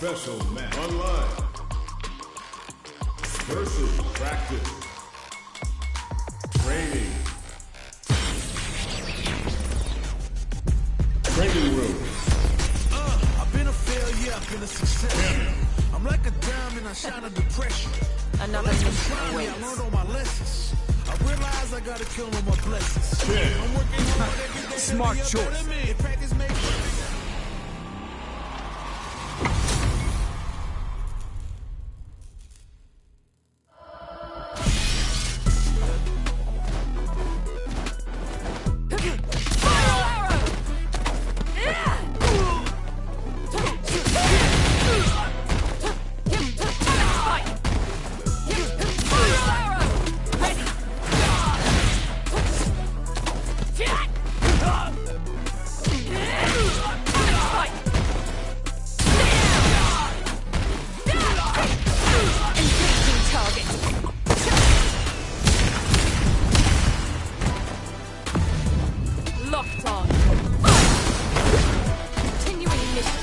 special match online versus practice training room. I've been a failure, I've been a success. I'm like a diamond, I shine under pressure. Another mission I awaits. learned all my lessons. I realize I gotta kill all my blessings. I'm working hard every day. Smart to be a choice. better man. Practice makes perfect. Locked on. Continuing mission.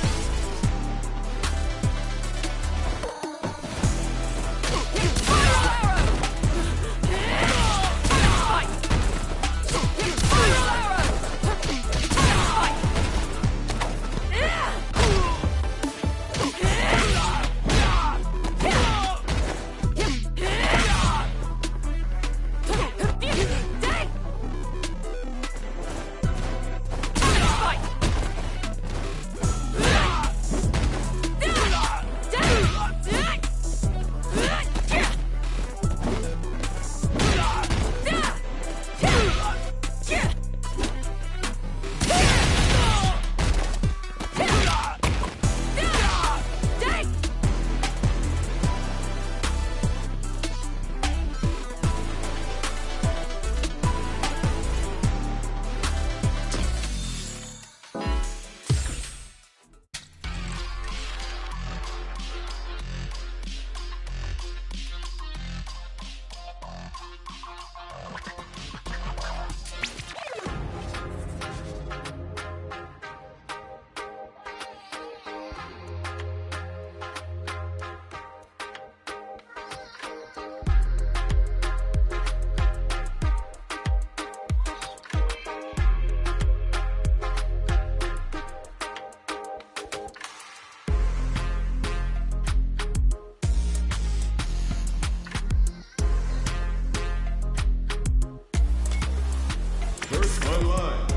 First online.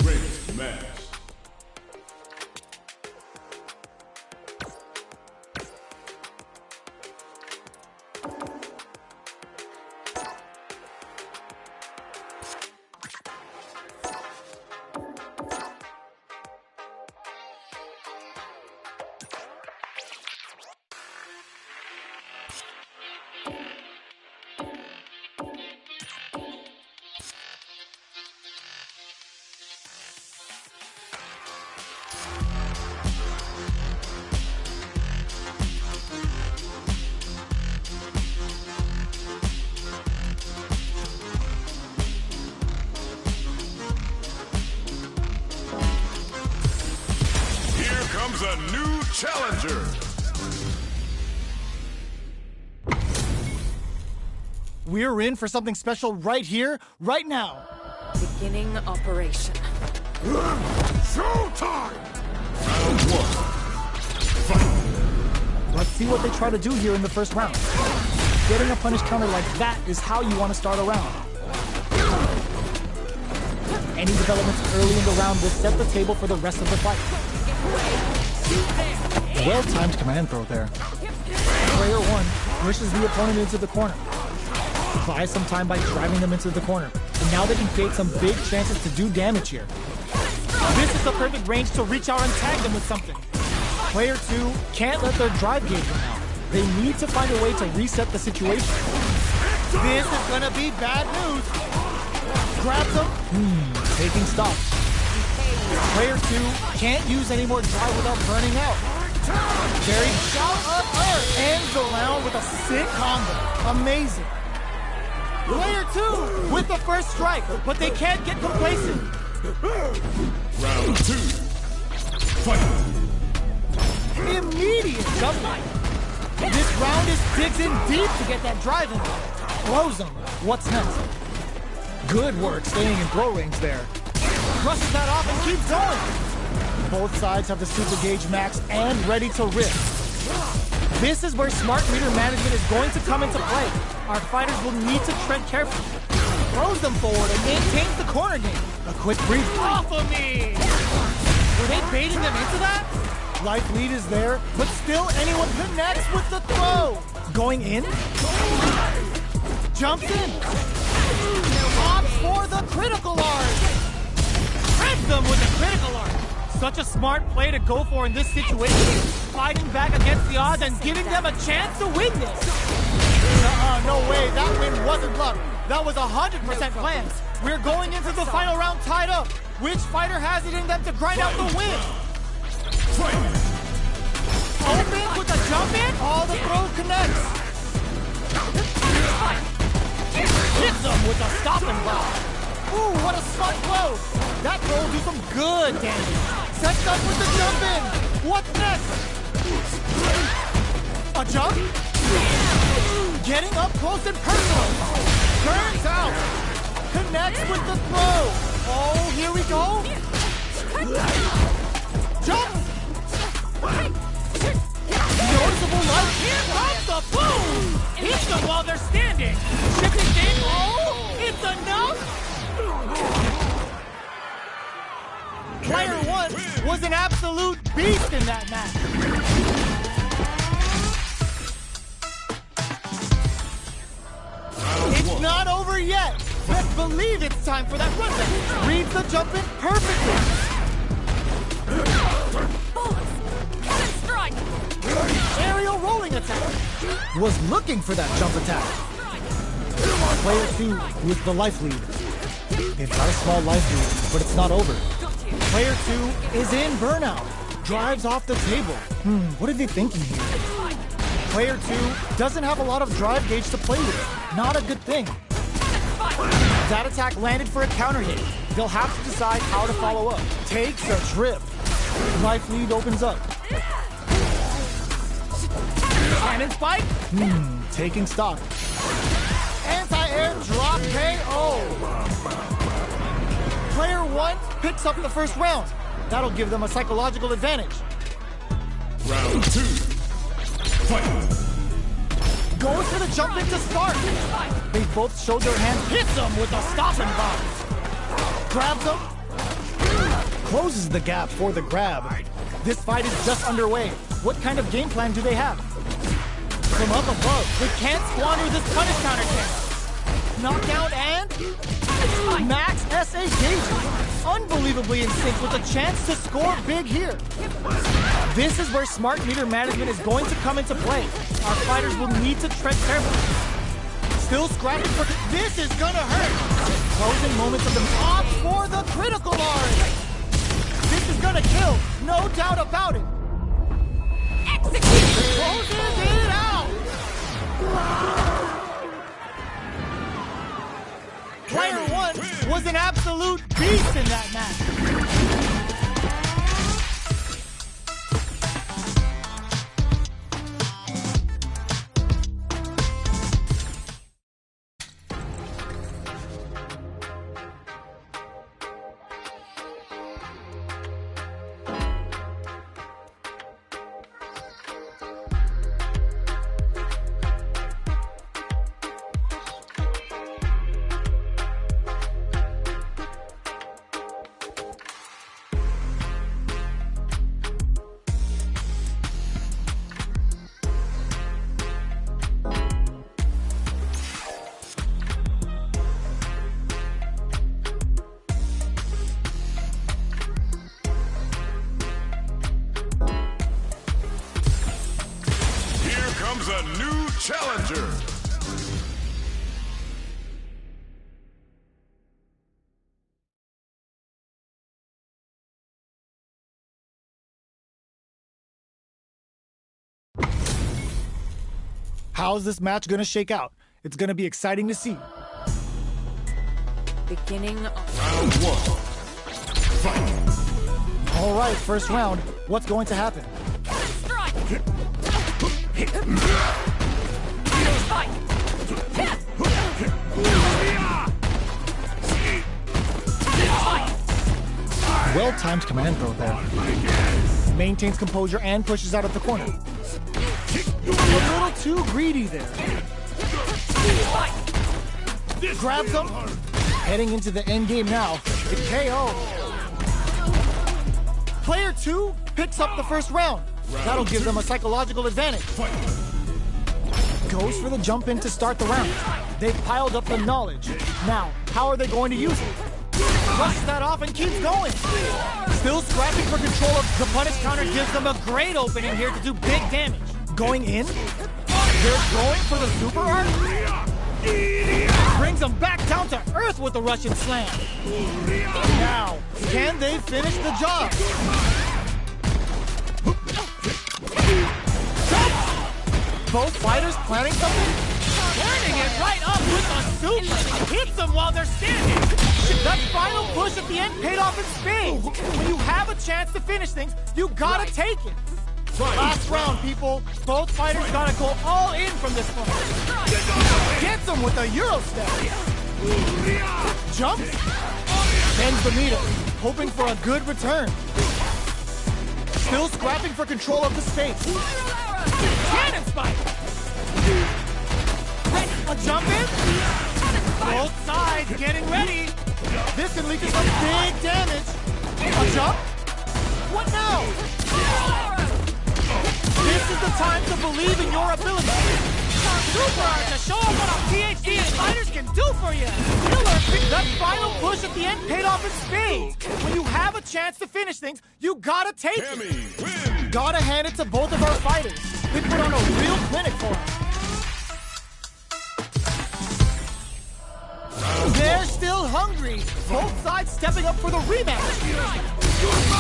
Great match. Here comes a new challenger. We're in for something special right here, right now. Beginning operation. Showtime! Round one. Fight! Let's see what they try to do here in the first round. Getting a punish counter like that is how you want to start a round. Any developments early in the round will set the table for the rest of the fight. Well-timed command throw there. Player 1 pushes the opponent into the corner. Buy some time by driving them into the corner. and now they can create some big chances to do damage here. This is the perfect range to reach out and tag them with something. Player 2 can't let their drive gauge run out. They need to find a way to reset the situation. This is gonna be bad news. Grabs him. Taking stock. Player 2 can't use any more drive without burning out. Very shot up earth. Ends the round with a sick combo. Amazing. Player 2 with the first strike, but they can't get complacent. Round 2. Fight. Immediate jump line. This round is digs in deep to get that drive in. Throws him. What's next? Good work staying in throw range there. Brushes that off and keeps going. Both sides have the super gauge max and ready to rip. This is where smart meter management is going to come into play. Our fighters will need to tread carefully. Throws them forward and maintains the corner game. A quick breathe. Off of me! Were they baiting them into that? Life lead is there, But still, anyone connects with the throw. going in. Jumps in. Opts for the critical art. Shreds them with the critical art. Such a smart play to go for in this situation. Fighting back against the odds and giving them a chance to win this. No way. That win wasn't luck. That was 100% planned. We're going into the final round tied up. Which fighter has it in them to grind out the win? Opens with a jump in. All the throw connects. Hits him with a stop and block. Ooh, what a smart throw. That throw will do some good damage. Sets up with the jump in. What's next? A jump? Getting up close and personal. Turns out. Connects with the throw. Oh, here we go. Jump. Noticeable light. Here comes the boom. Hits them while they're standing. Shifting game. Oh, it's enough. Player 1 was an absolute beast in that match. It's not over yet. Best believe it's time for that run. Reads the jump in perfectly. Cannon strike! Aerial rolling attack. Was looking for that jump attack. Player 2 with the life lead. They've got a small life lead, but it's not over. Player 2 is in burnout. Drives off the table. What are they thinking here? Player 2 doesn't have a lot of drive gauge to play with. Not a good thing. That attack landed for a counter hit. They'll have to decide how to follow up. Takes a trip. Life lead opens up. Cannon spike. Taking stock. Anti-air drop KO. Player 1 picks up the first round. That'll give them a psychological advantage. Round 2. Fight. Goes for the jump in to start. They both showed their hands. Hits him with a stop and bomb. Grabs him. Closes the gap for the grab. This fight is just underway. What kind of game plan do they have? From up above, they can't squander this punish counter chance. Knockout and max SA gauge. Unbelievably in sync with a chance to score big here. This is where smart meter management is going to come into play. Our fighters will need to tread carefully. Still scratching for... This is gonna hurt. Closing moments of the... Opt for the critical art. This is gonna kill. No doubt about it. Execute! Closes it out. Player 1 was an absolute beast in that match. challenger. How's this match gonna shake out? It's gonna be exciting to see. Beginning of Round one. Fight. All right, first round. What's going to happen? strike. Fight. Well-timed command throw there. Maintains composure and pushes out of the corner. A little too greedy there. Grabs him. Heading into the end game now. The KO. Player 2 picks up the first round. That'll give them a psychological advantage. Goes for the jump in to start the round. They've piled up the knowledge. Now, how are they going to use it? Brushes that off and keeps going. Still scrapping for control of the punish counter gives them a great opening here to do big damage. Going in. They're going for the super art. Brings them back down to earth with the Russian slam. Now, can they finish the job? Both fighters planning something? Turning it right up with a super. Hits them while they're standing. That final push at the end paid off in spades. When you have a chance to finish things, you gotta take it. Last round, people. Both fighters gotta go all in from this point. Gets him with a Euro step. Jumps. Bends the meter, hoping for a good return. Still scrapping for control of the space. Cannon spike. A jump in. Both sides getting ready. This can lead to some big damage. A jump. What now? This is the time to believe in your ability. Super art to show off what a PhD and fighters can do for you. That final push at the end paid off in spades. When you have a chance to finish things, you gotta take it. Cammy wins. Gotta hand it to both of our fighters. They put on a real clinic for us. They're still hungry. Both sides stepping up for the rematch.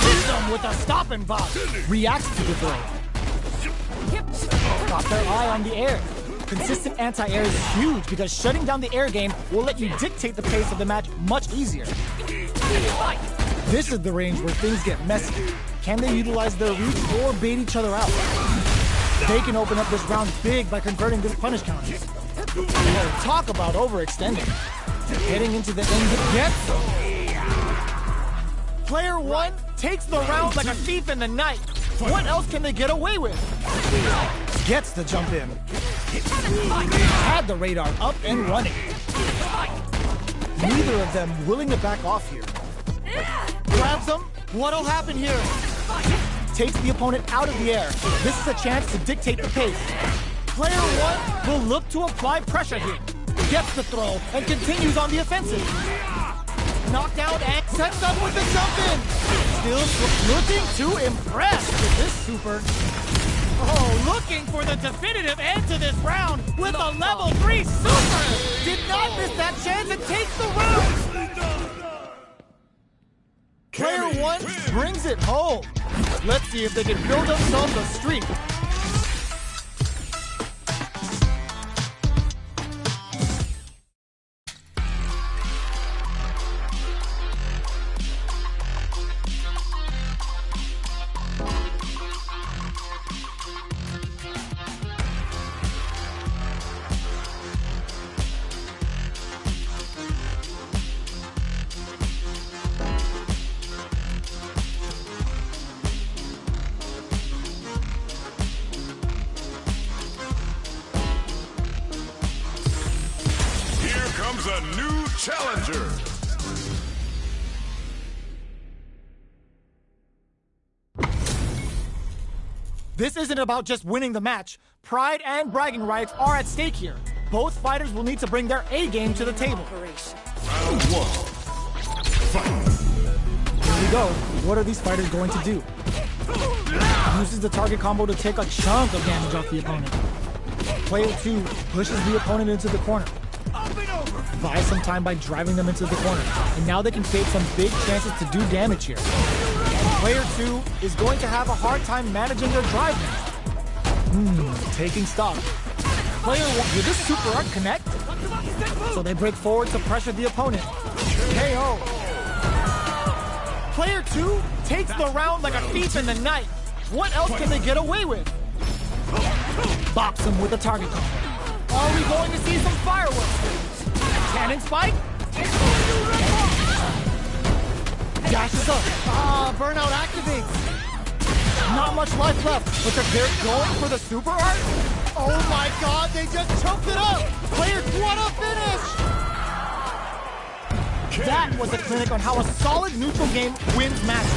Hits them with a stop and bop. Reacts to the throw. Got their eye on the air. Consistent anti-air is huge because shutting down the air game will let you dictate the pace of the match much easier. This is the range where things get messy. Can they utilize their reach or bait each other out? They can open up this round big by converting this punish counter. Oh, talk about overextending. Heading into the end of gets Player 1 takes the round like a thief in the night. What else can they get away with? Gets the jump in. Had the radar up and running. Neither of them willing to back off here. Grabs him. What'll happen here? Takes the opponent out of the air. This is a chance to dictate the pace. Player 1 will look to apply pressure here. Gets the throw and continues on the offensive. Knockdown and sets up with the jump in. Still looking to impress with this super. Oh, looking for the definitive end to this round with a level 3 super. Did not miss that chance and takes the round. Player 1 brings it home. Let's see if they can build themselves a streak. Comes a new challenger. This isn't about just winning the match. Pride and bragging rights are at stake here. Both fighters will need to bring their A game to the table. Round 1. Fight. Here we go. What are these fighters going to do? Uses the target combo to take a chunk of damage off the opponent. Player 2 pushes the opponent into the corner. Buys some time by driving them into the corner. And now they can fake some big chances to do damage here. And player 2 is going to have a hard time managing their drive now. Taking stock. Player 1, did this super art connect? So they break forward to pressure the opponent. KO. Player 2 takes the round like a thief in the night. What else can they get away with? Bops him with a target combo. Are we going to see some fireworks? Cannon spike? Dashes up. Burnout activates. Not much life left, but they're going for the super art? Oh my god, they just choked it up! Player 2 on a finish! That was a clinic on how a solid neutral game wins matches.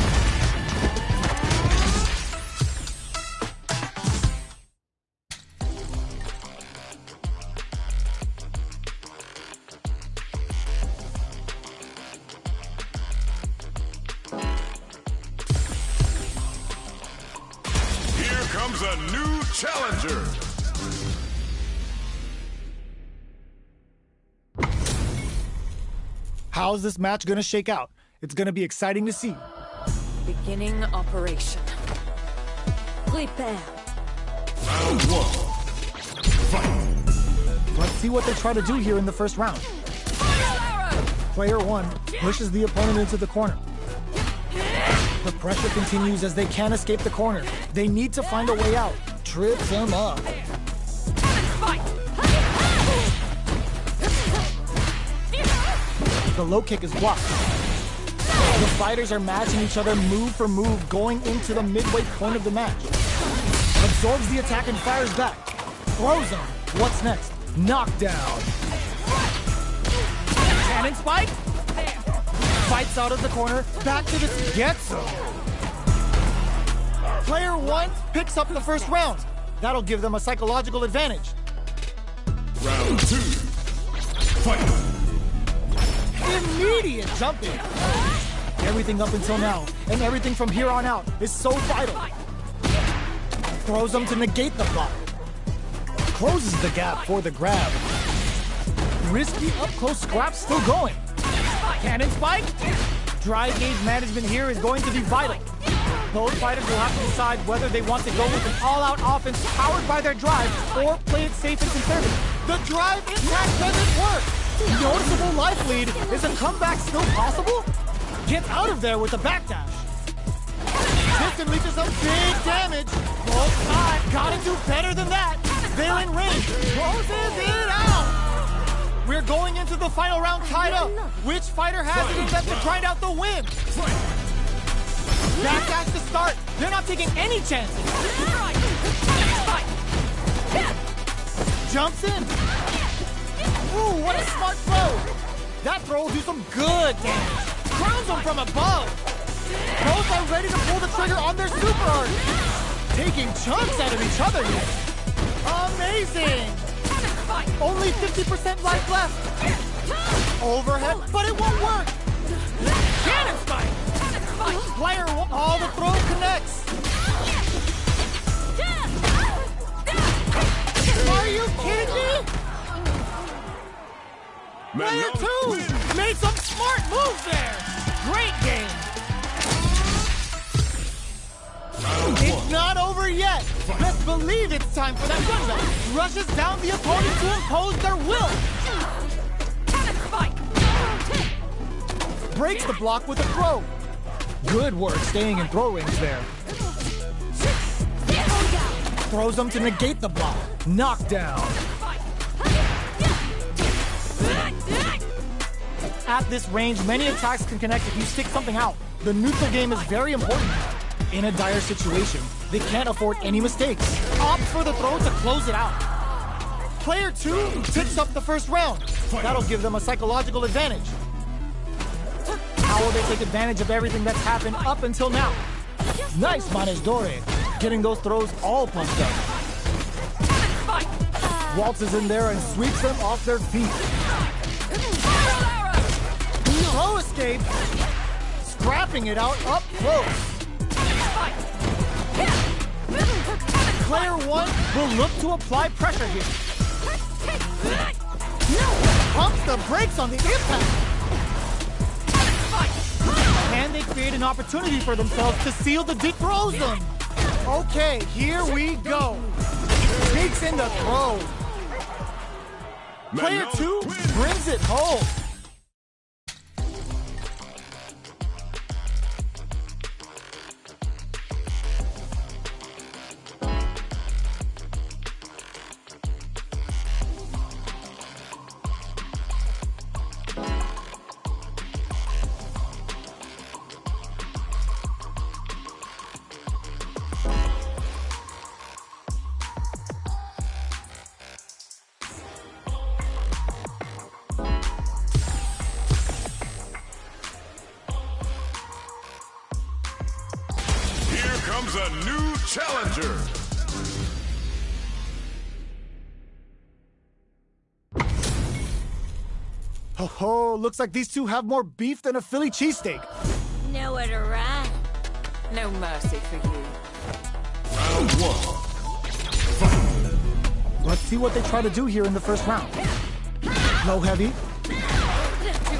Here comes a new challenger. How's this match gonna shake out? It's gonna be exciting to see. Beginning operation. Prepare. Round 1. Fight. Let's see what they try to do here in the first round. Player 1 pushes the opponent into the corner. The pressure continues as they can't escape the corner. They need to find a way out. Trips him up. The low kick is blocked. The fighters are matching each other move for move going into the midway point of the match. Absorbs the attack and fires back. Throws him. What's next? Knockdown. Cannon spike. Fights out of the corner. Back to the... Gets him. Player 1 picks up the first round. That'll give them a psychological advantage. Round 2. Fight. Immediate jumping. Everything up until now, and everything from here on out, is so vital. Throws them to negate the block. Closes the gap for the grab. Risky up-close scrap still going. Cannon spike. Drive gauge management here is going to be vital. Both fighters will have to decide whether they want to go with an all-out offense powered by their drive or play it safe and conservative. The drive impact doesn't work. Noticeable life lead. Is a comeback still possible? Gets out of there with a backdash. This can lead to some big damage. Oh God, gotta do better than that. They're in range. Closes it out. We're going into the final round tied up. Which fighter has it in them to grind out the win? Backdash to start. They're not taking any chances. Jumps in. Ooh, what a smart throw! That throw will do some good damage. Crowns them from above. Both are ready to pull the trigger on their super art. Taking chunks out of each other here. Amazing! Only 50% life left. Overhead, but it won't work. Cannon spike. Player one, all the throw connects. Are you kidding me? Player 2 made some smart moves there. Great game. It's not over yet. Best believe it's time for that comeback. Rushes down the opponent to impose their will. Breaks the block with a throw. Good work staying in throw range there. Throws them to negate the block. Knockdown. At this range, many attacks can connect if you stick something out. The neutral game is very important. In a dire situation, they can't afford any mistakes. Opts for the throw to close it out. Player 2 picks up the first round. That'll give them a psychological advantage. How will they take advantage of everything that's happened up until now? Nice manejadore, getting those throws all pumped up. Waltzes in there and sweeps them off their feet. Throw escape, scrapping it out up close. Player 1 will look to apply pressure here. Pumps the brakes on the impact. Can they create an opportunity for themselves to seal the deep throws them? Okay, here we go. Takes in the throw. Player 2 brings it home. Comes a new challenger. Ho ho, looks like these two have more beef than a Philly cheesesteak. Nowhere to run. No mercy for you. Round 1. Let's see what they try to do here in the first round. Low heavy.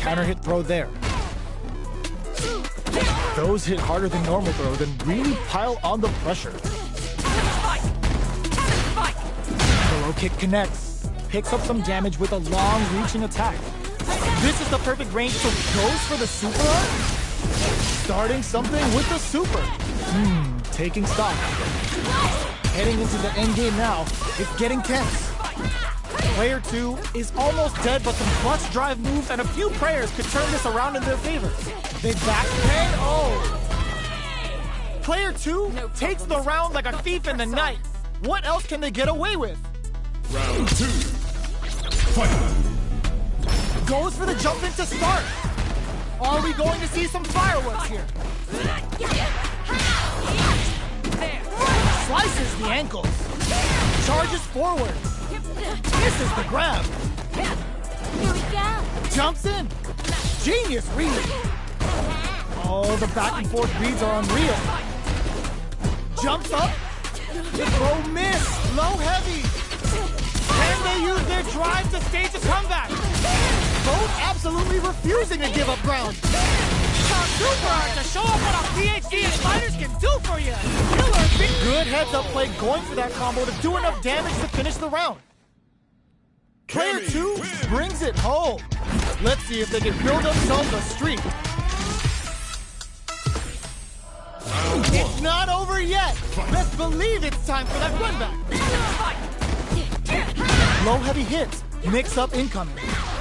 Counter hit throw there. Those hit harder than normal throws and really pile on the pressure. The low kick connects. Picks up some damage with a long reaching attack. This is the perfect range, so goes for the super arm. Starting something with the super. Taking stock. Heading into the end game now. It's getting tense. Player 2 is almost dead, but some clutch drive moves and a few prayers could turn this around in their favor. They back KO. Player 2 takes the round like a thief in the night. What else can they get away with? Round 2. Fight. Goes for the jump in to start. Are we going to see some fireworks here? Slices the ankles. Charges forward. Misses the grab. Here we go. Jumps in. Genius read. Oh, the back and forth reads are unreal. Jumps up. The throw miss. Low heavy. Can they use their drive to stage a comeback? Both absolutely refusing to give up ground. Super to show up what a PhD in fighters can do for you. Good heads-up play going for that combo to do enough damage to finish the round. Player 2 brings it home. Let's see if they can build themselves a streak. It's not over yet. Best believe it's time for that run back. Low heavy hits. Mix up incoming.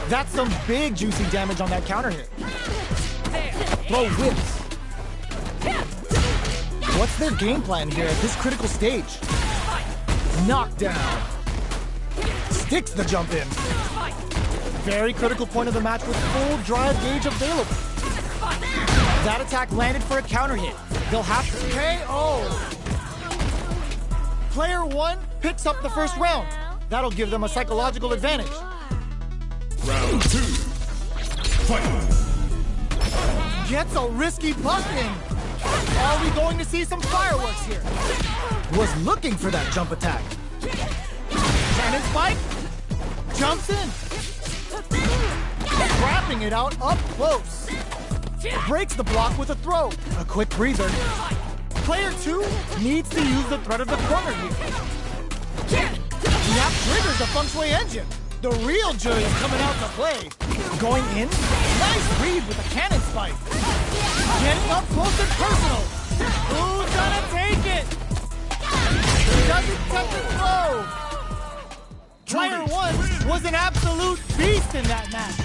That's some big juicy damage on that counter hit. Throw whips. What's their game plan here at this critical stage? Knockdown. Sticks the jump in. Very critical point of the match with full drive gauge available. That attack landed for a counter hit. They'll have to KO. Player 1 picks up the first round. That'll give them a psychological advantage. Round 2. Fight. Gets a risky buck in. Are we going to see some fireworks here? Was looking for that jump attack. Cannon spike. Jumps in. Wrapping it out up close. Breaks the block with a throw. A quick breather. Player 2 needs to use the threat of the corner here. That triggers the feng shui engine. The real jury is coming out to play. Going in. Nice read with a cannon spike. Getting up close and personal. Who's gonna take it? Doesn't touch the throw. Player 1 was an absolute beast in that match.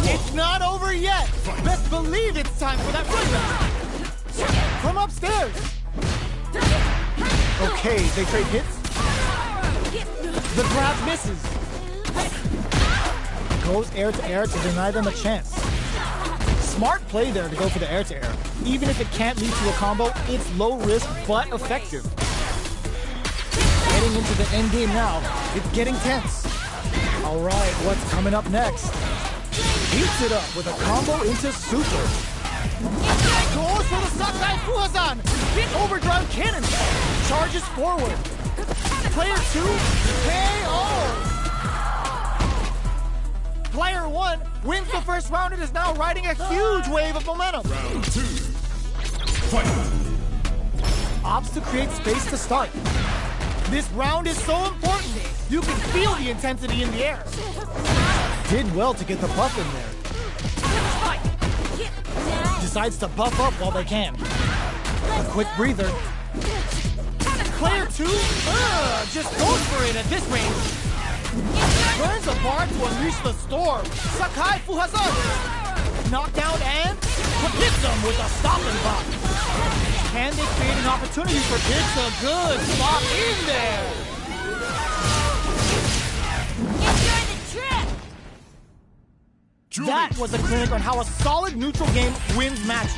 It's not over yet. Best believe it's time for that run back. From upstairs. Okay, they trade hits. The grab misses. Goes air to air to deny them a chance. Smart play there to go for the air to air. Even if it can't lead to a combo, it's low risk but effective. Getting into the end game now. It's getting tense. All right, what's coming up next? Heats it up with a combo into super. Goes for the Sakai Fuhazan! Big overdrive cannon! Charges forward! Player 2, KO! Player 1 wins the first round and is now riding a huge wave of momentum. Round 2. Fight. Opts to create space to start. This round is so important. You can feel the intensity in the air. Did well to get the buff in there. Decides to buff up while they can. A quick breather. Player 2, Just goes for it at this range. burns a bar to unleash the storm. Sakai Fuhazan. Knockdown and hits them with a stopping block. Can they create an opportunity for It's a good spot in there. Enjoy the trip! Julie. That was a clinic on how a solid neutral game wins matches.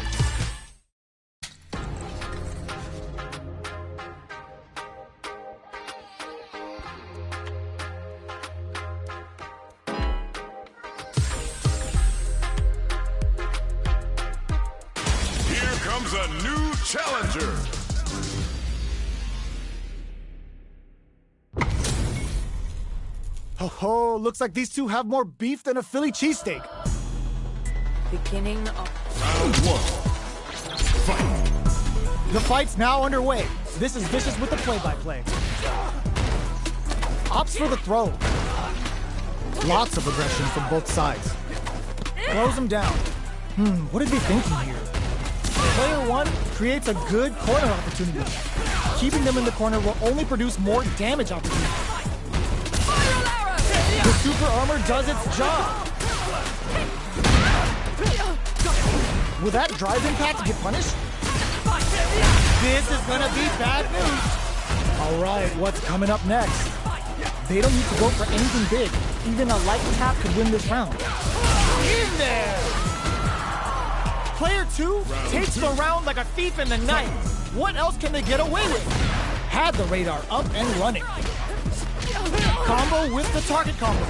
Here comes a new challenger. Oh, looks like these two have more beef than a Philly cheesesteak. Beginning of Round 1. Fight. The fight's now underway. This is Vicious with the play-by-play. Opts for the throw. Lots of aggression from both sides. Throws him down. What are they thinking here? Player 1 creates a good corner opportunity. Keeping them in the corner will only produce more damage opportunities. The super armor does its job. Will that drive impact get punished? This is gonna be bad news. All right, what's coming up next? They don't need to go for anything big. Even a light tap could win this round. In there! Player 2 takes the round like a thief in the night. What else can they get away with? Had the radar up and running. Combo with the target combo.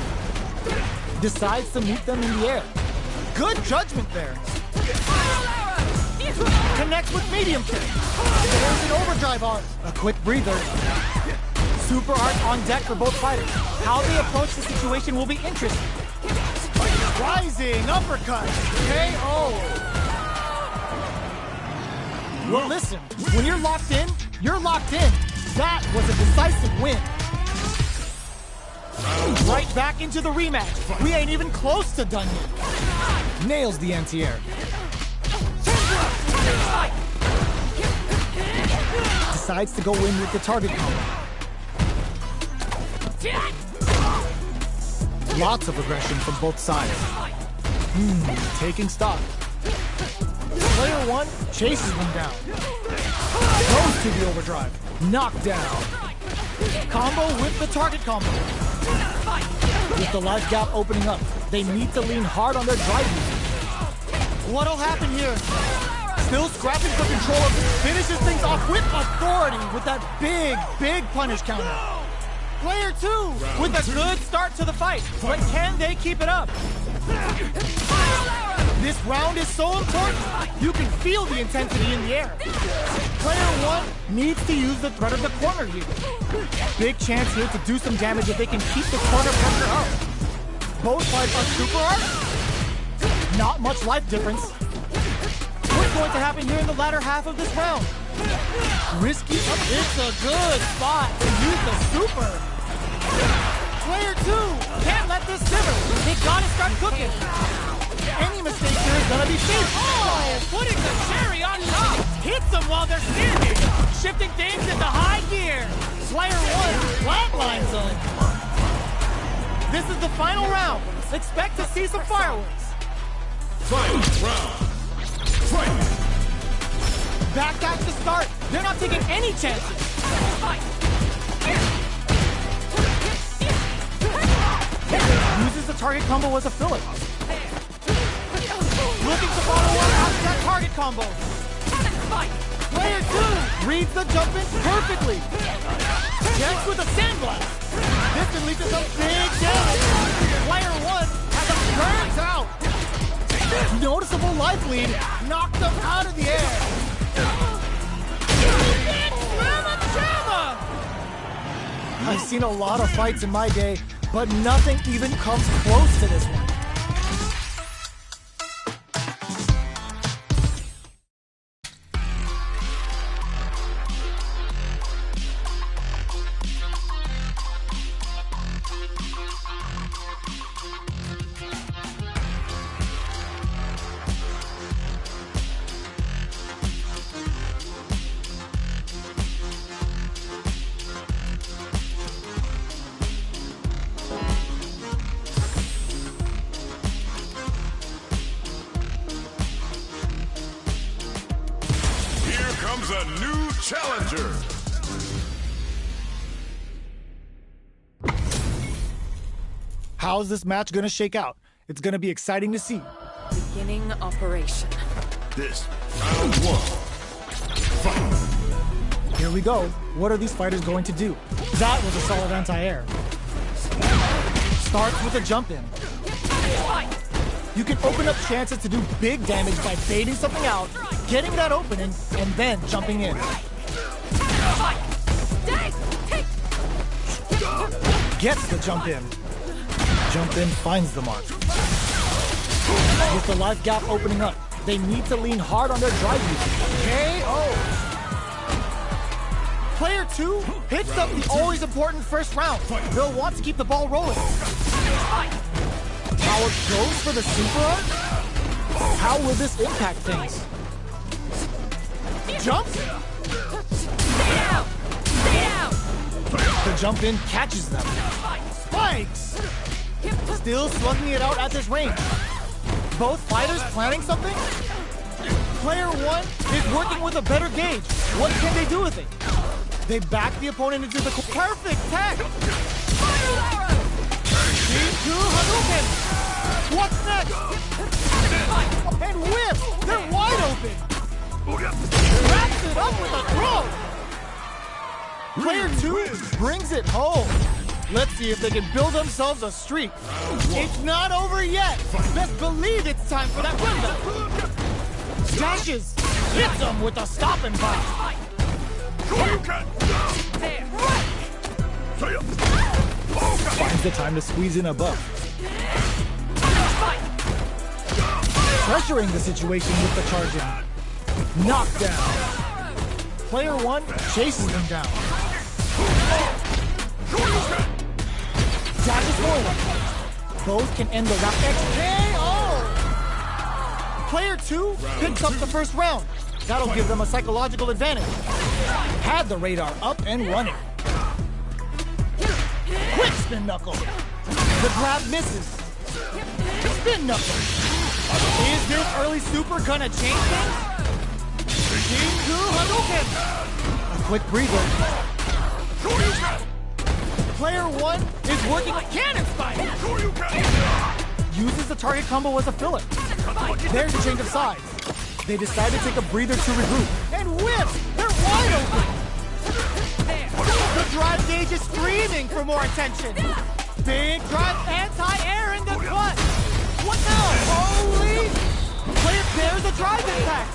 Decides to meet them in the air. Good judgment there. Connects with medium kick. There's an overdrive art. A quick breather. Super art on deck for both fighters. How they approach the situation will be interesting. Rising uppercut. KO. Well, listen. When you're locked in, you're locked in. That was a decisive win. Right back into the rematch. We ain't even close to done yet. Nails the anti-air. Decides to go in with the target combo. Lots of aggression from both sides. Taking stock. Player 1 chases them down. Goes to the overdrive. Knockdown. Combo with the target combo. With the life gap opening up, they need to lean hard on their drive music. What'll happen here? Still scrapping for control of it. Finishes things off with authority with that big punish counter. Player 2 with a good start to the fight, but can they keep it up? This round is so important. You can feel the intensity in the air. Player 1 needs to use the threat of the corner here. Big chance here to do some damage if they can keep the corner pressure up. Both fights are super art. Not much life difference. What's going to happen here in the latter half of this round? Risky. It's a good spot to use the super. Player 2 can't let this simmer. They gotta start cooking. Any mistake here is gonna be fatal. Oh, putting the cherry on top. Hits them while they're standing. Shifting things into high gear. Player 1 flatlines them. This is the final round. Expect to see some fireworks. Final round. Fight. Back to start. They're not taking any chances. Uses the target combo as a filler. Looking to follow up after that target combo. Player 2 reads the jump in perfectly. Gets with a sandblast. This can lead to some big damage. Player 1 has them burned out. No noticeable life lead knocked them out of the air. I've seen a lot of fights in my day, but nothing even comes close to this one. Comes a new challenger. How's this match gonna shake out? It's gonna be exciting to see. Beginning operation. This round one. Fight. Here we go. What are these fighters going to do? That was a solid anti-air. Starts with a jump in. You can open up chances to do big damage by baiting something out, getting that opening, and then jumping in. Gets the jump in. Jump in finds the mark. With the life gap opening up, they need to lean hard on their drive usage. KO! Player 2 hits up the always important first round. They'll want to keep the ball rolling. Power goes for the super art? How will this impact things? Jump? The jump in catches them. Spikes! Still slugging it out at this range. Both fighters planning something? Player 1 is working with a better gauge. What can they do with it? They back the opponent into the perfect tech! G2 Hadouken! What's next? And whip! They're wide open! Wraps it up with a throw! Player 2 brings it home. Let's see if they can build themselves a streak. It's not over yet! Best believe it's time for that window! Dashes! Hits them with a stop and bite! Finds the time to squeeze in a buff. Pressuring the situation with the charge in. Knockdown. Player 1 chases them down. Dashes forward. Both can end the round. KO! Player 2 picks up the first round. That'll give them a psychological advantage. Had the radar up and running. Quick spin knuckle. The grab misses. Spin knuckle. Is this early super gonna change things? G2 Hadouken. A quick breather. Player 1 is working with Cannon Spike. Uses the target combo as a filler. There's a change of sides. They decide to take a breather to regroup. And whip! They're wide open! The drive gauge is screaming for more attention. Big drive anti-air in the clutch. What now? Holy! Player pairs a drive impact.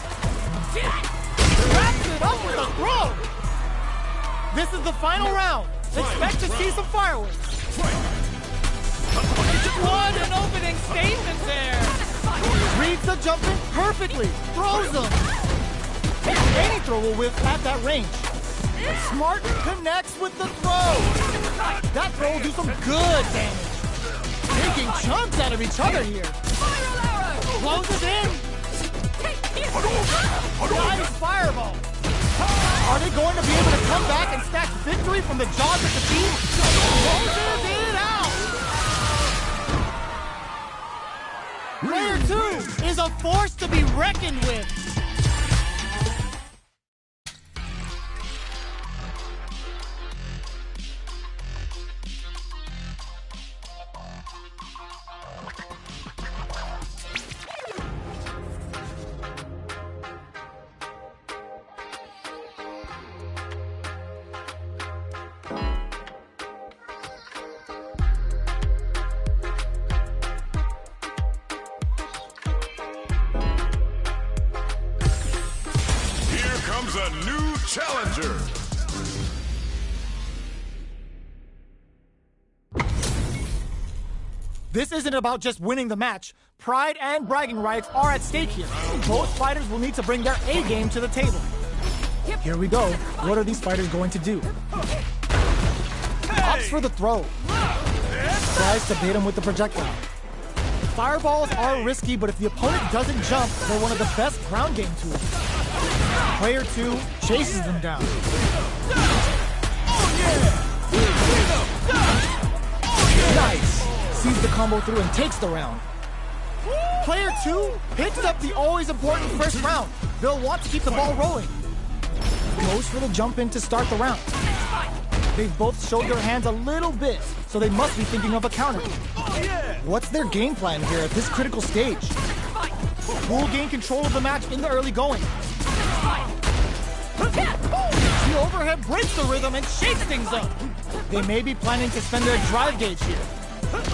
Wraps it up with a throw. This is the final round. Expect to see some fireworks. What an opening statement there. Reads the jump in perfectly. Throws them. Any throw will whiff at that range. Smart connects with the throw. That throw will do some good damage. Taking chunks out of each other here. Closes in. Nice fireball. Are they going to be able to come back and stack victory from the jaws of defeat? Closes it out. Player 2 is a force to be reckoned with. comes a new challenger. This isn't about just winning the match. Pride and bragging rights are at stake here. Both fighters will need to bring their A game to the table. Here we go. What are these fighters going to do? Opts for the throw. Tries to bait him with the projectile. Fireballs are risky, but if the opponent doesn't jump, they're one of the best ground game tools. Player 2 chases them down. Nice! Sees the combo through and takes the round. Player 2 picks up the always important first round. They'll want to keep the ball rolling. Goes for the jump in to start the round. They've both showed their hands a little bit, so they must be thinking of a counter. What's their game plan here at this critical stage? Will gain control of the match in the early going. The overhead breaks the rhythm and shakes things up. They may be planning to spend their drive gauge here.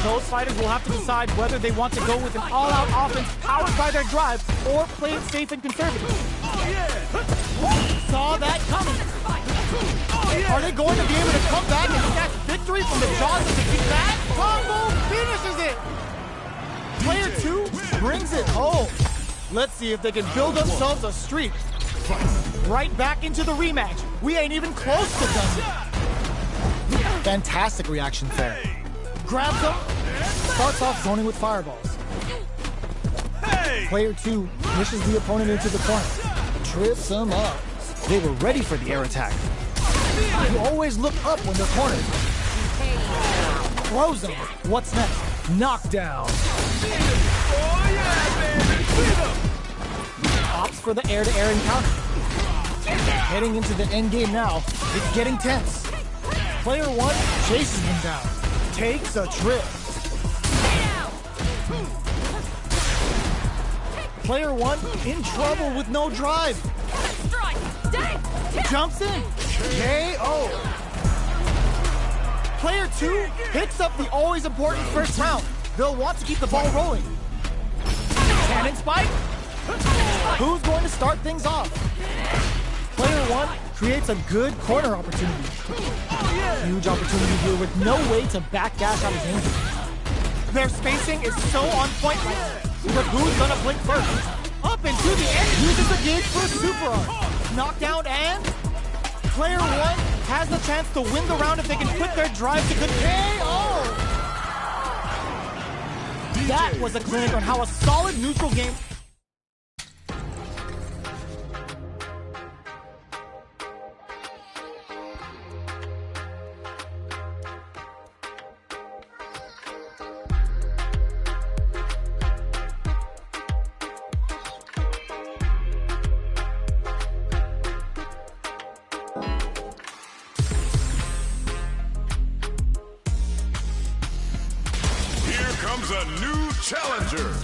Those fighters will have to decide whether they want to go with an all-out offense powered by their drive or play it safe and conservative. Saw that coming. Are they going to be able to come back and snatch victory from the jaws of defeat? That combo finishes it! Player 2 brings it home. Let's see if they can build themselves a streak. Right back into the rematch. We ain't even close to done yet. Fantastic reaction there. Grabs him, starts off zoning with fireballs. Player 2 pushes the opponent into the corner. Trips him up. They were ready for the air attack. You always look up when they're cornered. Throws him. What's next? Knockdown. Opts for the air-to-air encounter. Heading into the end game now. It's getting tense. Player 1 chases him down. Takes a trip. Player 1 in trouble with no drive. Jumps in. KO. Player 2 picks up the always important first round. They'll want to keep the ball rolling. Cannon spike. Who's going to start things off? Player 1 creates a good corner opportunity. Huge opportunity here with no way to backdash out his injury. Their spacing is so on point right now. But who's gonna blink first? Up into the end, uses the gauge for a super arm. Knockdown and Player 1 has the chance to win the round if they can put their drive to good KO. That was a clinic on how a solid neutral game. Comes a new challenger.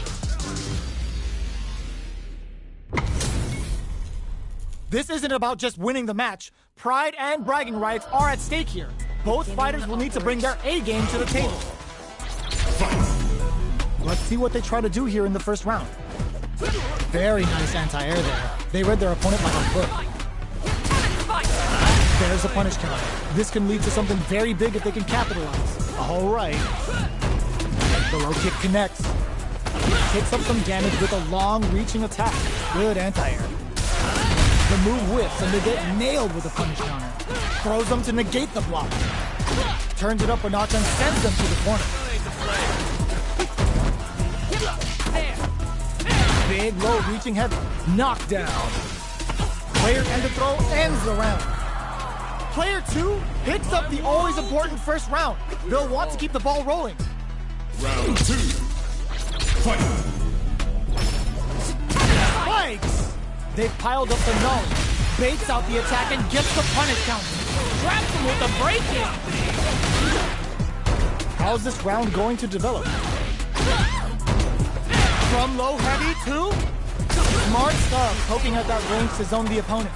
This isn't about just winning the match. Pride and bragging rights are at stake here. Both fighters will need to bring their A game to the table. Let's see what they try to do here in the first round. Very nice anti-air there. They read their opponent like a book. There's a punish counter. This can lead to something very big if they can capitalize. All right. The low kick connects. Takes up some damage with a long reaching attack. Good anti-air. The move whiffs and they get nailed with a punish counter. Throws them to negate the block. Turns it up a notch and sends them to the corner. Big low reaching heavy. Knockdown. Player end of throw ends the round. Player 2 picks up the always important first round. They'll want to keep the ball rolling. Round 2. Fight. Spikes! They've piled up the null. Baits out the attack and gets the punish counter. Traps him with a break-in. How's this round going to develop? From low heavy to smart stuff, poking at that range to zone the opponent.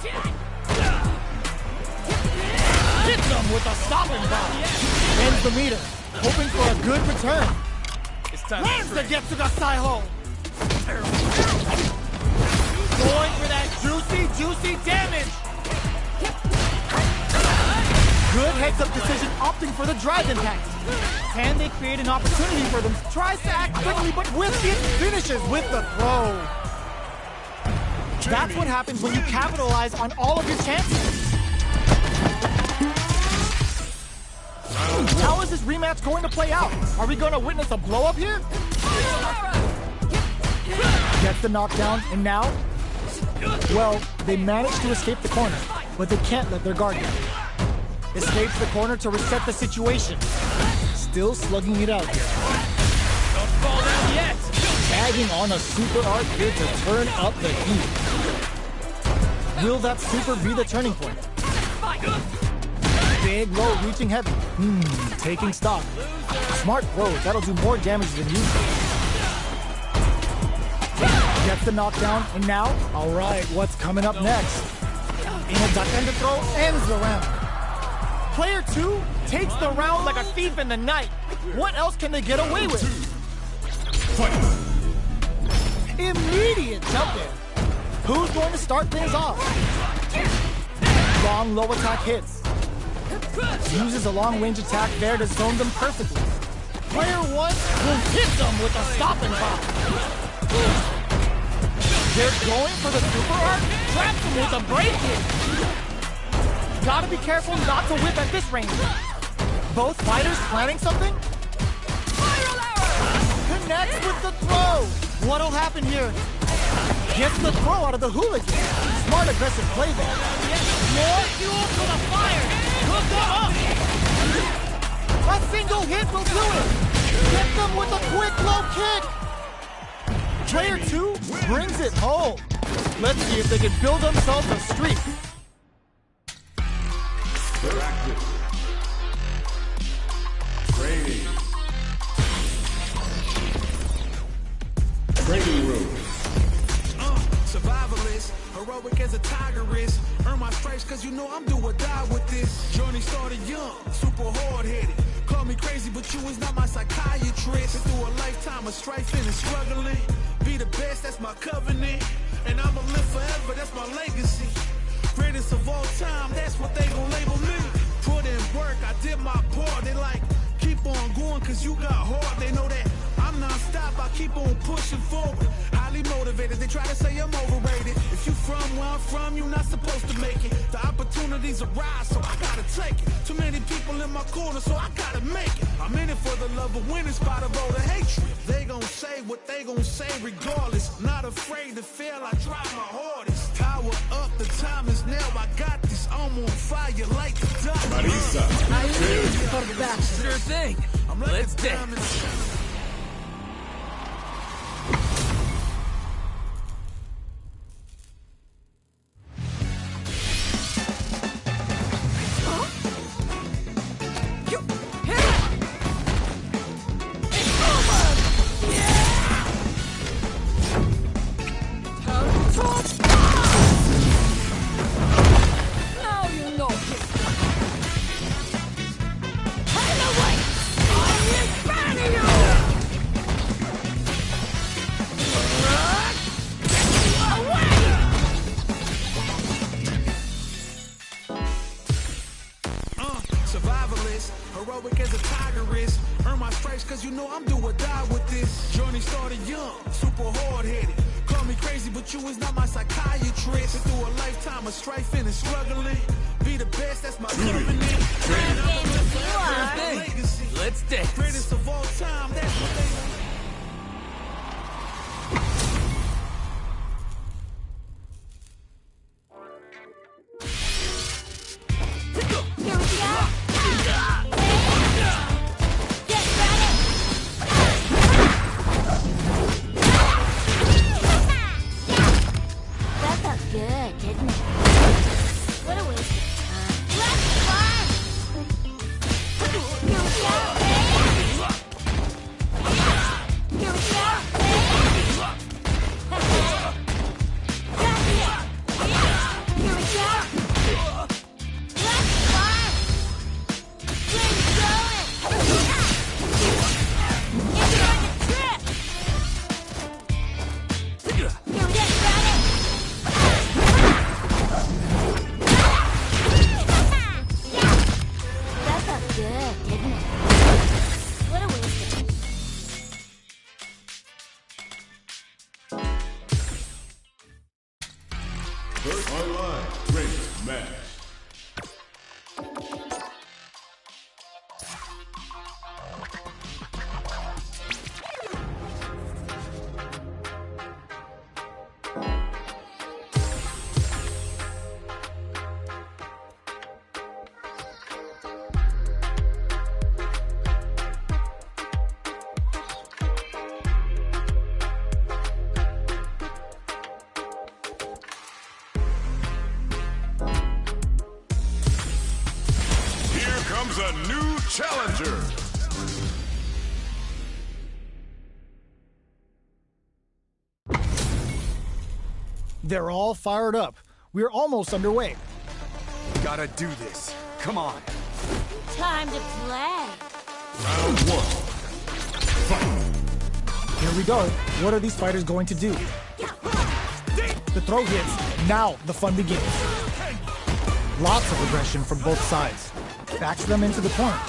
Hits them with a stopping bomb. Ends the meter, hoping for a good return. Lands the Getsugasai hole. Going for that juicy damage. Good heads-up decision opting for the Dragon Tax. Can they create an opportunity for them? Tries to act quickly, but Whiskey finishes with the throw. That's what happens when you capitalize on all of your chances. How is this rematch going to play out? Are we going to witness a blow-up here? Gets the knockdown, and now? Well, they managed to escape the corner, but they can't let their guard down. Escapes the corner to reset the situation. Still slugging it out here. Don't fall down yet! Tagging on a super art here to turn up the heat. Will that super be the turning point? Big low, reaching heavy. Taking stock. Smart throws, that'll do more damage than usual. Gets the knockdown, and now? Alright, what's coming up next? In a duck and the throw ends the round. Player 2 takes the round like a thief in the night. What else can they get away with? Immediate jump in. Who's going to start things off? Long low attack hits. Uses a long range attack there to zone them perfectly. Player 1 will hit them with a stop and pop. They're going for the super art. Traps them with a break hit. Gotta be careful not to whip at this range. Both fighters planning something? Connects with the throw. What'll happen here? Gets the throw out of the hooligan. Smart aggressive play there. More fuel for the fire. Hook up. A single hit will do it. Get them with a quick low kick. Player 2 brings it home. Let's see if they can build themselves a streak. Practice. Training. Training room. Survivalist, heroic as a tiger is. Earn my stripes cause you know I'm do or die with this. Journey started young, super hard-headed. Call me crazy, but you was not my psychiatrist. Been through a lifetime of strifing and struggling. Be the best, that's my covenant. And I'ma live forever, that's my legacy. Greatest of all time, that's what they gon' label me. Put in work, I did my part. They like, keep on going cause you got heart. They know that I'm non-stop, I keep on pushing forward. Highly motivated, they try to say I'm overrated. If you from where I'm from, you're not supposed to make it. The opportunities arise, so I gotta take it. Too many people in my corner, so I gotta make it. I'm in it for the love of winning, spot of all the hatred. They gon' say what they gon' say regardless. Not afraid to fail, I try my hardest. Power up, the time is now, I got this. I'm on fire like the dog. Marisa. Sure thing. I'm like Let's a diamond. dance. Survivalist, heroic as a tiger is. Earn my stripes cause you know I'm do or die with this. Journey started young, super hard-headed. Call me crazy, but you was not my psychiatrist. Been through a lifetime of strifing and struggling. Be the best, that's my covenant. Legacy. Let's dance. Greatest of all time, that's what they Here we go. Get ready. That felt good, didn't it? What a waste of time. Let's run. Here we go. First online training match. Comes a new challenger. They're all fired up. We're almost underway. Gotta do this. Come on. Time to play. Round one. Fight. Here we go. What are these fighters going to do? The throw hits. Now the fun begins. Lots of aggression from both sides. Backs them into the corner.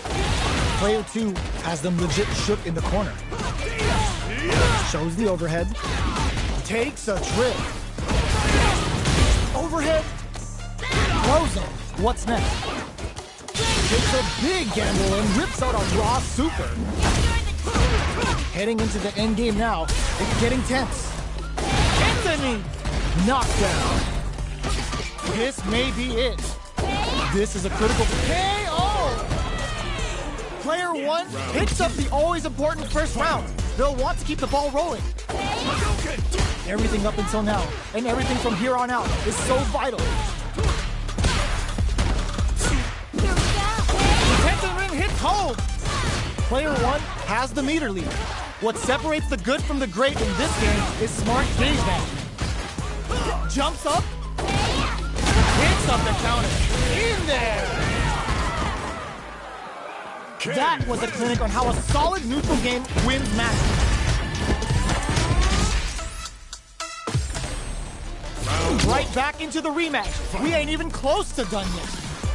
Player 2 has them legit shook in the corner. Shows the overhead. Takes a trip. Overhead. Throws him. What's next? Takes a big gamble and rips out a raw super. Heading into the end game now. It's getting tense. Anthony! Knockdown. This may be it. This is a critical KO! Player 1 picks up the always important first round. They'll want to keep the ball rolling. Everything up until now, and everything from here on out, is so vital. Tenzin Ring hits home! Player 1 has the meter lead. What separates the good from the great in this game is smart gauge management. Jumps up, hits up the counter. In there! That was a clinic on how a solid neutral game wins matches. Right back into the rematch. We ain't even close to done yet.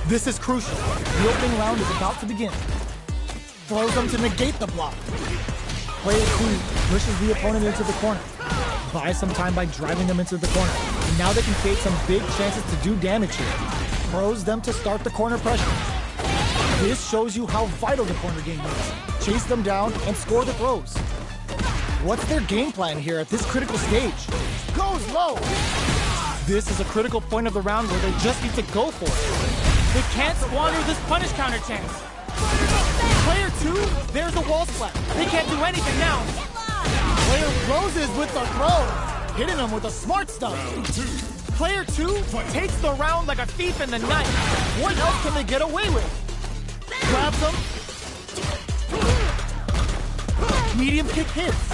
This is crucial. The opening round is about to begin. Throws them to negate the block. Player 2 pushes the opponent into the corner. Buys some time by driving them into the corner. And now they can create some big chances to do damage here. Throws them to start the corner pressure. This shows you how vital the corner game is. Chase them down and score the throws. What's their game plan here at this critical stage? Goes low! This is a critical point of the round where they just need to go for it. They can't squander this punish counter chance. Player 2, there's a wall splat. They can't do anything now. Player closes with the throw. Hitting him with the smart stuff. Player 2 Takes the round like a thief in the night. What else can they get away with? Grabs him. Medium kick hits.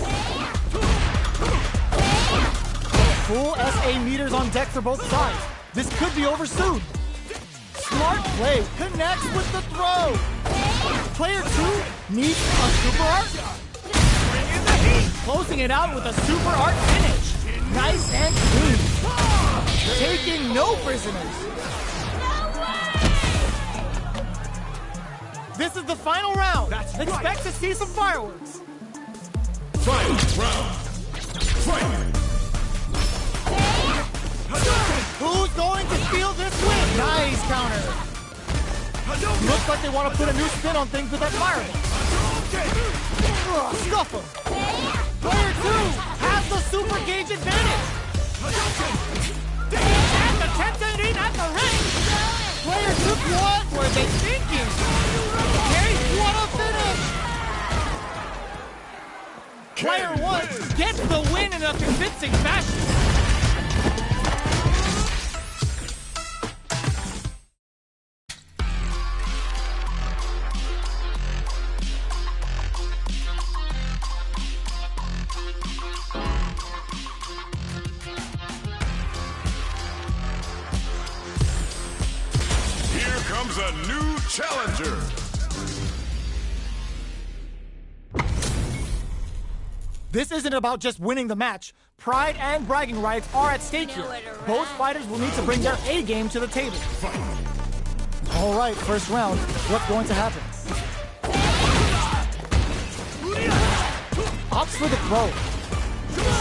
Full SA meters on deck for both sides. This could be over soon. Smart play connects with the throw. Player 2 needs a super art. Closing it out with a super art finish. Nice and clean. Taking no prisoners. This is the final round. Expect to see some fireworks. Final round. Fight. Who's going to steal this win? Nice counter. Looks like they want to put a new spin on things with that fireball. Scuff him. Player 2 has the super gauge advantage. And the Tenzin Ring at the ring. Player 2, what Were they thinking? Hey, what a finish! Player 1 gets the win in a convincing fashion. Here comes a new challenger. This isn't about just winning the match. Pride and bragging rights are at stake here. Both fighters will need to bring their A game to the table. All right, first round. What's going to happen? Opts for the throw.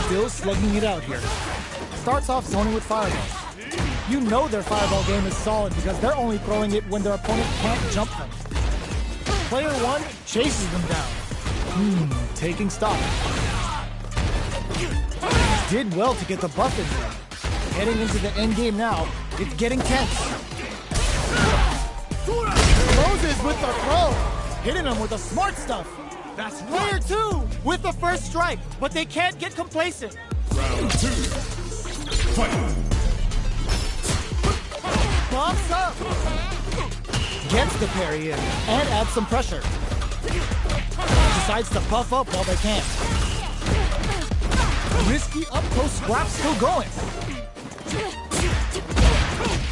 Still slugging it out here. Starts off zoning with fireballs. You know their fireball game is solid because they're only throwing it when their opponent can't jump them. Player 1 chases them down. Taking stock. Did well to get the buff in there. Heading into the end game now, it's getting tense. Closes with the throw. Hitting him with the smart stuff. That's player 2 with the first strike, but they can't get complacent. Round 2. Fight. Bumps up. Gets the parry in and adds some pressure. Decides to puff up while they can. Risky up-close scrap still going.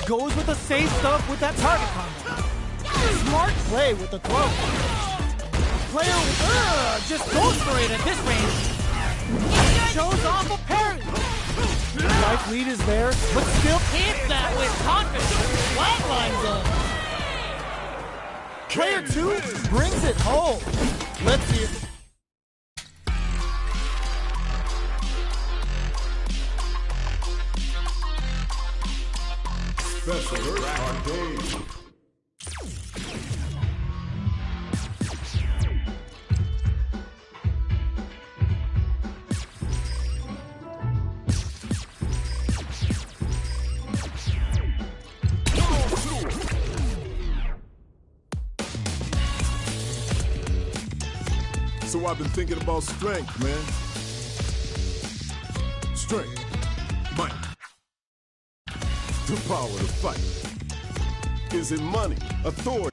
Goes with the safe stuff with that target combo. Smart play with the throw. Player just goes for it at this range. Shows off a parry. Life lead is there, But still keeps that with confidence. Flatlines in. Player 2 brings it home. Let's see if... Special alert arcade. So I've been thinking about strength, man. Strength, might, the power to fight. Is it money, authority?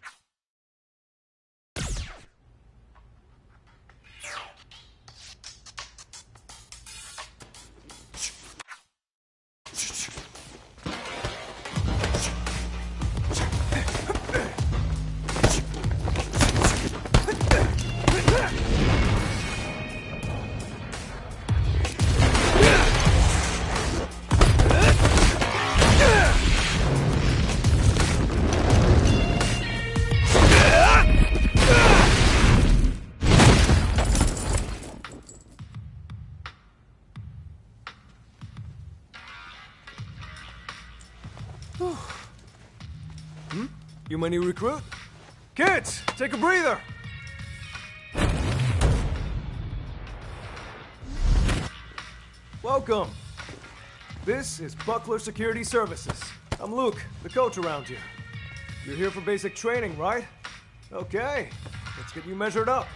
You my new recruit? Kids, take a breather! Welcome! This is Buckler Security Services. I'm Luke, the coach around here. You're here for basic training, right? Okay, let's get you measured up.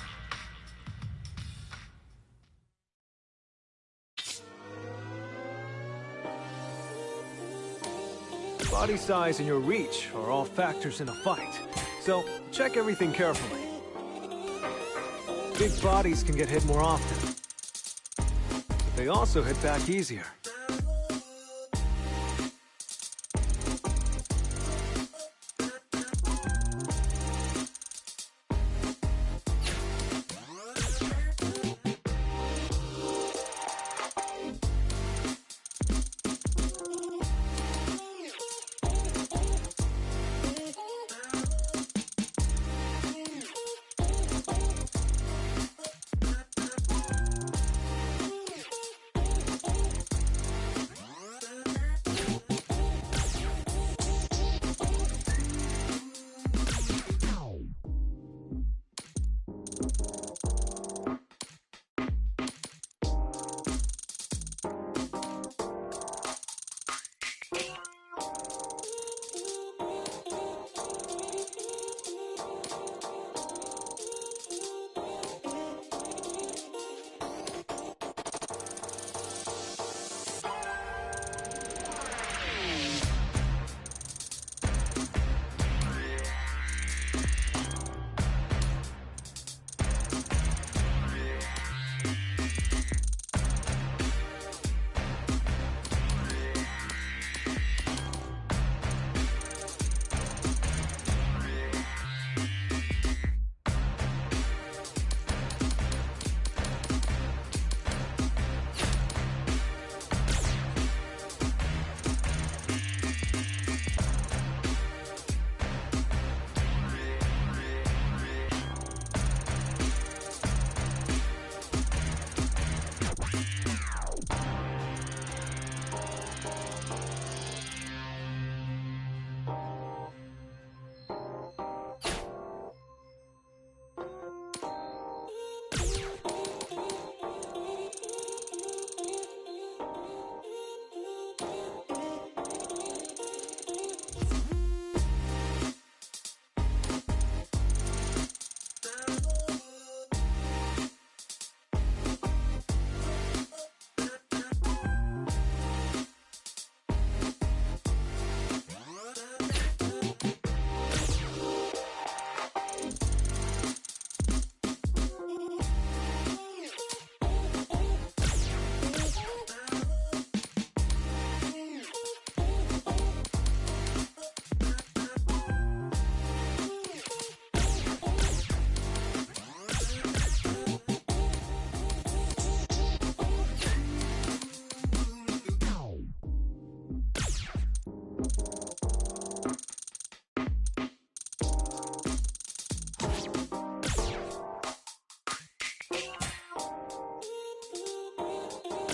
Body size and your reach are all factors in a fight, so check everything carefully. Big bodies can get hit more often, but they also hit back easier.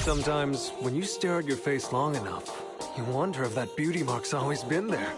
Sometimes, when you stare at your face long enough, you wonder if that beauty mark's always been there.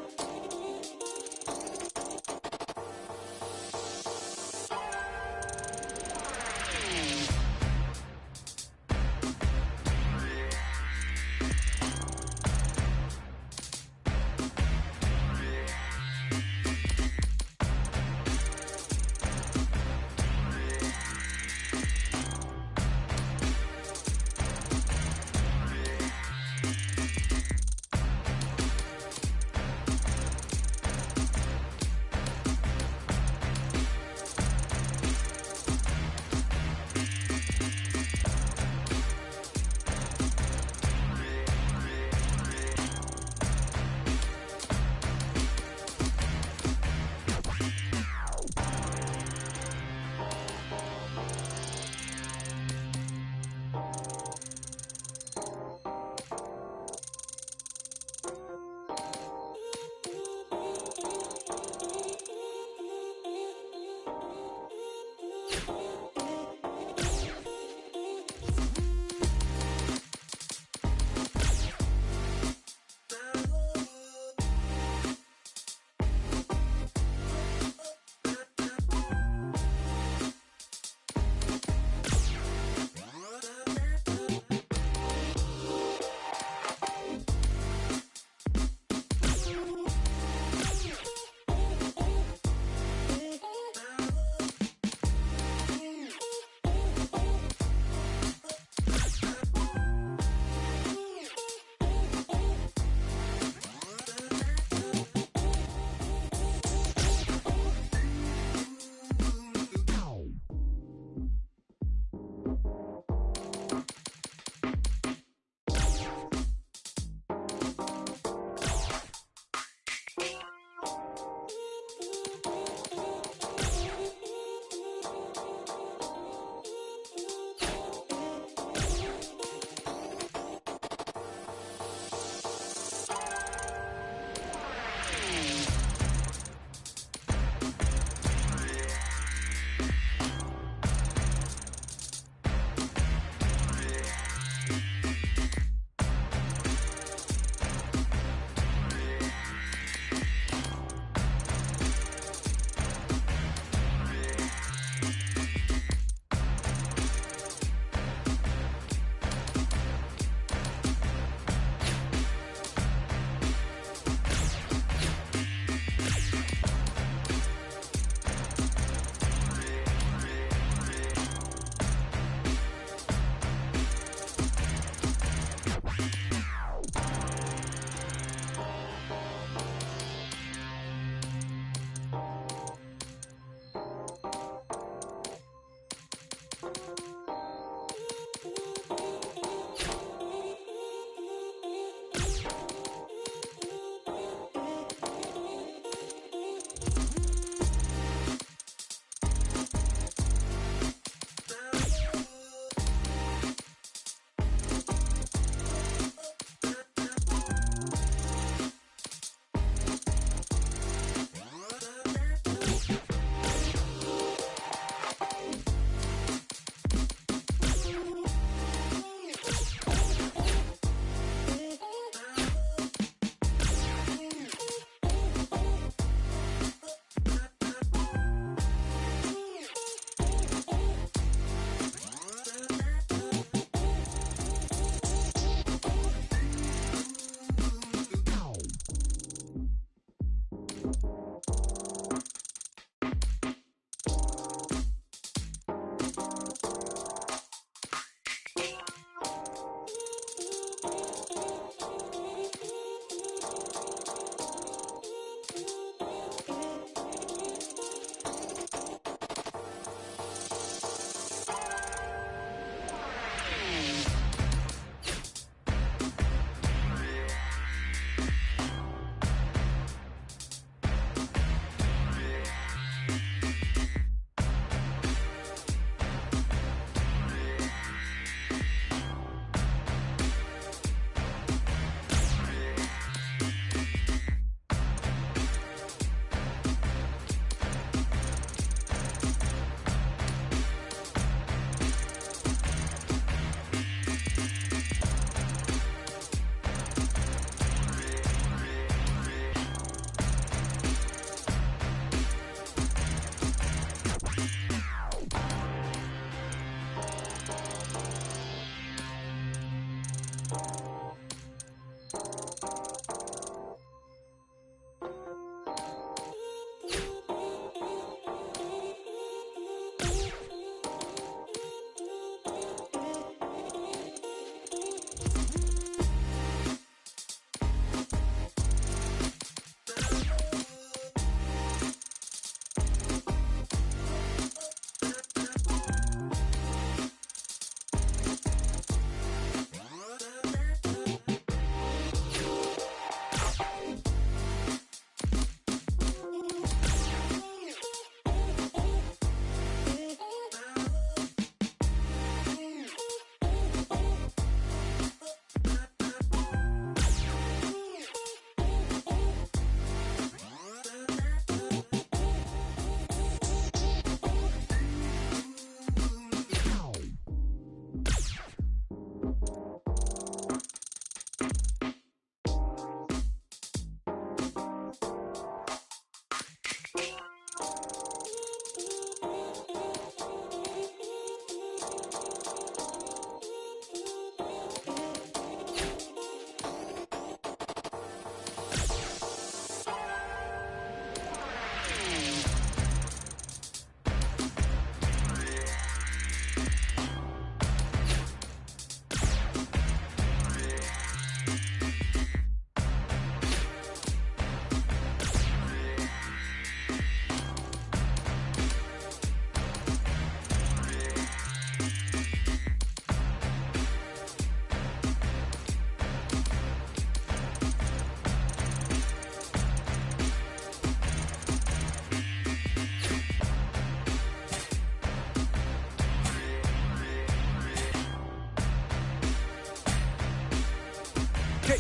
Hey,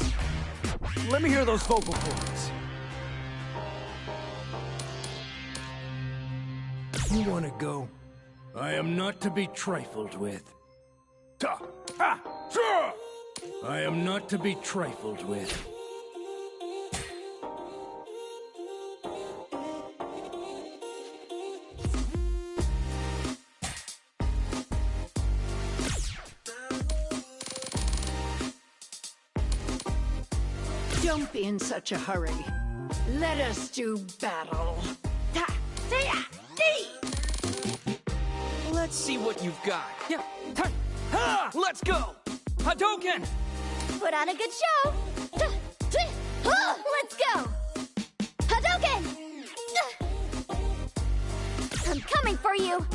let me hear those vocal cords. You want to go? I am not to be trifled with. Ta! Ha! Sure! I am not to be trifled with. Don't be in such a hurry. Let us do battle. Let's see what you've got. Yeah. Ha! Let's go! Hadouken! Put on a good show. Let's go. Hadouken! I'm coming for you.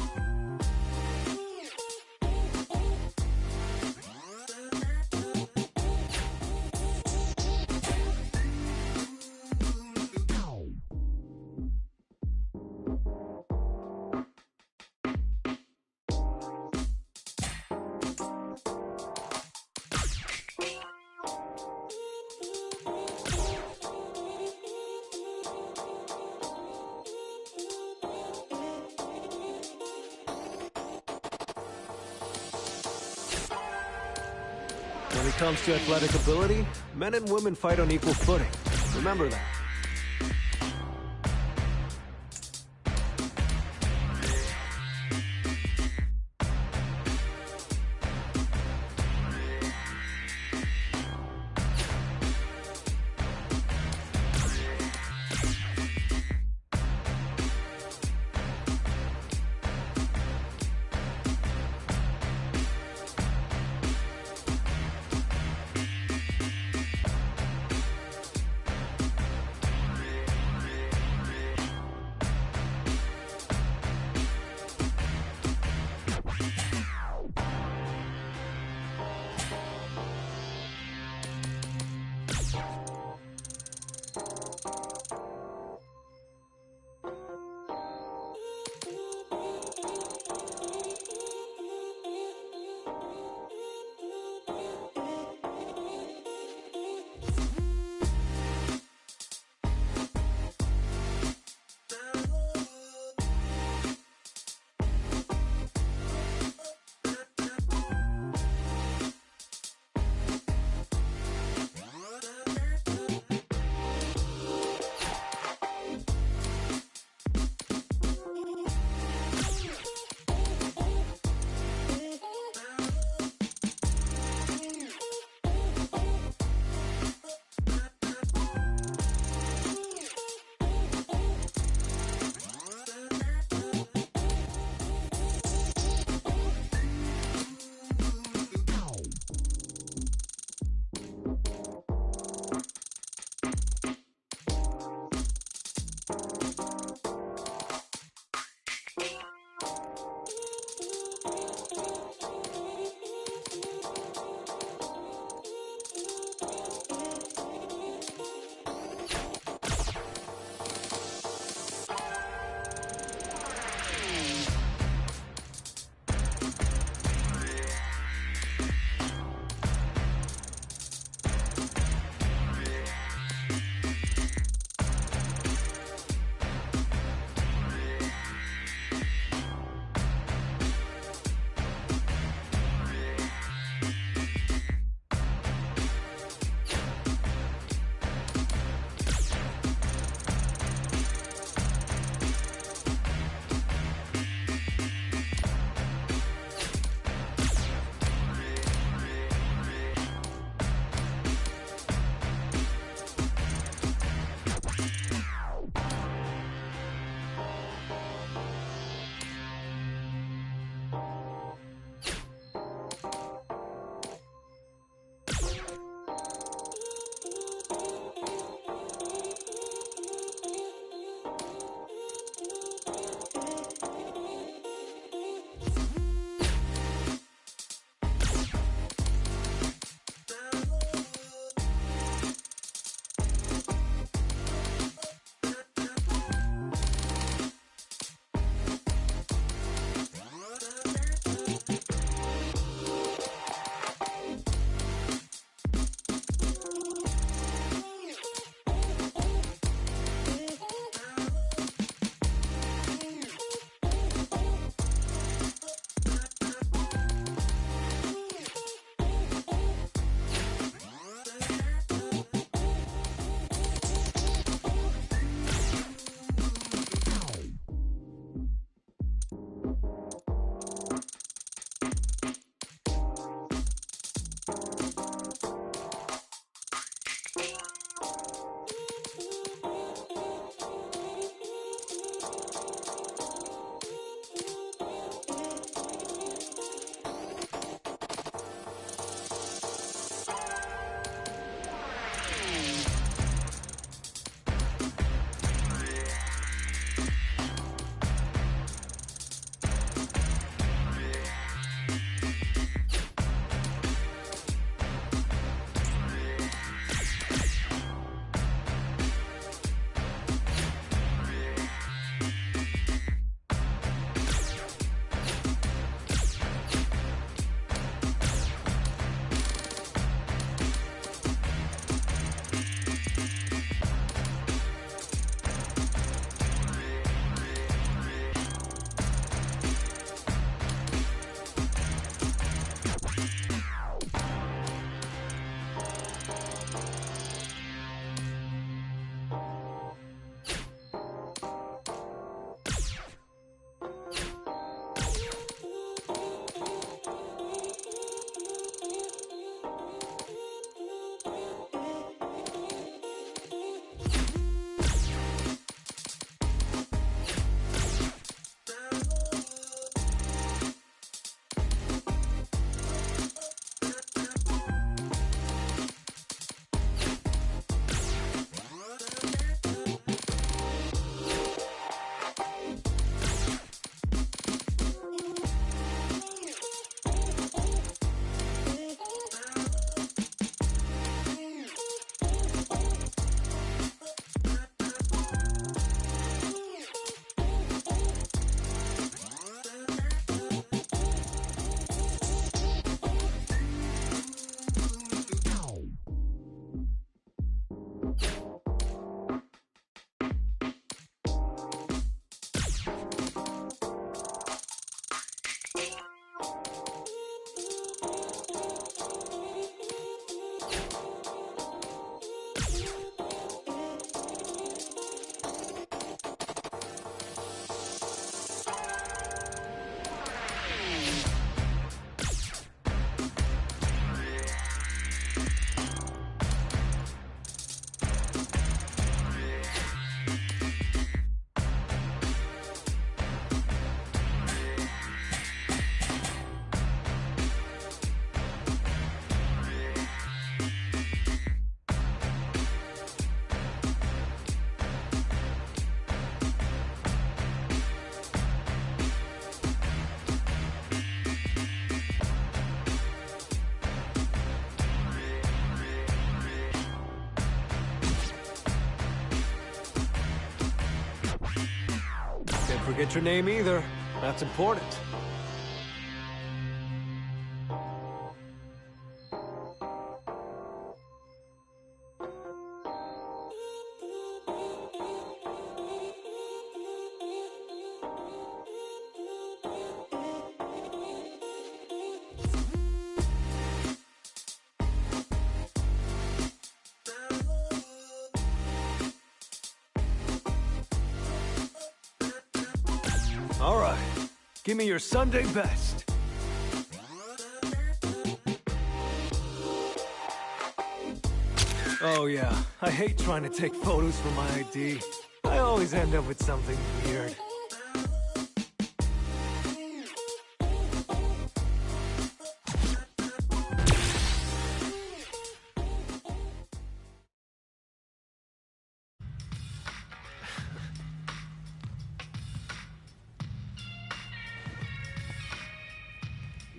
When it comes to athletic ability, men and women fight on equal footing. Remember that. forget your name either. That's important. All right, give me your Sunday best. Oh yeah, I hate trying to take photos for my ID. I always end up with something weird.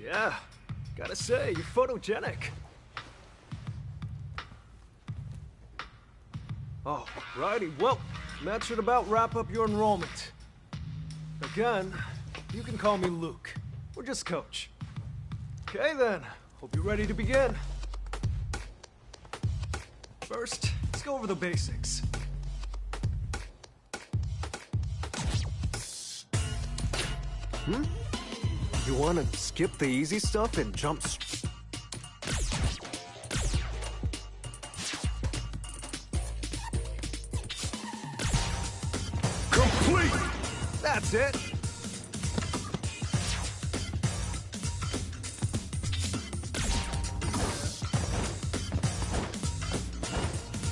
Yeah, gotta say, you're photogenic. Oh, righty, well, that should about wrap up your enrollment. Again, you can call me Luke, or just Coach. Okay then, hope you're ready to begin. First, let's go over the basics. You wanna skip the easy stuff and jump Complete! That's it!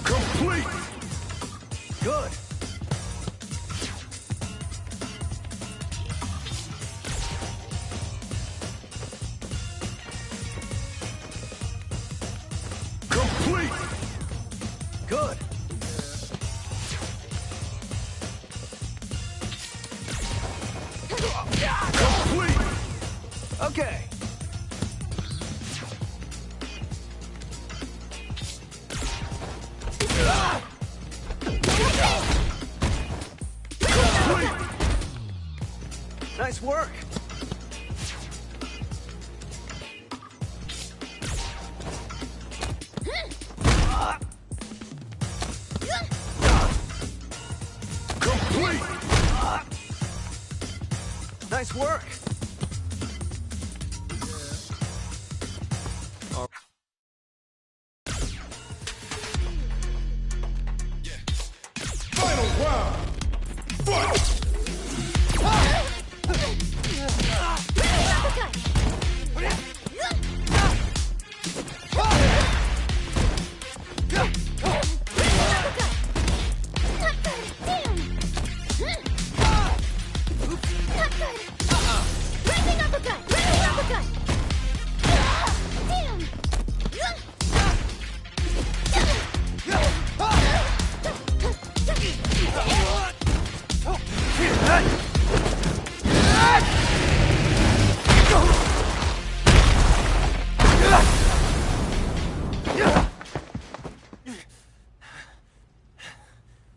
Complete! Good! Complete! Good! Complete! Okay! Complete! Nice work! Complete! Nice work! Final round! Fight!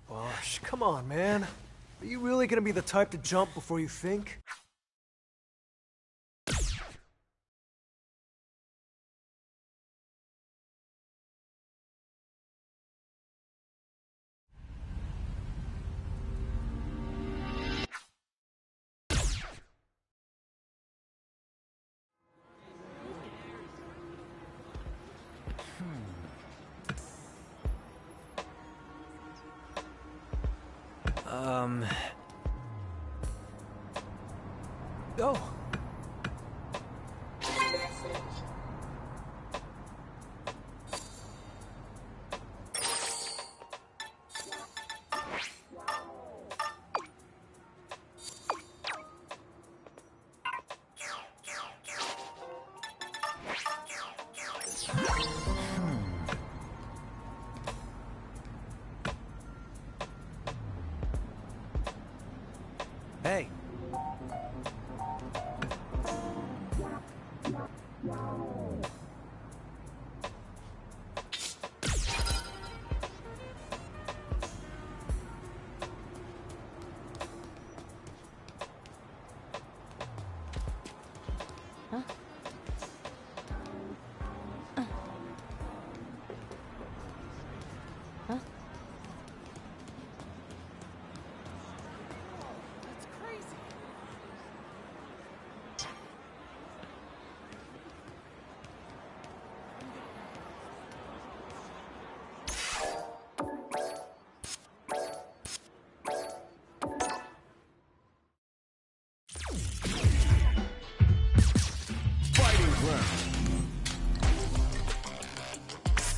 Gosh, come on, man. Are you really gonna be the type to jump before you think? Oh.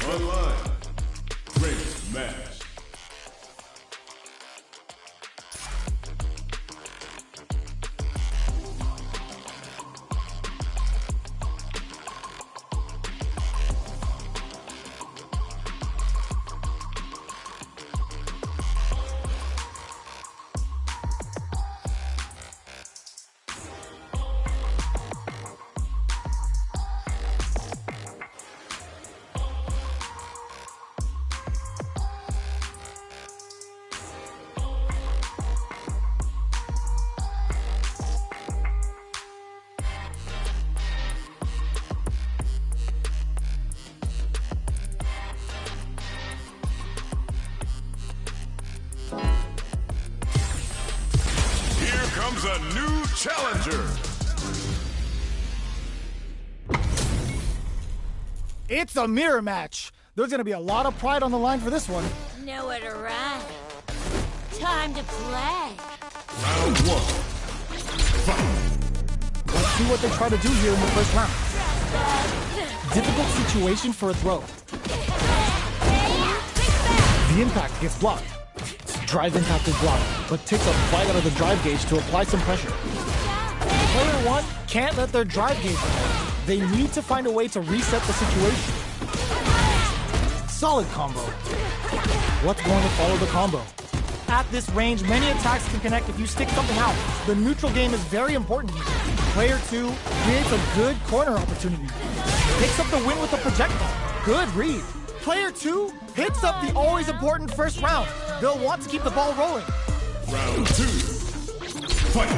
Online. Race match. Comes a new challenger. It's a mirror match. There's gonna be a lot of pride on the line for this one. Nowhere to run. Time to play. Round one. Fight. Let's see what they try to do here in the first round. Difficult situation for a throw. The impact gets blocked. Drive impact is blocked, but takes a bite out of the drive gauge to apply some pressure. Player one can't let their drive gauge go. They need to find a way to reset the situation. Solid combo. What's going to follow the combo? At this range, many attacks can connect if you stick something out. The neutral game is very important here. Player two creates a good corner opportunity. Picks up the win with a projectile. Good read. Player two picks up the always important first round. They'll want to keep the ball rolling. Round two. Fight.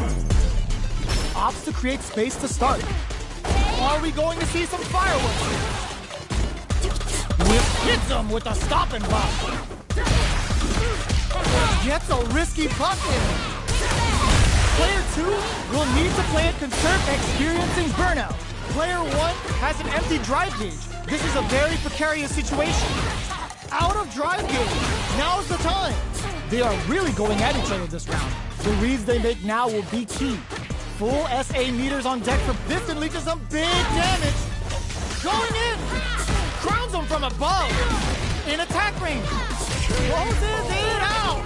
Opts to create space to start. Are we going to see some fireworks here? Whip hits him with a stop and block. Gets a risky puck in. Player two will need to play it conserved, experiencing burnout. Player one has an empty drive gauge. This is a very precarious situation. Out of drive gauge. Now's the time. They are really going at each other this round. The reads they make now will be key. Full SA meters on deck for this and leaches some big damage. Going in. Crowns them from above. In attack range. Closes it out.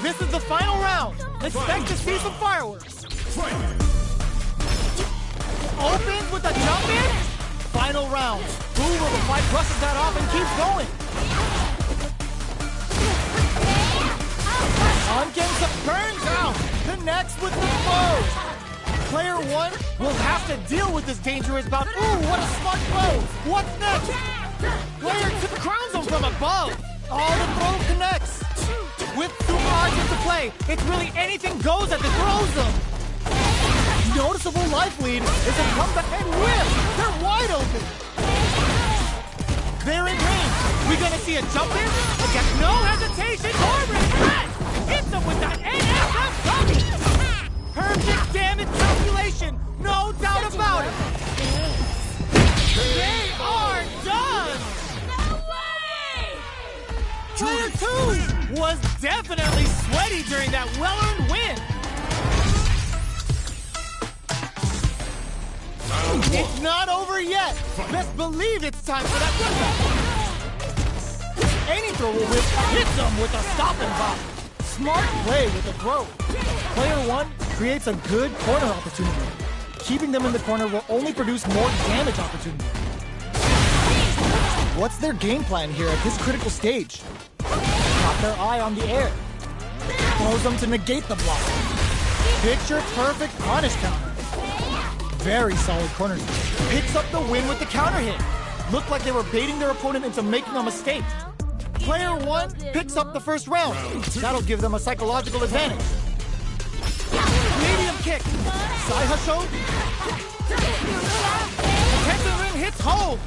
This is the final round. Expect to see some fireworks. Opens with a jump in. Final round. Who will the fight brushes that off and keeps going? Unkensa burns out. Connects with the foe. Player one will have to deal with this dangerous bout. Ooh, what a smart throw. What's next? Player two crowns him from above. All the throw connects. With super arts into play, it's really anything goes at the throw zone. Noticeable life lead is a comeback and whip. They're wide open. They're in range. We're gonna see a jump in. Against no hesitation. Corbin hits him with that NSF dummy. Perfect damage calculation. No doubt about it. They are done. No way! Player two was definitely sweaty during that well-earned win. It's not over yet. Best believe it's time for that comeback. Any throw will whip hits them with a stop and bop. Smart play with the throw. Player one creates a good corner opportunity. Keeping them in the corner will only produce more damage opportunity. What's their game plan here at this critical stage? Got their eye on the air. Throws them to negate the block. Picture perfect punish counter. Very solid corner. Picks up the win with the counter hit. Looked like they were baiting their opponent into making a mistake. Player one picks up the first round. That'll give them a psychological advantage. Medium kick. Saihasho. Attention ring hits home.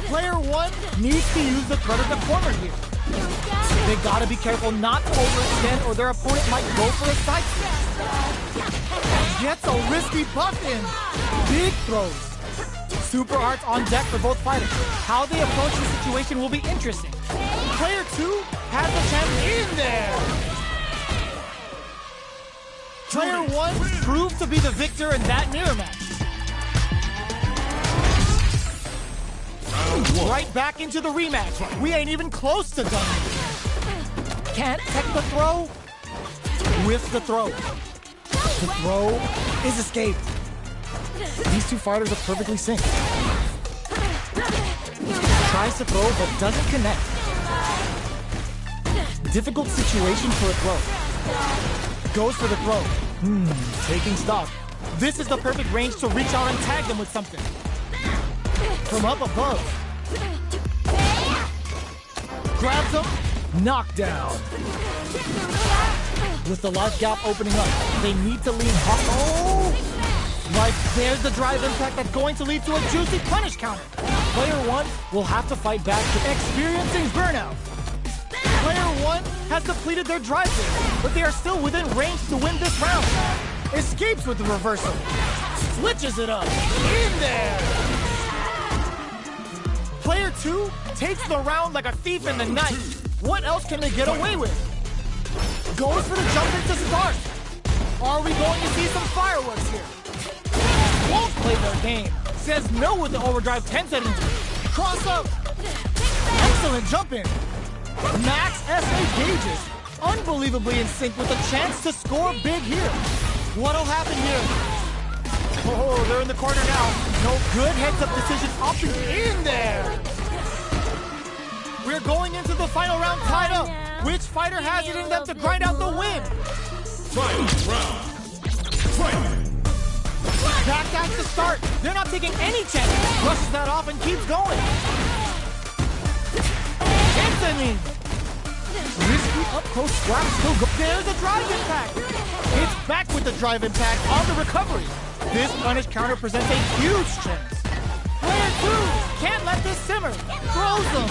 Player one needs to use the threat of the corner here. They gotta be careful not to overextend or their opponent might go for a side step. Gets a risky buff in. Big throws. Super arts on deck for both fighters. How they approach the situation will be interesting. Player two has a chance in there. Player one proved to be the victor in that mirror match. Right back into the rematch. We ain't even close to done. Can't tech the throw. With the throw. The throw is escaped. These two fighters are perfectly synced. Tries to throw but doesn't connect. Difficult situation for a throw. Goes for the throw. Taking stock. This is the perfect range to reach out and tag them with something. From up above. Grabs him. Knockdown. With the life gap opening up, they need to lean hard. Oh! Like, there's the drive impact that's going to lead to a juicy punish counter. Player 1 will have to fight back, experiencing burnout. Player 1 has depleted their drive there, but they are still within range to win this round. Escapes with the reversal. Switches it up. In there! Player 2 takes the round like a thief in the night. What else can they get away with? Goes for the jump into start. Are we going to see some fireworks here? Won't play their game. Says no with the overdrive 10 settings. Cross up. Excellent jump in. Max SA gauges. Unbelievably in sync with a chance to score big here. What'll happen here? Oh, they're in the corner now. No good heads-up decision options in there. We're going into the final round tied up. Which fighter has it in them to grind out the win? Final round. Fight! Back at the start. They're not taking any chances. Brushes that off and keeps going. Anthony. Risky up-close slap still go. There's a drive impact. It's back with the drive impact on the recovery. This punish counter presents a huge chance. Player 2 can't let this simmer. Throws them.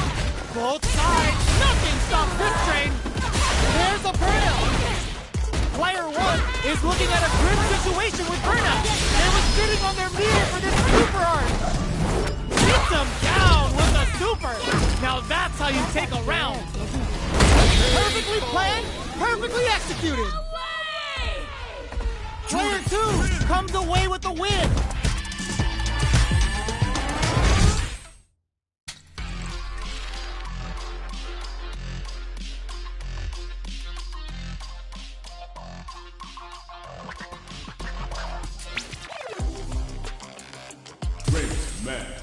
Both sides. Nothing stops this train. There's a burnout. Player 1 is looking at a grim situation with burnout. They were sitting on their meter for this super art. Beat them down with a super. Now that's how you take a round. Perfectly planned, perfectly executed. Player 2 comes away with the win. Great match.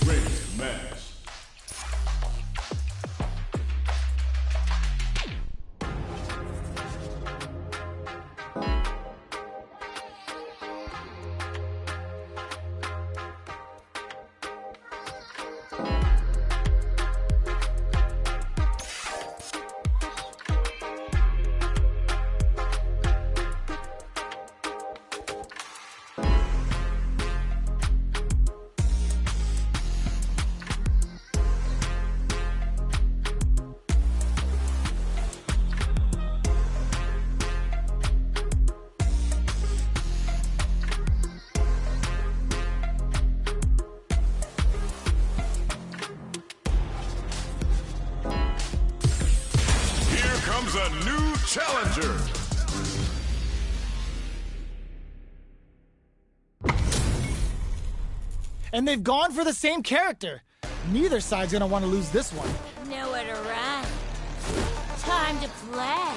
Great match. Comes a new challenger. And they've gone for the same character. Neither side's gonna want to lose this one. Nowhere to run. Time to play.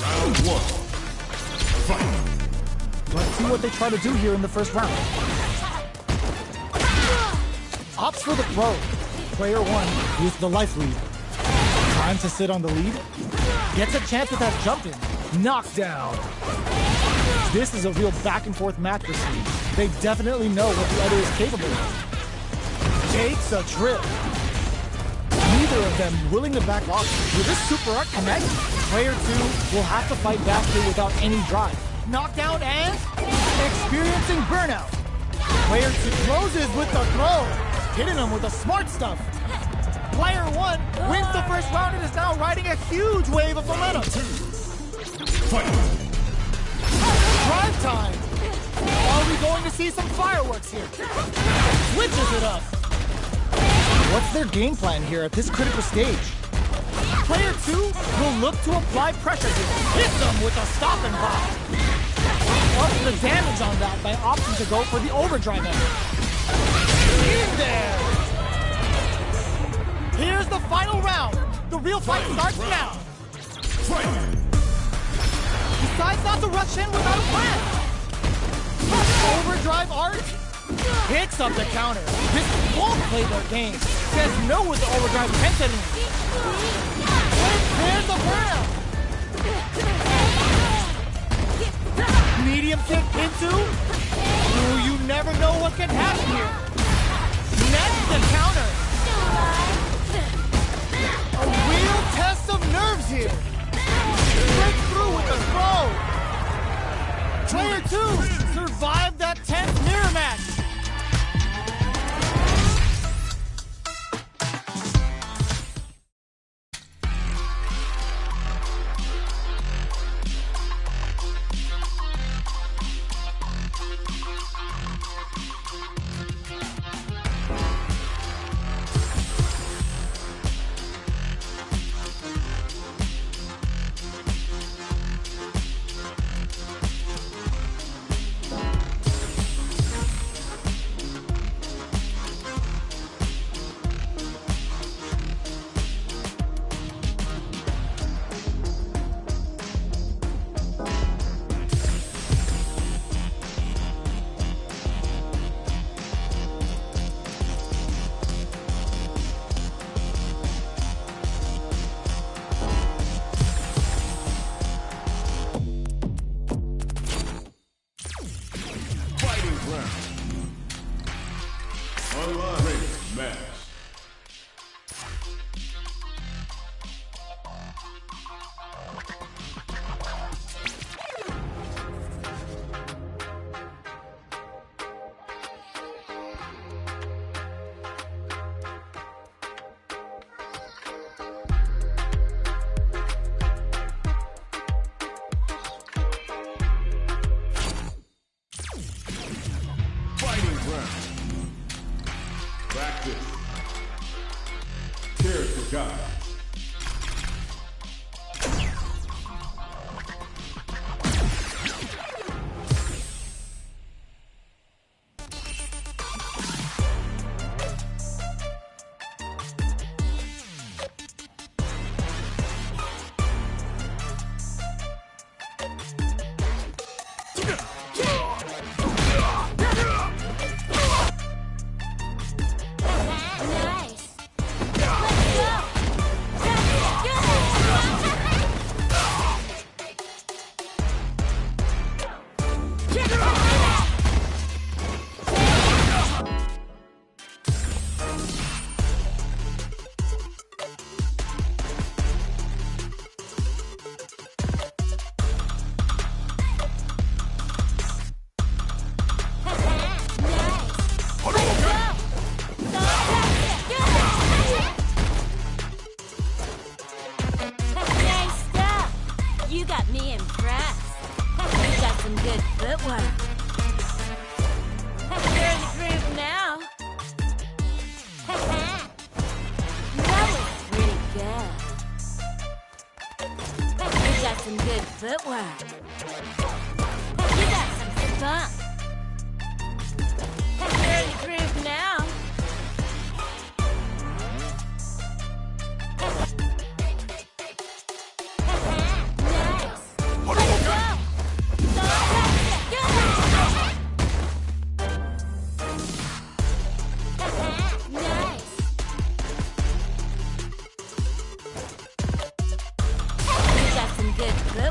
Round 1. Fight. Let's see what they try to do here in the first round. Opts for the throw. Player 1 with the life lead. Time to sit on the lead. Gets a chance with that jump in. Knockdown. This is a real back and forth match for Siege. They definitely know what the other is capable of. Takes a trip. Neither of them willing to back off. Will this super art connect? Player 2 will have to fight back here without any drive. Knockdown and experiencing burnout. Player 2 closes with the throw, hitting him with the smart stuff. Player 1 wins the first round and is now riding a huge wave of momentum. Drive time. Are we going to see some fireworks here? Switches it up. What's their game plan here at this critical stage? Player 2 will look to apply pressure here. Hit them with a stop and pop. Up the damage on that by opting to go for the overdrive effort. In there! Here's the final round. The real fight starts now. Decides not to rush in without a plan. Overdrive art. Picks up the counter. This won't play their game. Says no with the overdrive intensity. There's the burnout. Medium kick into. Ooh, you never know what can happen here. Next, the counter. A real test of nerves here. Break through with the throw. Player 2 survived that tense mirror match.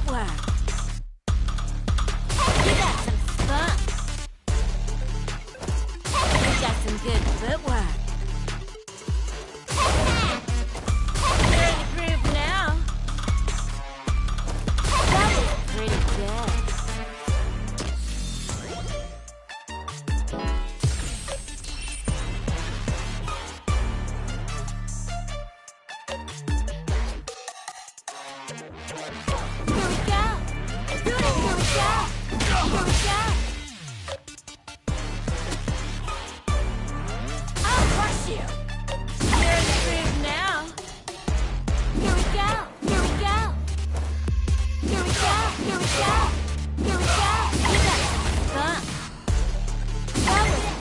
footwork. You got some spunk. You got some good footwork. You're in the groove now. That was pretty good.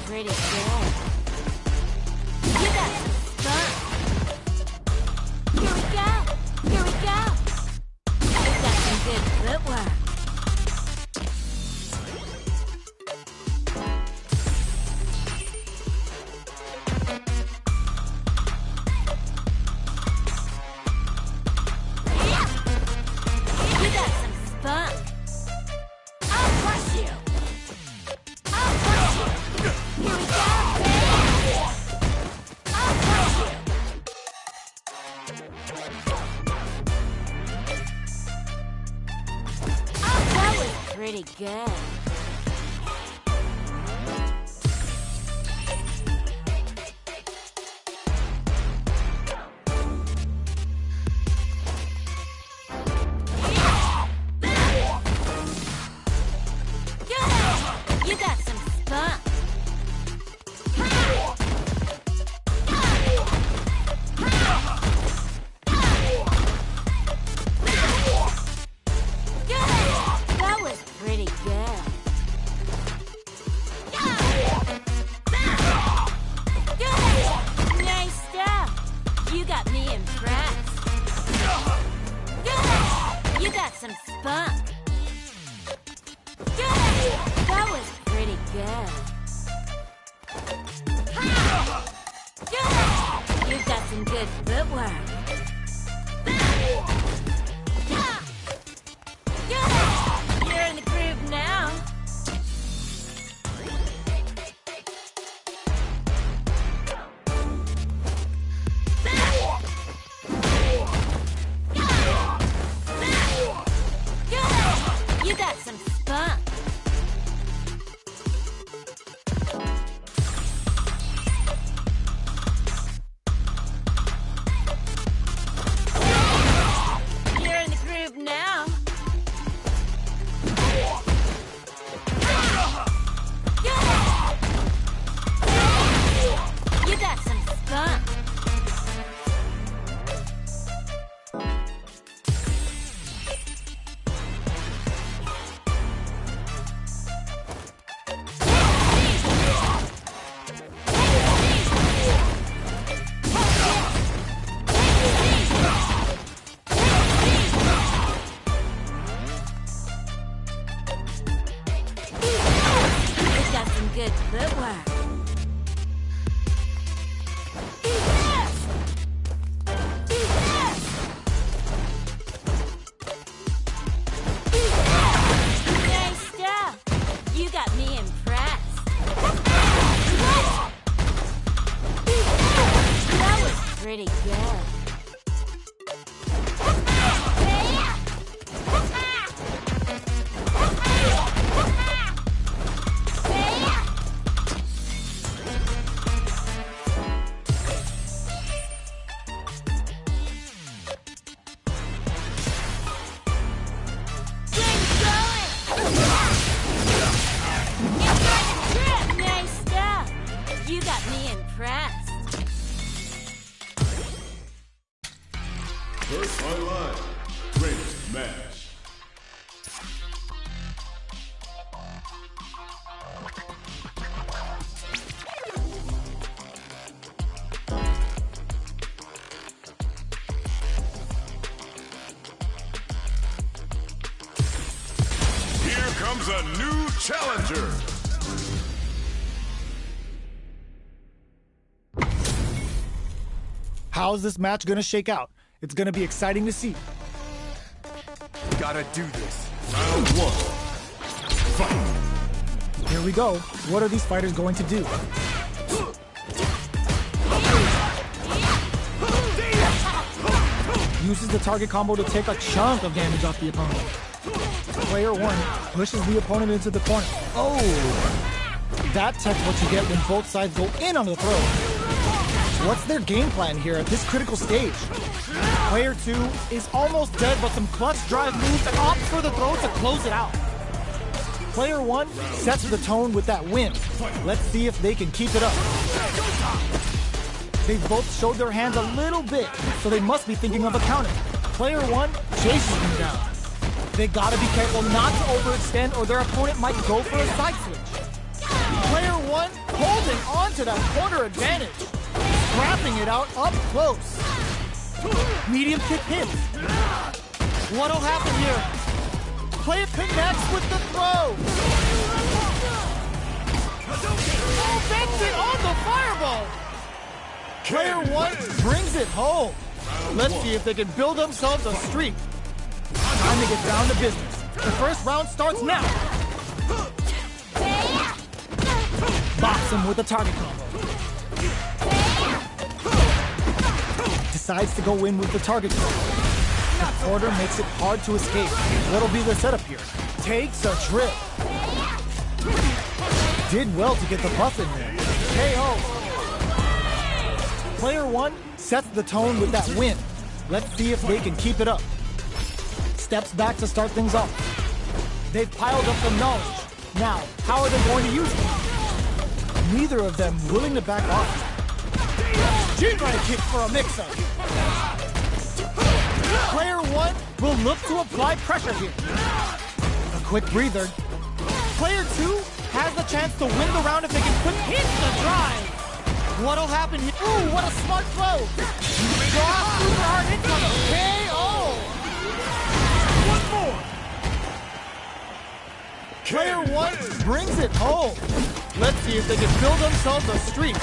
Pretty good. You got some spunk. Here we go. Here we go. You got some good footwork. You got some spunk. I'll crush you. I'll crush you. Here we go, baby! I'll crush you! Oh, that was pretty good. Good! You got some spunk. That was pretty good. Good! Nice stuff. You got me impressed. Good! You got some spunk. Good! That was pretty good. Good! You've got some good footwork. Good! You're in the groove now. Good! You got some spunk. You're in the groove now. You got some spunk. You got some good footwork. Nice stuff. You got me impressed. That was pretty good. Nice stuff. You got me impressed. First online, greatest match. Here comes a new challenger. How's this match gonna shake out? It's gonna be exciting to see. Gotta do this. Round 1. Fight. Here we go. What are these fighters going to do? Uses the target combo to take a chunk of damage off the opponent. Player 1 pushes the opponent into the corner. Oh! That's what you get when both sides go in on the throw. What's their game plan here at this critical stage? Player 2 is almost dead, but some clutch drive moves and opts for the throw to close it out. Player 1 sets the tone with that win. Let's see if they can keep it up. They've both showed their hands a little bit, so they must be thinking of a counter. Player 1 chases them down. They gotta be careful not to overextend or their opponent might go for a side switch. Player 1 holding on to that corner advantage. Wrapping it out up close. Medium kick hits. What'll happen here? Player connects with the throw. Oh, that's it on the fireball. Player 1 brings it home. Let's see if they can build themselves a streak. Time to get down to business. The first round starts now. Box him with a target combo. Decides to go in with the target combo. The quarter makes it hard to escape. What'll be the setup here? Takes a trip. Did well to get the buff in there. KO. Player 1 sets the tone with that win. Let's see if they can keep it up. Steps back to start things off. They've piled up some knowledge. Now, how are they going to use it? Neither of them willing to back off. G-Drive kick for a mix-up. Player 1 will look to apply pressure here. A quick breather. Player 2 has the chance to win the round if they can quick hit the drive. What'll happen here? Ooh, what a smart throw! Draw super hard incoming. KO! One more! Player 1 brings it home. Let's see if they can build themselves a streak.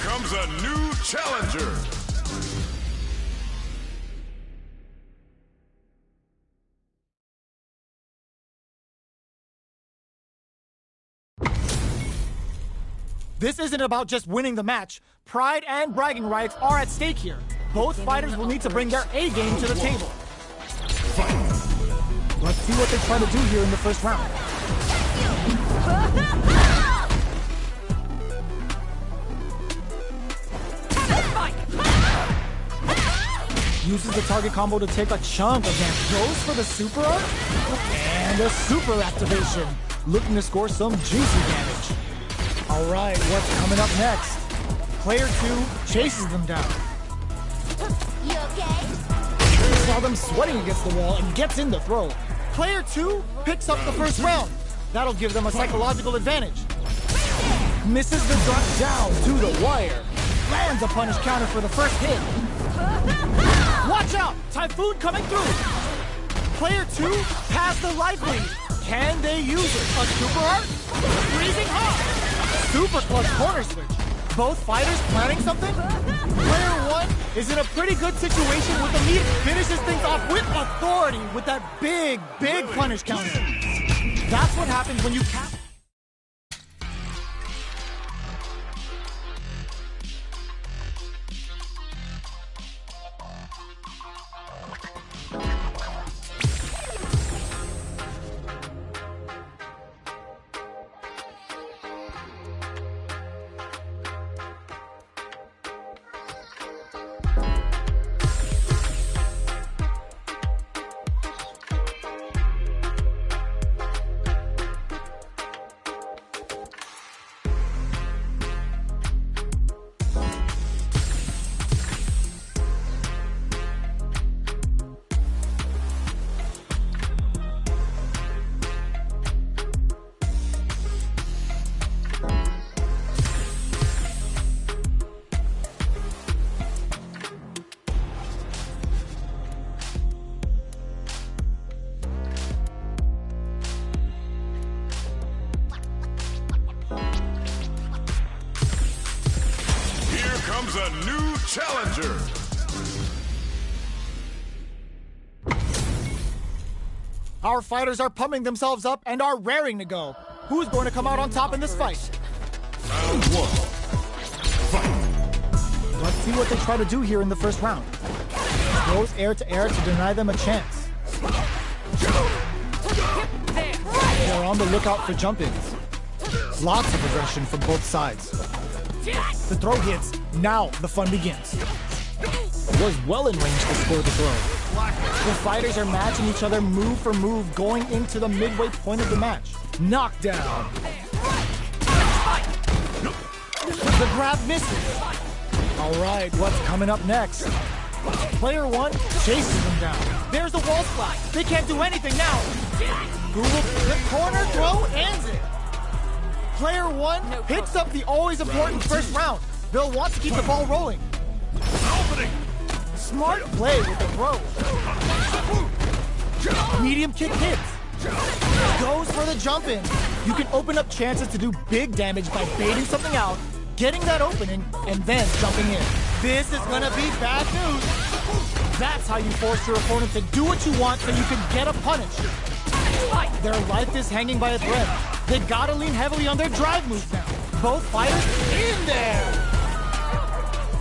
Comes a new challenger. This isn't about just winning the match. Pride and bragging rights are at stake here. Both fighters will need to bring their A game to the table. Let's see what they try to do here in the first round. Uses the target combo to take a chunk of damage. Goes for the super art. And a super activation. Looking to score some juicy damage. Alright, what's coming up next? Player 2 chases them down. You okay? Saw them sweating against the wall and gets in the throw. Player 2 picks up the first round. That'll give them a psychological advantage. Misses the drop down to the wire. Lands a punish counter for the first hit. Watch out! Typhoon coming through! Player 2 has the life lead. Can they use it? A super art? Freezing hot! Super clutch corner switch. Both fighters planning something? Player 1 is in a pretty good situation with the lead. Finishes things off with authority with that big punish counter. That's what happens when you cap. comes a new challenger. Our fighters are pumping themselves up and are raring to go. Who's going to come out on top in this fight? Round one. Fight. Let's see what they try to do here in the first round. Throws air to air to deny them a chance. They're on the lookout for jump-ins. Lots of aggression from both sides. The throw hits. Now the fun begins. Was well in range to score the throw. The fighters are matching each other move for move going into the midway point of the match. Knockdown. The grab misses. All right, what's coming up next? Player one chases them down. There's the wall splat. They can't do anything now. Google the corner throw ends it. Player one picks up the always important first round. They'll want to keep the ball rolling. Smart play with the throw. Medium kick hits. Goes for the jump in. You can open up chances to do big damage by baiting something out, getting that opening, and then jumping in. This is gonna be bad news. That's how you force your opponent to do what you want so you can get a punish. Their life is hanging by a thread. They gotta lean heavily on their drive moves now. Both fighters in there.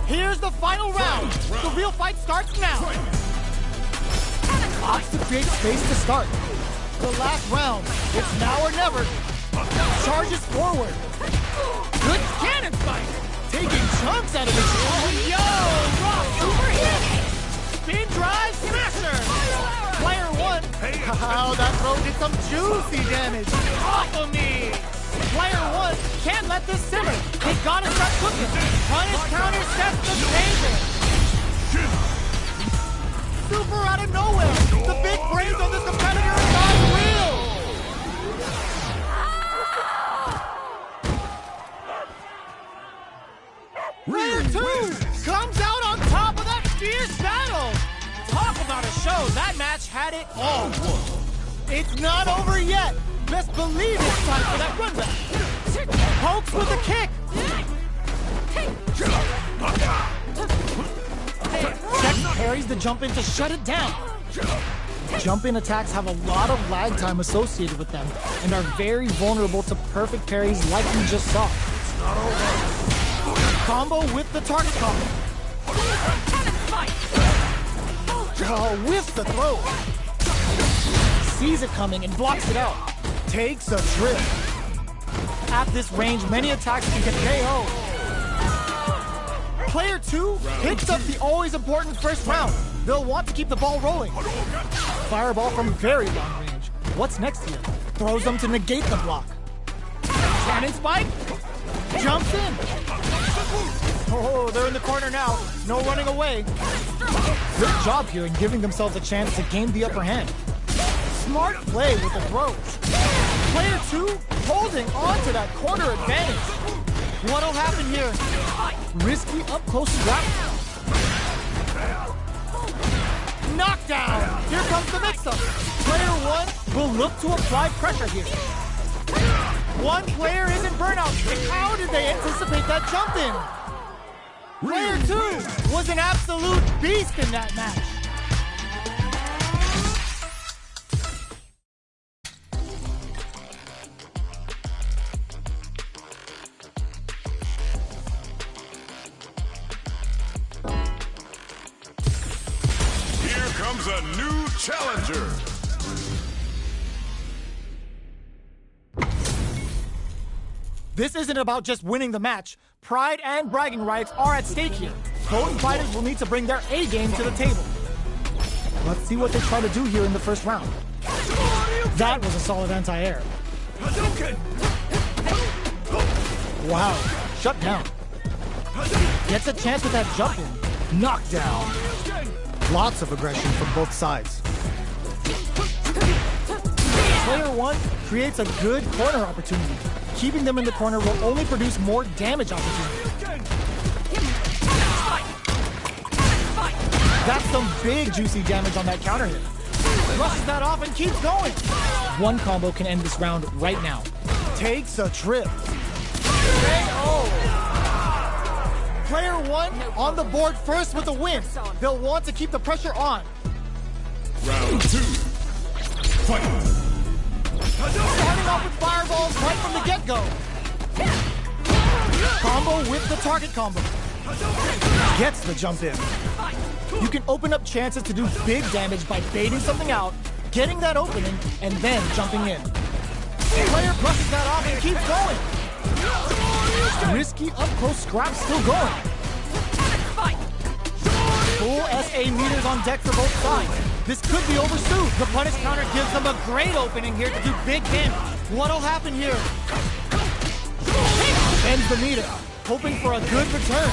Here's the final round. The real fight starts now. Opts to create space to start. The last round. It's now or never. Charges forward. Good cannon spike. Taking chunks out of his shot. Yo! Rock super hit. Spin drive smasher. Player one. Wow, that throw did some juicy damage. Off of me. Player one can't let this simmer. They gotta start cooking. Punish counter sets the table. Super out of nowhere. The big brains on this competitor are not real. Player two comes out on top of that fierce battle. Talk about a show. That match had it all. It's not over yet. Best believe it's time for that run back. Pokes with a kick. Check parries the jump in to shut it down. Jump in attacks have a lot of lag time associated with them and are very vulnerable to perfect parries like you just saw. It's not over. Combo with the target combo. With the throw. Sees it coming and blocks it out. Takes a trip. At this range, many attacks can get KO. Player two picks up the always important first round. They'll want to keep the ball rolling. Fireball from very long range. What's next here? Throws them to negate the block. Cannon spike. Jumps in. Oh, they're in the corner now. No running away. Good job here in giving themselves a chance to gain the upper hand. Smart play with the throws. Player two holding on to that corner advantage. What'll happen here? Risky up close grab. Knockdown! Here comes the mix-up. Player one will look to apply pressure here. One player is in burnout. How did they anticipate that jump in? Player two was an absolute beast in that match. Here comes a new challenger. This isn't about just winning the match. Pride and bragging rights are at stake here. Both fighters will need to bring their A game to the table. Let's see what they try to do here in the first round. That was a solid anti-air. Wow, shut down. Gets a chance with that jump in. Knockdown. Lots of aggression from both sides. Player one creates a good corner opportunity. Keeping them in the corner will only produce more damage opportunity. That's some big juicy damage on that counter hit. Rushes that off and keeps going. One combo can end this round right now. Takes a trip. KO. Player 1 on the board first with a win. They'll want to keep the pressure on. Round 2. Fight. Starting off with fireballs right from the get-go. Combo with the target combo. Gets the jump in. You can open up chances to do big damage by baiting something out, getting that opening, and then jumping in. Player brushes that off and keeps going. Risky up-close scrap still going. Full SA meters on deck for both sides. This could be over soon. The punish counter gives them a great opening here to do big damage. What'll happen here? Ends the meter, hoping for a good return.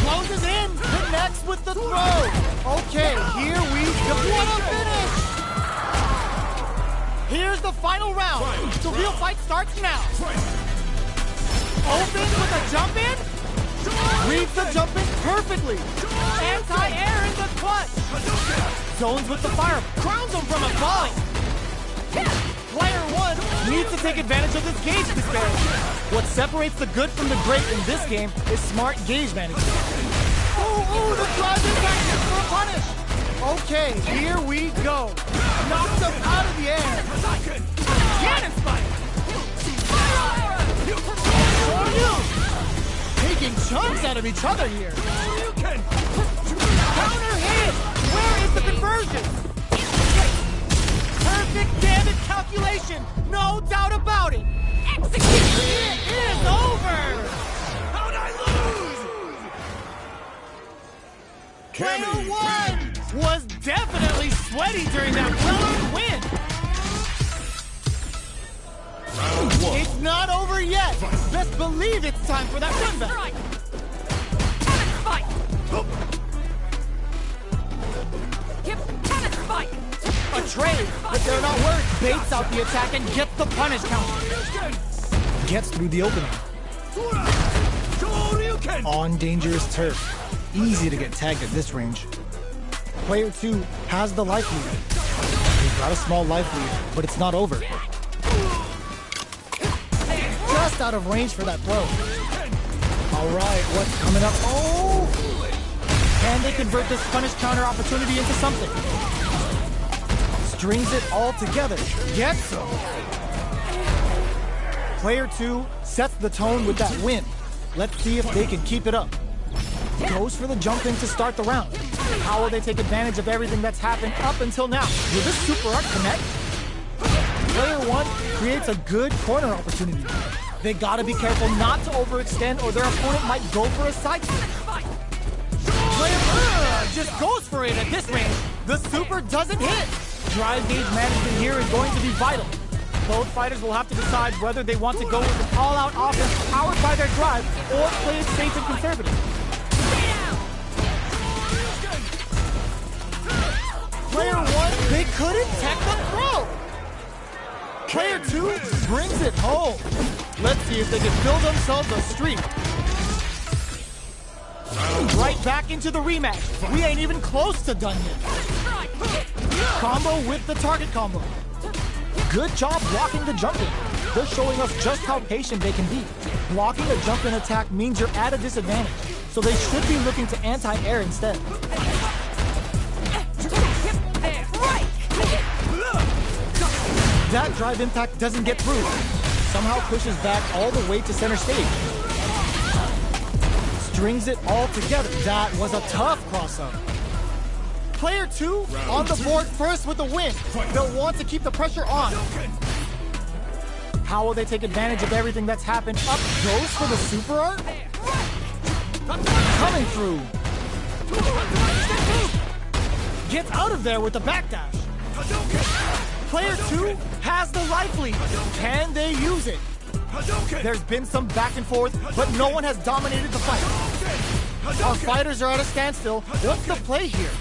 Closes in, connects with the throw. Okay, here we go. What a finish! Here's the final round. The real fight starts now. Opens with a jump in. Reads the jump in perfectly. Anti-air in the clutch. Zones with the fire. Crowns him from above. Player 1 needs to take advantage of this gauge disparity. What separates the good from the great in this game is smart gauge management. Ooh, the drive impact for a punish. Okay, here we go. Knocks him out of the air. Cannon spike. Taking chunks out of each other here. Counter hit. Where is the conversion? Perfect damage calculation. No doubt about it. Execution. It is over. How'd I lose? Player 1 was definitely sweaty during that well-earned win. Round 1. It's not over yet. Best believe it's time for that run back. A trade, but they're not worth. Baits out the attack and gets the punish counter. Gets through the opening. On dangerous turf. Easy to get tagged at this range. Player 2 has the life lead. He's got a small life lead, but it's not over. Just out of range for that throw. All right, what's coming up? Oh! Can they convert this punish counter opportunity into something? Strings it all together. Gets him. Player 2 sets the tone with that win. Let's see if they can keep it up. Goes for the jump in to start the round. How will they take advantage of everything that's happened up until now? Will this super art connect? Player 1 creates a good corner opportunity. They gotta be careful not to overextend or their opponent might go for a side switch. Player just goes for it at this range. The super doesn't hit. Drive gauge management here is going to be vital. Both fighters will have to decide whether they want to go with an all-out offense powered by their drive or play it safe and conservative. Player 1, they couldn't tech the throw. Player 2 brings it home. Let's see if they can build themselves a streak. Right back into the rematch. We ain't even close to done yet. Combo with the target combo. Good job blocking the jump in. They're showing us just how patient they can be. Blocking a jump in attack means you're at a disadvantage, so they should be looking to anti-air instead. That drive impact doesn't get through. Somehow pushes back all the way to center stage. Strings it all together. That was a tough cross-up. Player 2 on the board first with a win. They'll want to keep the pressure on. How will they take advantage of everything that's happened? Up goes for the super art. Coming through. Gets out of there with the backdash. Player 2 has the life lead. Can they use it? There's been some back and forth, but no one has dominated the fight. Our fighters are at a standstill. What's the play here?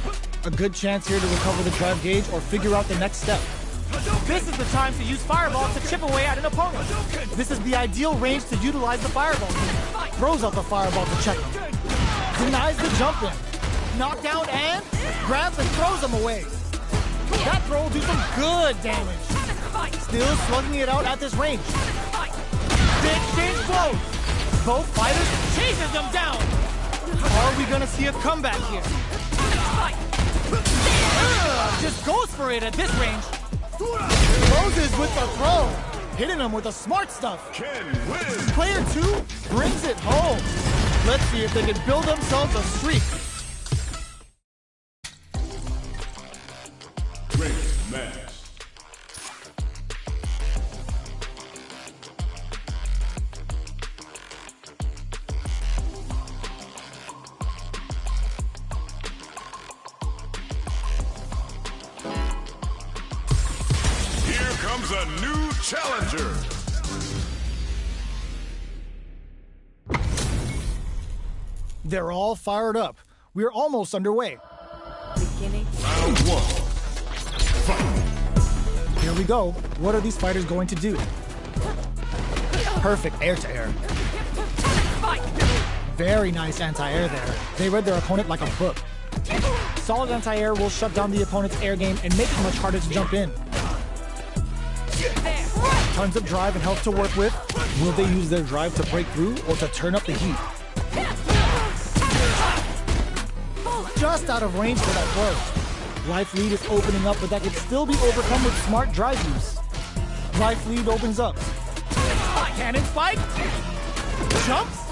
A good chance here to recover the drive gauge or figure out the next step. This is the time to use Fireball to chip away at an opponent. This is the ideal range to utilize the Fireball. Throws out the Fireball to check him. Denies the jump in. Knockdown and grabs and throws him away. That throw will do some good damage. Still slugging it out at this range. Big change close. Both fighters chases them down. Are we gonna see a comeback here? Just goes for it at this range. Closes with the throw. Hitting him with the smart stuff. Ken wins. Player 2 brings it home. Let's see if they can build themselves a streak. Great match. Here comes a new challenger. They're all fired up. We're almost underway. Beginning. Round 1. Fight. Here we go. What are these fighters going to do? Perfect air-to-air. Very nice anti-air there. They read their opponent like a book. Solid anti-air will shut down the opponent's air game and make it much harder to jump in. Tons of drive and health to work with. Will they use their drive to break through or to turn up the heat? Just out of range for that throw. Life lead is opening up, but that can still be overcome with smart drive use. Life lead opens up. Cannon spike. Jumps.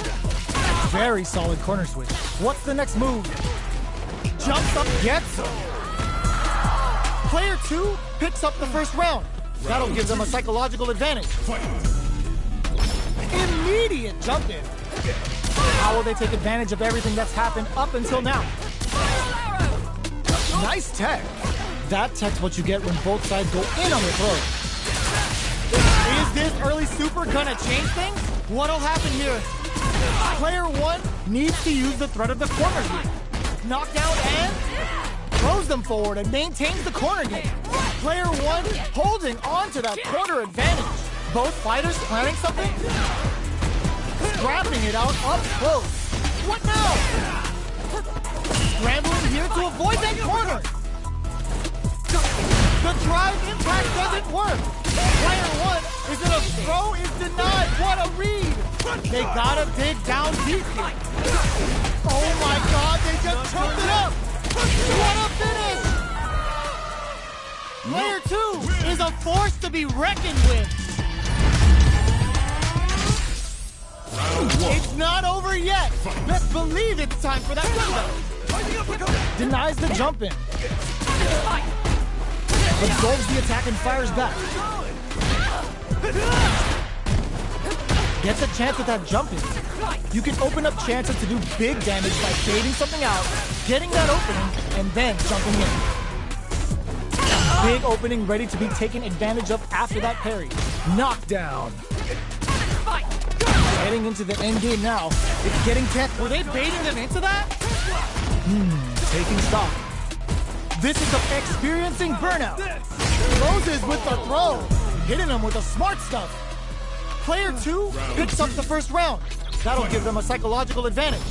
Very solid corner switch. What's the next move? Jumps up, gets him. Player 2 picks up the first round. That'll give them a psychological advantage. Immediate jump in. How will they take advantage of everything that's happened up until now? Nice tech. That tech's what you get when both sides go in on the throw. Is this early super gonna change things? What'll happen here? Player 1 needs to use the threat of the corner game. Knockdown and throws them forward and maintains the corner game. Player 1 holding on to that corner advantage. Both fighters planning something? Scrapping it out up close. What now? Scrambling here to avoid that corner. The drive impact doesn't work. Player 1 is in a throw, is denied. What a read. They gotta dig down deep here. Oh my God, they just choked it up. What a finish. Player 2 is a force to be reckoned with. It's not over yet. Let's believe it's time for that comeback. Denies the jump in. Absorbs the attack and fires back. Gets a chance at that jump in. You can open up chances to do big damage by baiting something out, getting that opening, and then jumping in. Big opening ready to be taken advantage of after that parry. Knockdown. Heading into the end game now. It's getting tense. Were they baiting them into that? Taking stock. This is the experiencing burnout. Closes with the throw. Hitting them with the smart stuff. Player 2 picks up the first round. That'll give them a psychological advantage.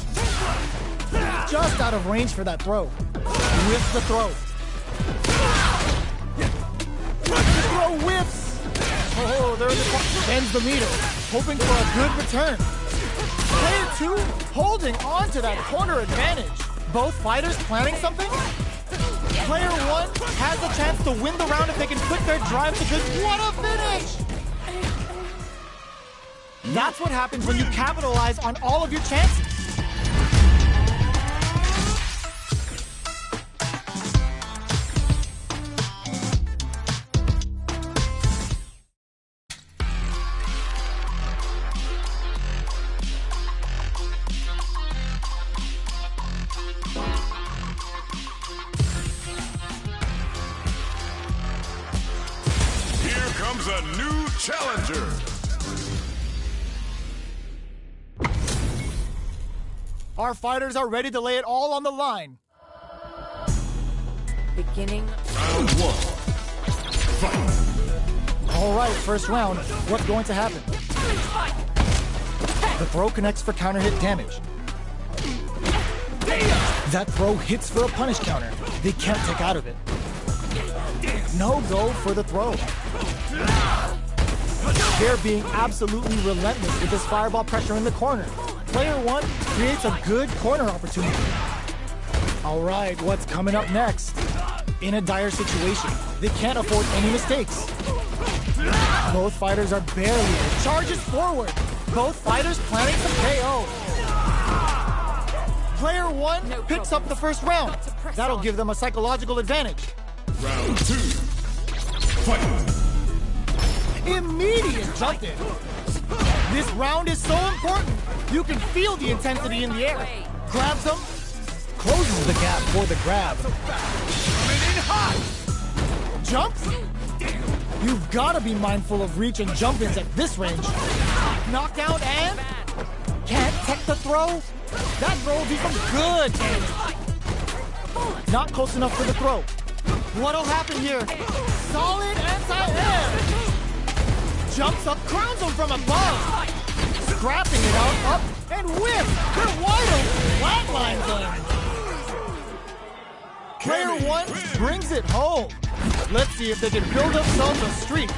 Just out of range for that throw. Whiffs the throw. The throw whiffs. Oh, there it ends the meter. Hoping for a good return. Player 2 holding on to that corner advantage. Both fighters planning something? Player 1 has the chance to win the round if they can put their drive to good. What a finish! That's what happens when you capitalize on all of your chances. Comes a new challenger. Our fighters are ready to lay it all on the line. Beginning. Round 1. Fight. All right, first round. What's going to happen? The throw connects for counter hit damage. That throw hits for a punish counter. They can't take out of it. No go for the throw. They're being absolutely relentless with this fireball pressure in the corner. player one creates a good corner opportunity. All right, what's coming up next? In a dire situation, they can't afford any mistakes. Both fighters are barely there. Charges forward. Both fighters planning some KO. Player one picks up the first round. That'll give them a psychological advantage. Round 2. Fight! Immediate jump in. This round is so important. You can feel the intensity in the air. Grabs them, closes the gap for the grab. Jumps? You've got to be mindful of reach and jump-ins at this range. Knockdown and can't tech the throw. That throw will do some good damage. Not close enough for the throw. What'll happen here? Solid anti-air. Jumps up, crowns him from above. Scrapping it out, up, and whip. They're wide open. Flatlines them. Player one brings it home. Let's see if they can build themselves a streak.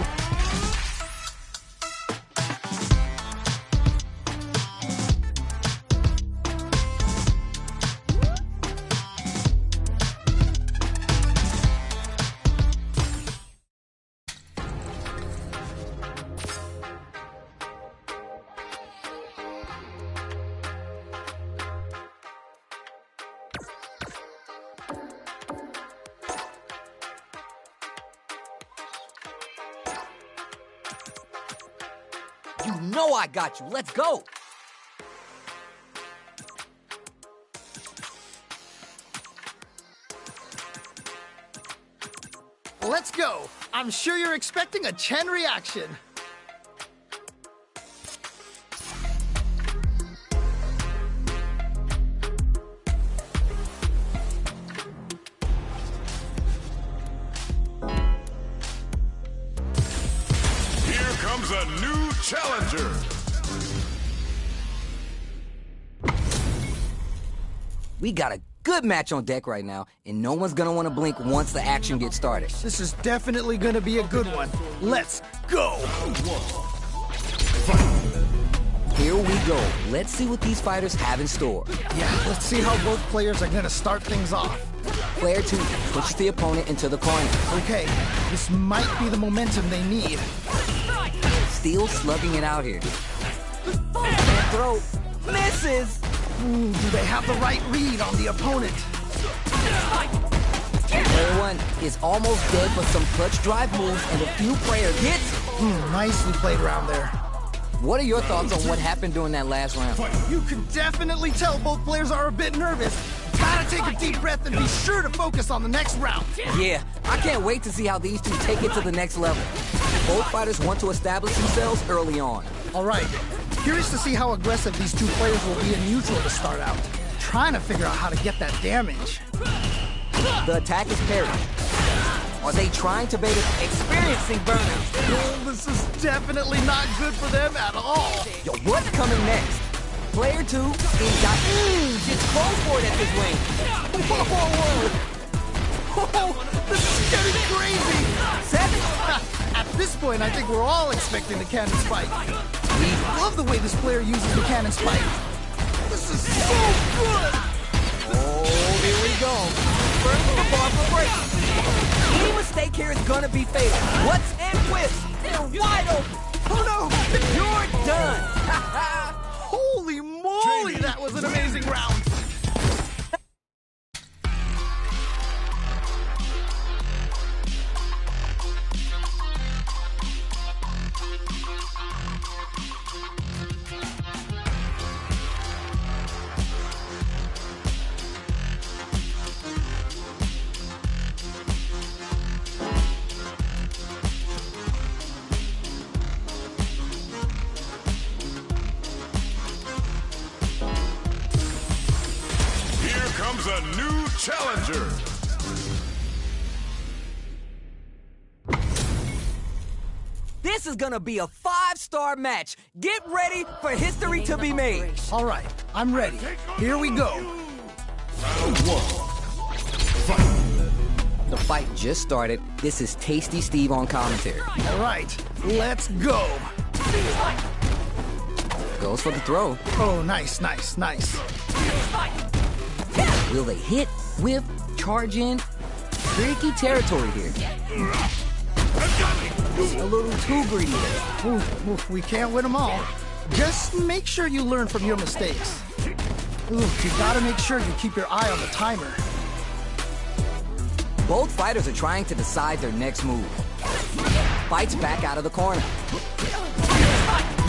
You know I got you. Let's go. Let's go. I'm sure you're expecting a Chen reaction. Comes a new challenger. We got a good match on deck right now, and no one's gonna want to blink once the action gets started. This is definitely gonna be a good one. Let's go. Here we go. Let's see what these fighters have in store. Yeah, let's see how both players are gonna start things off. Player two pushes the opponent into the corner. Okay, this might be the momentum they need. Still slugging it out here. And throw misses. Do they have the right read on the opponent? Player one is almost dead, but some clutch drive moves and a few prayer hits. Nicely played around there. What are your thoughts on what happened during that last round? You can definitely tell both players are a bit nervous. Gotta take a deep breath and be sure to focus on the next round. Yeah, I can't wait to see how these two take it to the next level. Both fighters want to establish themselves early on. All right. Curious to see how aggressive these two players will be in neutral to start out. Trying to figure out how to get that damage. The attack is parried. Are they trying to bait us experiencing burnout? Oh, this is definitely not good for them at all. Yo, what's coming next? Player two is got just close for it at this range. Whoa, this is getting crazy. 7. At this point, I think we're all expecting the cannon spike. We love the way this player uses the cannon spike. This is so good. Oh, here we go. First the bar for break. Any mistake here is gonna be fatal. What's and twist? They're wide open. Oh no, you're done. Holy moly, that was an amazing round. Comes a new challenger. This is gonna be a 5-star match. Get ready for history to be made. All right, I'm ready. Here we go. Round 1. Fight. The fight just started. This is Tasty Steve on commentary. All right, let's go. Goes for the throw. Oh, nice, nice, nice. Will they hit, whip, charge in? Tricky territory here. A little too greedy there. Ooh, we can't win them all. Just make sure you learn from your mistakes. Ooh, you gotta make sure you keep your eye on the timer. Both fighters are trying to decide their next move. Fights back out of the corner.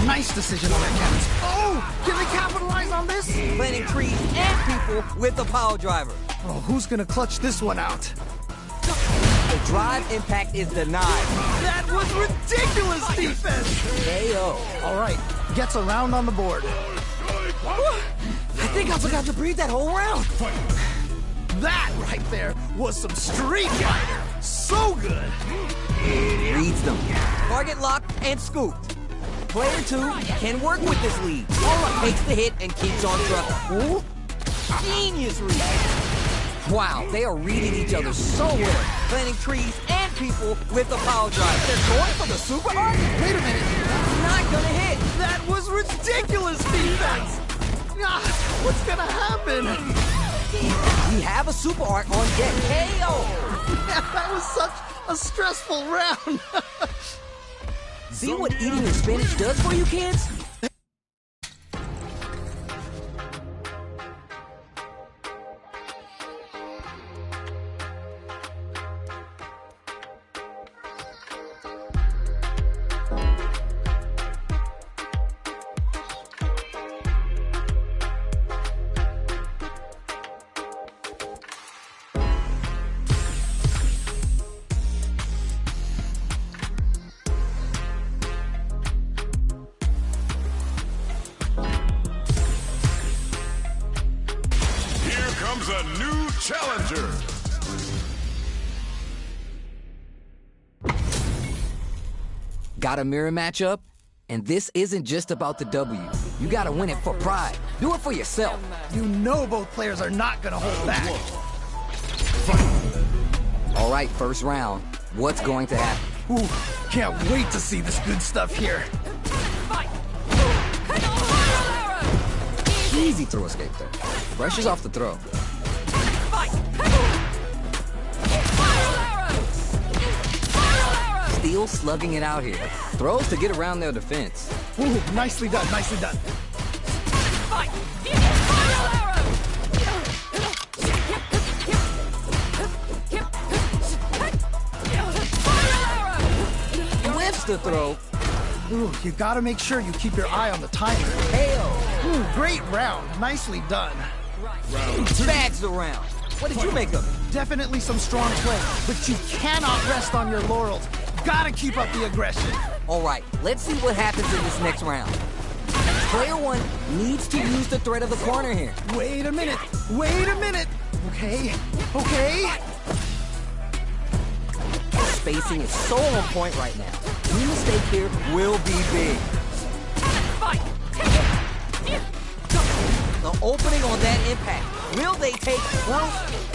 Nice decision on that cannon. Oh, can they capitalize on this? Planting trees and people with the power driver. Oh, who's gonna clutch this one out? A drive impact is denied. That was ridiculous defense! KO. All right, gets a round on the board. I think I forgot to breathe that whole round. That right there was some Street Fighter. So good. Reads them. Target locked and scooped. Player 2 can work with this lead. Takes the hit and keeps on trucking. Genius read. Wow, they are reading each other so well. Planting trees and people with the power drive. They're going for the super art? Wait a minute. Not gonna hit. That was ridiculous defense. What's gonna happen? We have a super art on deck. KO. That was such a stressful round. See what eating your spinach does for you, kids? A new challenger. Got a mirror matchup? And this isn't just about the W. You gotta win it for pride. Do it for yourself. You know both players are not gonna hold back. All right, first round. What's going to happen? Ooh, can't wait to see this good stuff here. Easy throw escape there. Brushes off the throw. Steel slugging it out here. Throws to get around their defense. Ooh, nicely done, nicely done. Lifts the throw. Ooh, you gotta make sure you keep your eye on the timer. KO. Ooh, great round. Nicely done. Bags the round. What did you make of it? Definitely some strong play, but you cannot rest on your laurels. Gotta keep up the aggression. All right, let's see what happens in this next round. Player 1 needs to use the threat of the corner here. Wait a minute. Wait a minute. Okay. Okay. The spacing is so on point right now. Any mistake here will be big. The opening on that impact. Will they take? Well,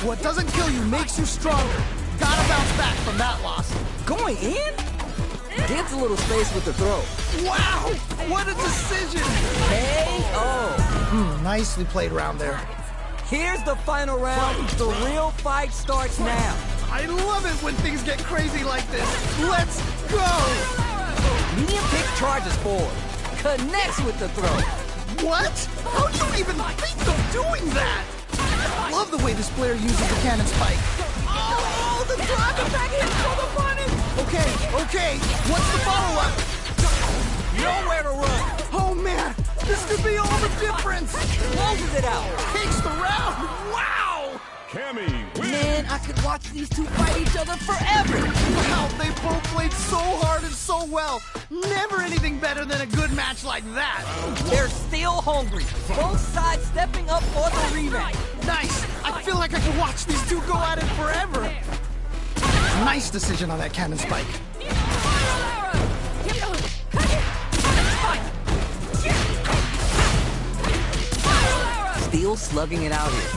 what doesn't kill you makes you stronger. Gotta bounce back from that loss. Going in? Gets a little space with the throw. Wow! What a decision! KO! Nicely played round there. Here's the final round. The real fight starts now. I love it when things get crazy like this. Let's go! Medium pick charges forward. Connects with the throw. What? How do you even think of doing that? I love the way this player uses the cannon spike. Oh, the drive attack hits for the money! Okay, what's the follow-up? Nowhere to run. Oh man, this could be all the difference! Closes it out. Takes the round! Wow! Cammy wins. Man, I could watch these two fight each other forever. Wow, they both played so hard and so well. Never anything better than a good match like that. They're still hungry. Both sides stepping up for the rematch. Nice. I feel like I could watch these two go at it forever. Nice decision on that cannon spike. Steel slugging it out here.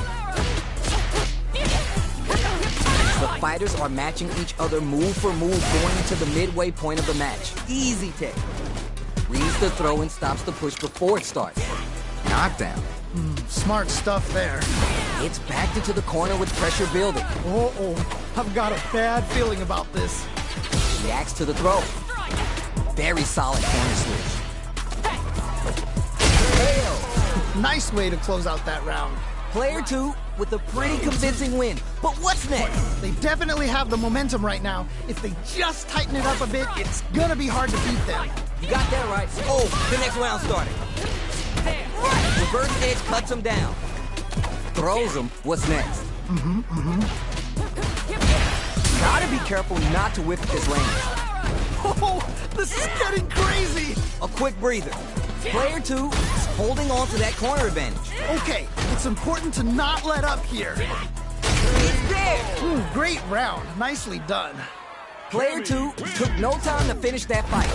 The fighters are matching each other move for move going into the midway point of the match. Easy take. reads the throw and stops the push before it starts. Knockdown. Smart stuff there. It's backed into the corner with pressure building. Uh-oh. I've got a bad feeling about this. Reacts to the throw. Very solid corner switch. Nice way to close out that round. Player 2 with a pretty convincing win. But what's next? They definitely have the momentum right now. If they just tighten it up a bit, it's gonna be hard to beat them. You got that right. Oh, the next round started. Reverse edge cuts him down. Throws him. What's next? Gotta be careful not to whip at this range. Oh, this is getting crazy! A quick breather. Player 2 is holding on to that corner advantage. Okay, it's important to not let up here. It's there! Great round. Nicely done. Player 2 took no time to finish that fight.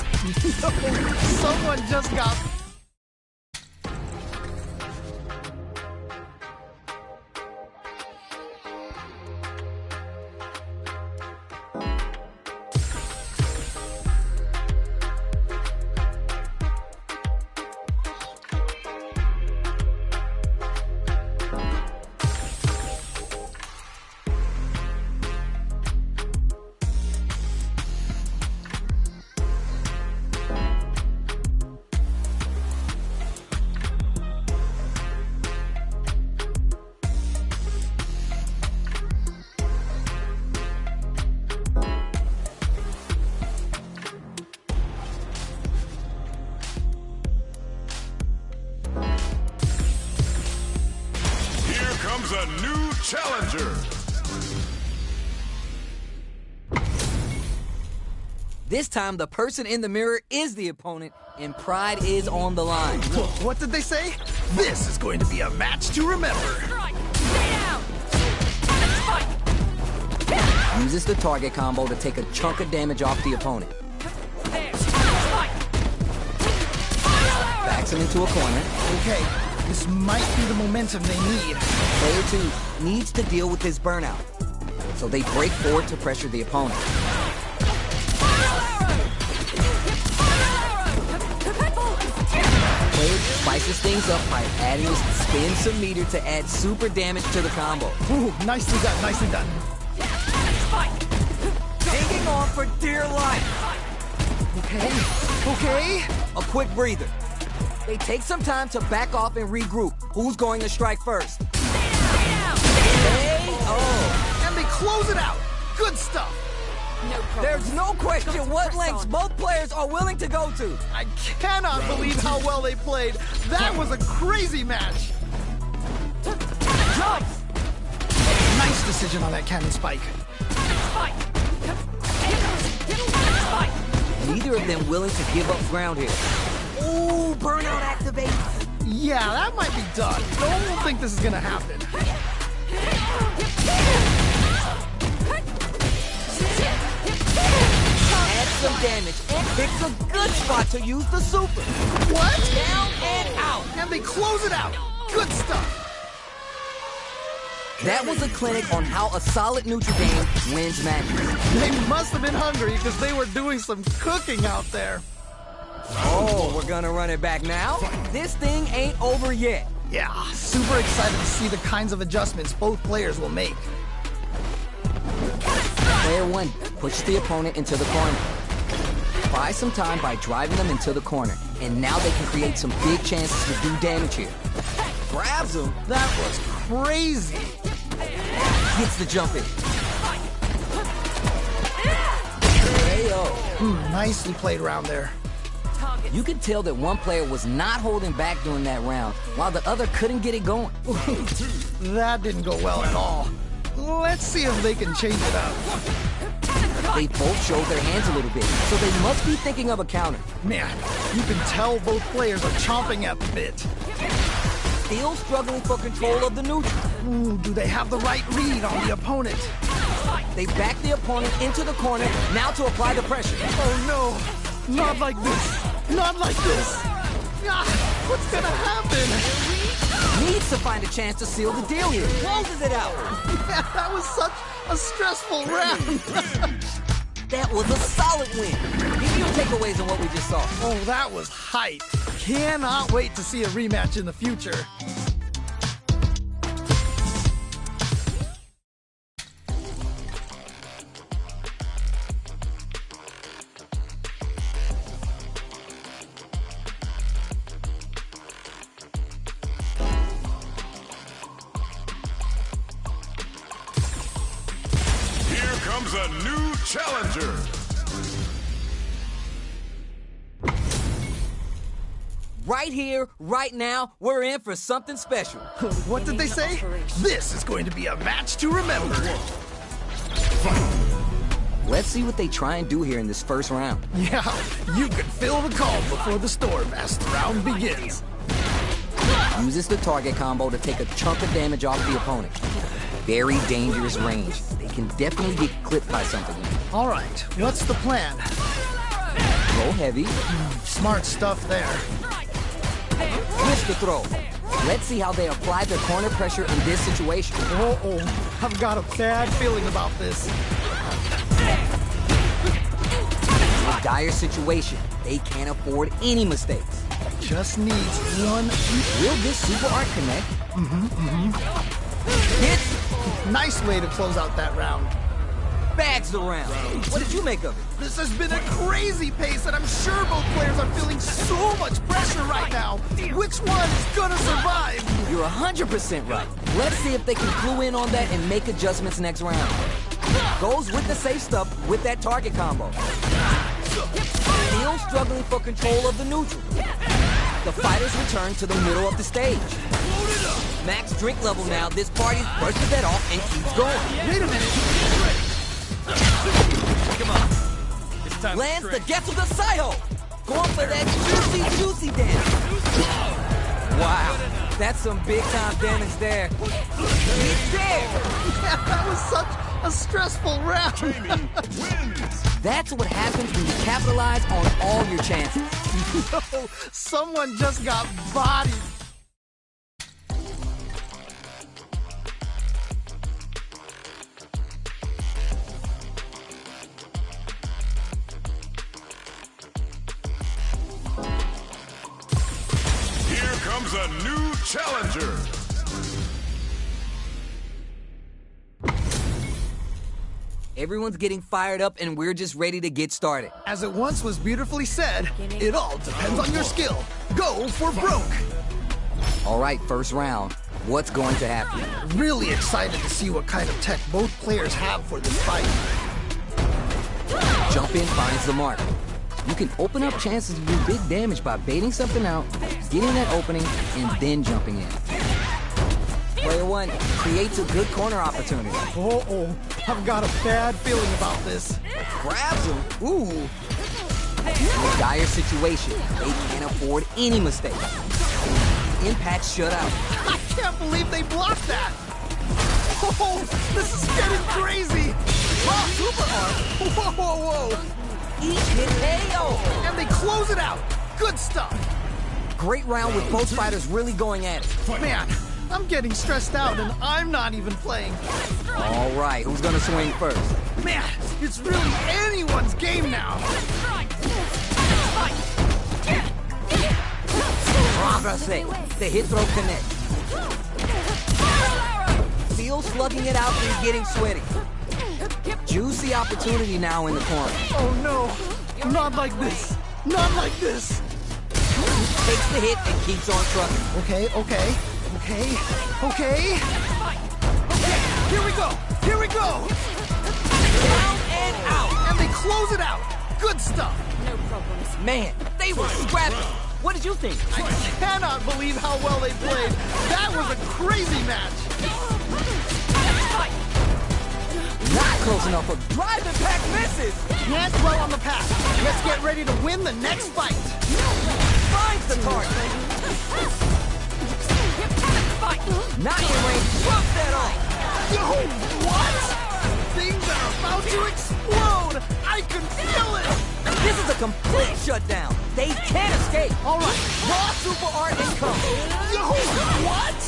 Someone just got... Comes a new challenger. This time, the person in the mirror is the opponent, and pride is on the line. What did they say? This is going to be a match to remember. Uses the target combo to take a chunk of damage off the opponent. Backs him into a corner. Okay, this might be the momentum they need. Player 2 needs to deal with this burnout, so they break forward to pressure the opponent. Player spices things up by adding his spin some meter to add super damage to the combo. Ooh, nicely done, nicely done. Hanging on for dear life. Okay. A quick breather. They take some time to back off and regroup. Who's going to strike first? And they close it out. Good stuff. There's no question what lengths both players are willing to go to. I cannot believe how well they played. That was a crazy match. Jumps! Nice decision on that cannon spike. Neither of them willing to give up ground here. Ooh, burnout activates. Yeah, that might be done. Don't think this is gonna happen. Adds some damage and picks a good spot to use the super. What? Down and out. And they close it out. Good stuff. That was a clinic on how a solid neutral game wins matches. They must have been hungry because they were doing some cooking out there. Oh, we're gonna run it back now? This thing ain't over yet. Yeah, super excited to see the kinds of adjustments both players will make. Player 1 pushes the opponent into the corner. Buys some time by driving them into the corner, and now they can create some big chances to do damage here. Grabs him. That was crazy. Gets the jump in. KO. Nicely played around there. You could tell that one player was not holding back during that round, while the other couldn't get it going. That didn't go well at all. Let's see if they can change it up. They both showed their hands a little bit, so they must be thinking of a counter. Man, you can tell both players are chomping at the bit. Still struggling for control of the neutral. Ooh, do they have the right read on the opponent? They back the opponent into the corner, now to apply the pressure. Oh no, not like this. Not like this. Ah, what's gonna happen? Needs to find a chance to seal the deal here. Closes it out. Yeah, that was such a stressful round. That was a solid win. Give me your takeaways on what we just saw. Oh, that was hype. Cannot wait to see a rematch in the future. Here comes a new challenger. Right here, right now, we're in for something special. What did they say? This is going to be a match to remember. Let's see what they try and do here in this first round. Yeah, you can feel the calm before the storm as the round begins. Uses the target combo to take a chunk of damage off the opponent. Very dangerous range. They can definitely get clipped by something. All right, what's the plan? Go heavy. Smart stuff there. Twist the throw. Let's see how they apply their corner pressure in this situation. Uh-oh, I've got a bad feeling about this. A dire situation. They can't afford any mistakes. Just needs one. Will this super art connect? Hit! Nice way to close out that round. Bags the round. What did you make of it? This has been a crazy pace, and I'm sure both players are feeling so much pressure right now. Which one is gonna survive? You're 100% right. Let's see if they can clue in on that and make adjustments next round. Goes with the safe stuff with that target combo. Still struggling for control of the neutral. The fighters return to the middle of the stage. Max drink level now. This party brushes that off and keeps going. Wait a minute. Come on. It's time Lands to the Getsu the Saiho. Going for that juicy damage. Wow. That's some big time damage there. He's there. Yeah, that was such a stressful round. That's what happens when you capitalize on all your chances. No, someone just got bodied. Here comes a new challenger. Everyone's getting fired up and we're just ready to get started. As it once was beautifully said, it all depends on your skill. Go for broke. All right, first round. What's going to happen? Really excited to see what kind of tech both players have for this fight. Jump in finds the mark. You can open up chances to do big damage by baiting something out, getting that opening, and then jumping in. Player one creates a good corner opportunity. Uh-oh, I've got a bad feeling about this. Grabs him. Ooh. A dire situation. They can't afford any mistakes. Impact shut out. I can't believe they blocked that. Oh, this is getting crazy. Wow, super art. Whoa, whoa, whoa. Each hit KO. And they close it out. Good stuff. Great round with both fighters really going at it. Man, I'm getting stressed out and I'm not even playing. All right, who's gonna swing first? Man, it's really anyone's game now. Progress. The hit throw connect. Still slugging it out and getting sweaty. Juicy opportunity now in the corner. Oh no, not like this. Not like this. Takes the hit and keeps on trucking. Okay. Here we go. Down and out. And they close it out. Good stuff. No problems. Man, they were scrapping. What did you think? I cannot believe how well they played. That was a crazy match. Not close enough. A drive impact misses. Can't dwell on the past. Let's get ready to win the next fight. Finds the target. Not in range. Drop that off. Yo, what? Things are about to explode. I can feel it. This is a complete shutdown. They can't escape. All right. Raw super art incoming. Yo, what?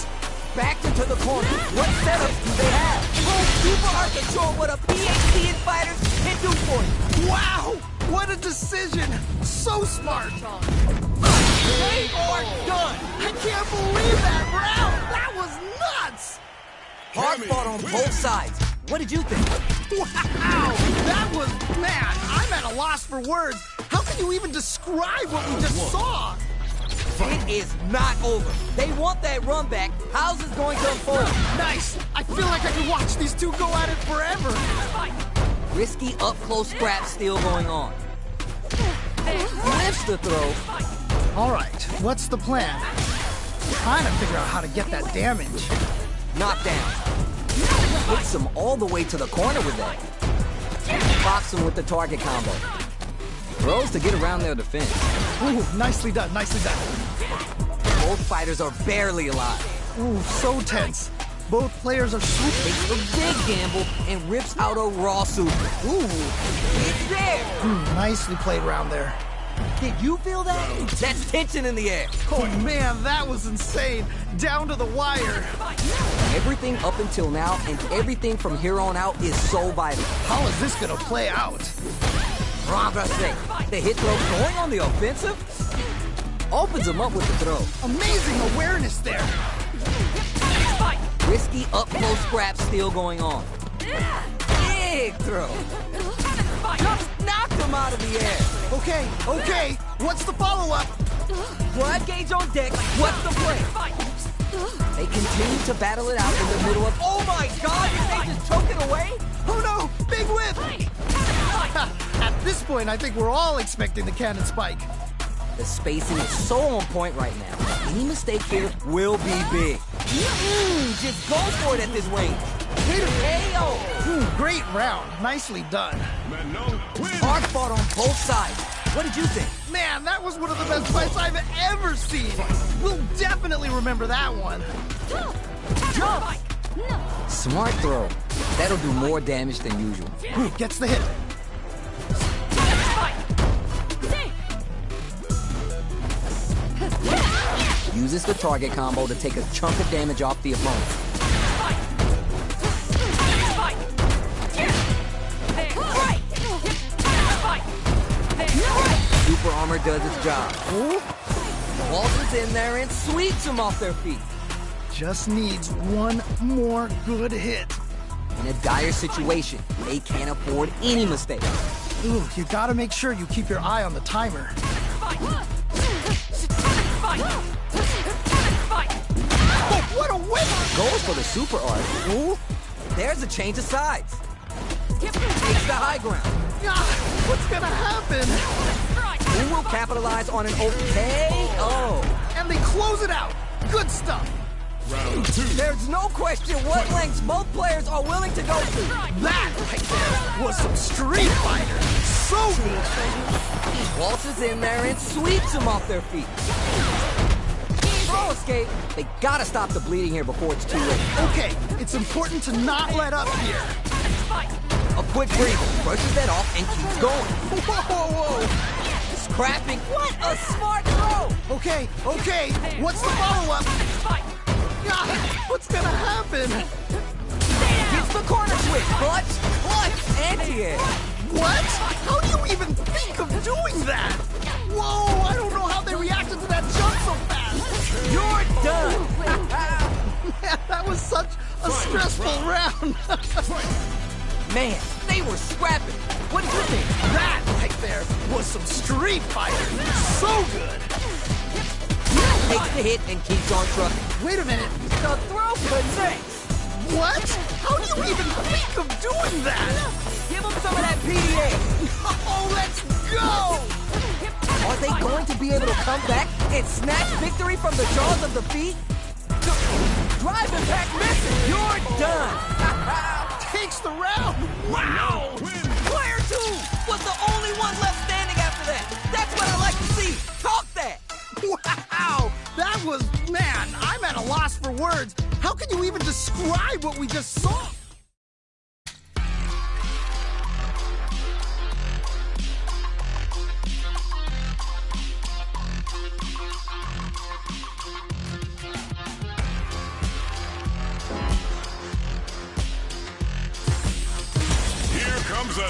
Backed into the corner. What setups do they have? Super Art to show what a PhD in fighters can do for you. Wow! What a decision! So smart! They are done! I can't believe that round! That was nuts! Hard fought on both sides. What did you think? Wow! That was... Man, I'm at a loss for words. How can you even describe what we just saw? It is not over. They want that run back. How's this going to unfold? Nice! I feel like I could watch these two go at it forever. Risky up-close scrap still going on. Lifts the throw. All right, what's the plan? Trying to figure out how to get that damage. Knockdown. Hits him all the way to the corner with that. Pops him with the target combo. Throws to get around their defense. Ooh, nicely done, nicely done. Both fighters are barely alive. Ooh, so tense. Both players are swooping. Takes a big gamble and rips out a raw super. Ooh, it's there. Nicely played around there. Did you feel that? That's tension in the air. Oh man, that was insane. Down to the wire. Everything up until now and everything from here on out is so vital. How is this gonna play out? Rambrase, the hit throw going on the offensive? Opens him up with the throw. Amazing awareness there. Risky up-close scrap still going on. Big throw. Just knocked him out of the air. Okay, okay. What's the follow-up? Blood gauge on deck. What's the play? They continue to battle it out in the middle of... Oh my God! Did they just choke it away? Oh no! Big whip! At this point, I think we're all expecting the cannon spike. The spacing is so on point right now. Any mistake here will be big. Just go for it at this range. KO! Great round. Nicely done. Hard fought on both sides. What did you think? Man, that was one of the best fights I've ever seen. We'll definitely remember that one. Jump! Smart throw. That'll do more damage than usual. Gets the hit. Uses the target combo to take a chunk of damage off the opponent. Super armor does its job. Waltzes in there and sweeps them off their feet. Just needs one more good hit. In a dire situation, they can't afford any mistakes. Ooh, you gotta make sure you keep your eye on the timer. Oh, what a whip! Goes for the super art. Ooh, there's a change of sides. Takes the high ground. What's gonna happen? Who will capitalize on an KO? And they close it out. Good stuff. Round two. There's no question what lengths both players are willing to go to. That right there was some Street Fighter. So good. Waltzes in there and sweeps them off their feet. Throw escape. They gotta stop the bleeding here before it's too late. Okay, it's important to not let up here. A quick breather, brushes that off and keeps going. Whoa. Scrapping. What a smart throw. Okay. What's the follow-up? What's gonna happen? Gets the corner switch. Clutch, anti-air. What? How do you even think of doing that? Whoa, I don't know how they reacted to that jump so fast. You're done. Man, that was such a stressful round. Man, they were scrapping. What did you think? That right there was some Street Fighter. So good. Takes the hit and keeps on trucking. Wait a minute. The throw connects. What? How do you even think of doing that? Give them some of that PDA. Oh, let's go! Are they going to be able to come back and snatch victory from the jaws of defeat? Drive impact missing. You're done. Takes the round. Wow! Player 2 was the only one left standing after that. That's what I like to see. Talk that. Wow! That was, man, I'm at a loss for words. How can you even describe what we just saw?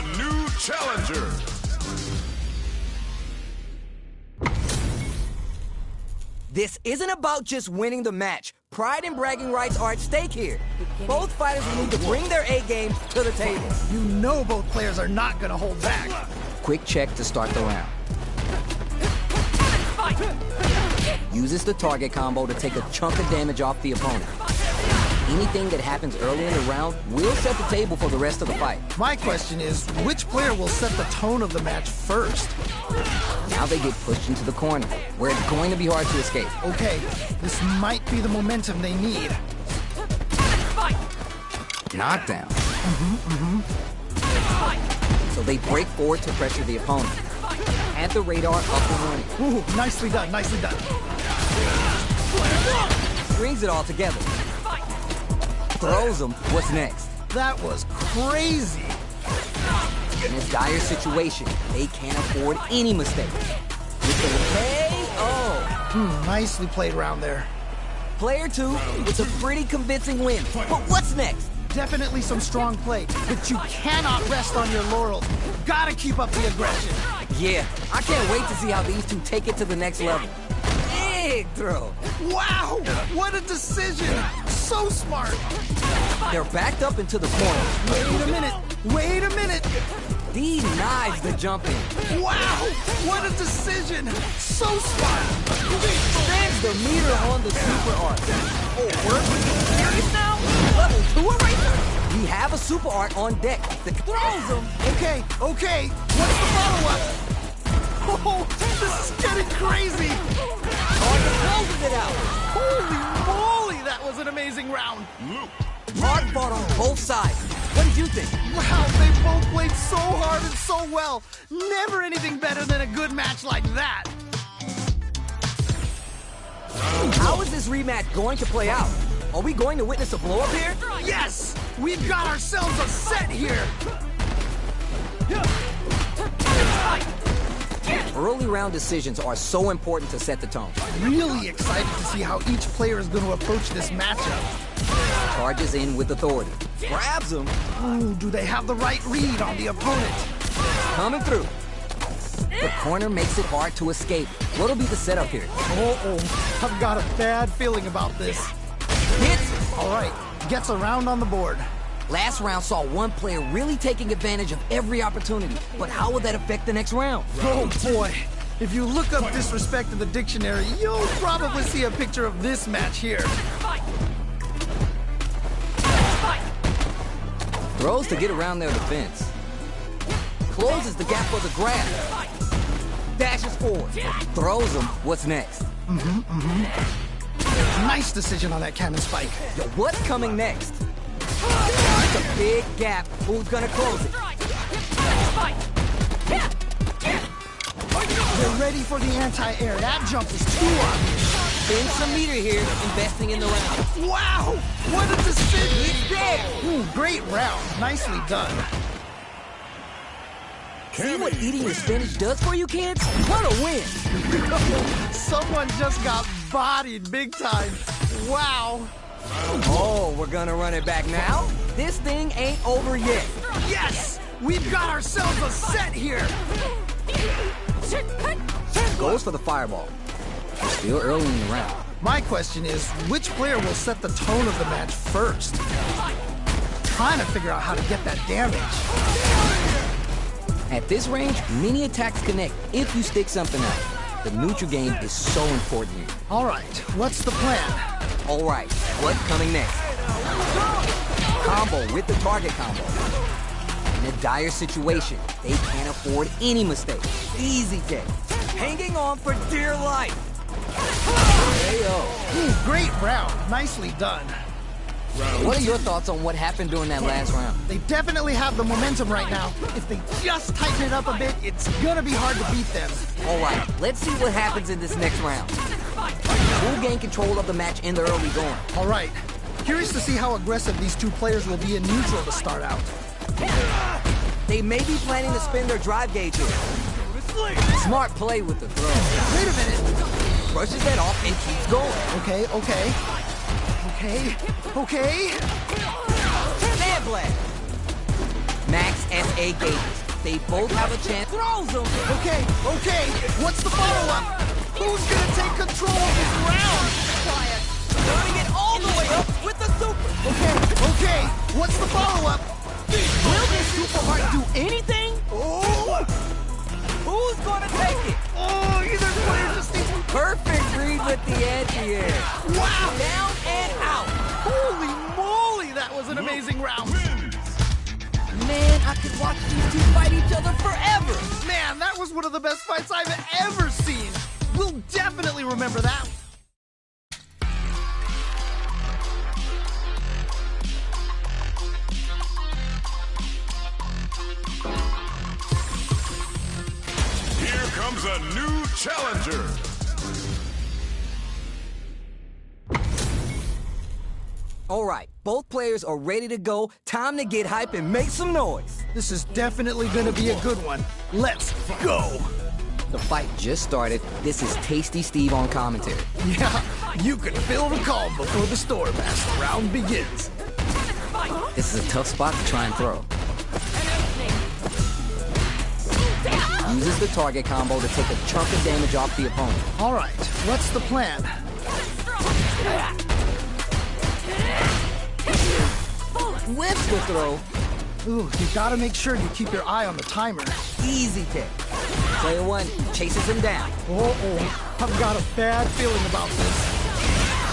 a new challenger. This isn't about just winning the match. Pride and bragging rights are at stake here. Both fighters will need to bring their A-game to the table. You know both players are not gonna hold back. Quick check to start the round. Uses the target combo to take a chunk of damage off the opponent. Anything that happens early in the round will set the table for the rest of the fight. My question is, which player will set the tone of the match first? Now they get pushed into the corner, where it's going to be hard to escape. Okay, this might be the momentum they need. Knockdown. So they break forward to pressure the opponent. At the radar, up and running. Ooh, nicely done, nicely done. Strings it all together. Throws them. What's next? That was crazy. In a dire situation, they can't afford any mistakes. With the KO. Nicely played round there. Player 2 with a pretty convincing win. But what's next? Definitely some strong play, but you cannot rest on your laurels. Gotta keep up the aggression. Yeah, I can't wait to see how these two take it to the next level. Big throw. Wow, what a decision. So smart. They're backed up into the corner. Wait a minute. Denies the jump in. Wow, what a decision. So smart. Spends the meter on the super art. Oh, we're serious now? Level 2 eraser? We have a super art on deck that throws them. Okay. What's the follow-up? Oh, this is getting crazy. Target closes it out. Holy moly, that was an amazing round. Hard fought on both sides. What did you think? Wow, they both played so hard and so well. Never anything better than a good match like that. How is this rematch going to play out? Are we going to witness a blow-up here? Yes! We've got ourselves a set here! Early round decisions are so important to set the tone. Really excited to see how each player is going to approach this matchup. Charges in with authority. Grabs him. Ooh, do they have the right read on the opponent? Coming through. The corner makes it hard to escape. What'll be the setup here? I've got a bad feeling about this. Hits! All right, gets a round on the board. Last round saw one player really taking advantage of every opportunity, but how will that affect the next round? Oh boy, if you look up disrespect in the dictionary, you'll probably see a picture of this match here. Throws to get around their defense. Closes the gap for the grab. Dashes forward. Throws him. What's next? Nice decision on that cannon spike. Yo, what's coming next? It's a big gap. Who's gonna close it? They're ready for the anti-air. That jump is too obvious. Spend some meter here, investing in the round. Wow! What a decision! It's there! Ooh, great round. Nicely done. See what eating your spinach does for you, kids? What a win! Someone just got bodied big time. Wow. Oh, we're gonna run it back now? This thing ain't over yet. Yes! We've got ourselves a set here! Goes for the fireball. Still early in the round. My question is, which player will set the tone of the match first? Trying to figure out how to get that damage. At this range, many attacks connect if you stick something out. The neutral game is so important here. All right, what's the plan? All right, what's coming next? Combo with the target combo. In a dire situation, they can't afford any mistakes. Easy kick. Hanging on for dear life. Ooh, great round. Nicely done. What are your thoughts on what happened during that last round? They definitely have the momentum right now. If they just tighten it up a bit, it's gonna be hard to beat them. All right, let's see what happens in this next round. Who'll gain control of the match in the early going? All right. Curious to see how aggressive these two players will be in neutral to start out. They may be planning to spin their drive gauge here. Smart play with the throw. Wait a minute. Brushes that off and keeps going. Okay. Sand blast. max SA gauges. They both have a chance. Throws them. Okay, what's the follow-up? Who's gonna take control of this round? Quiet. Turning it all the way up with the super. Okay, what's the follow-up? Will this super heart do anything? Oh! Who's gonna take it? Oh, either player just needs... Perfect read with the edge here. Wow! Down and out. Holy moly, that was an amazing round. Man, I could watch these two fight each other forever. Man, that was one of the best fights I've ever seen. We'll definitely remember that. Here comes a new challenger. All right, both players are ready to go. Time to get hype and make some noise. This is definitely gonna be a good one. Let's go! The fight just started. This is Tasty Steve on commentary. Yeah, you can feel the calm before the storm as the round begins. This is a tough spot to try and throw. Uses the target combo to take a chunk of damage off the opponent. All right, what's the plan? Whips the throw. Ooh, you gotta make sure you keep your eye on the timer. Easy pick. Player one chases him down. Uh-oh, I've got a bad feeling about this.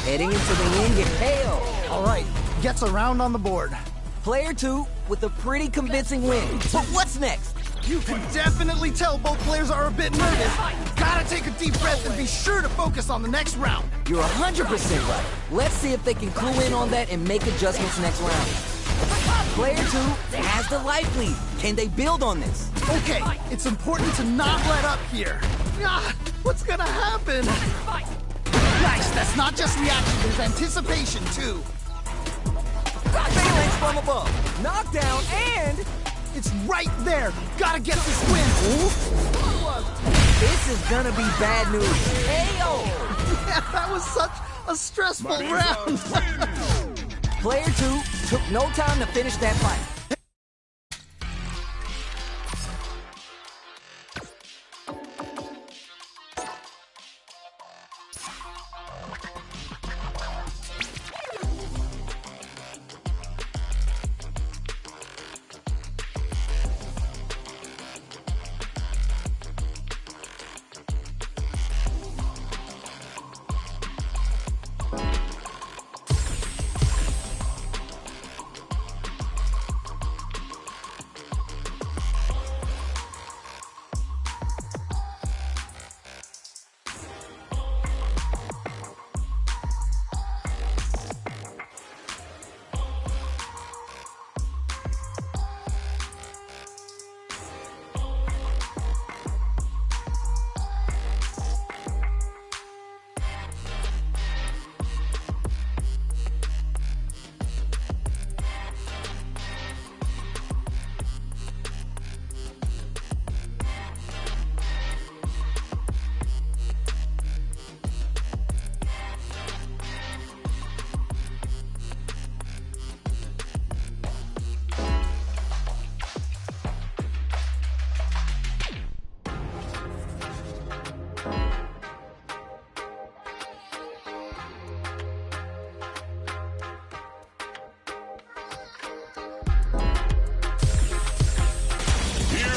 Heading into the ring, get KO. All right, gets a round on the board. Player two with a pretty convincing win. But what's next? You can definitely tell both players are a bit nervous. Gotta take a deep breath and be sure to focus on the next round. You're 100% right. Let's see if they can clue in on that and make adjustments next round. Player two has the life lead. Can they build on this? Okay, it's important to not let up here. Ah, what's gonna happen? Nice, that's not just reaction, there's anticipation too. Phalanx from above. Knockdown and... It's right there. Gotta get this win. This is gonna be bad news. KO! Yeah, that was such a stressful round. Player two took no time to finish that fight.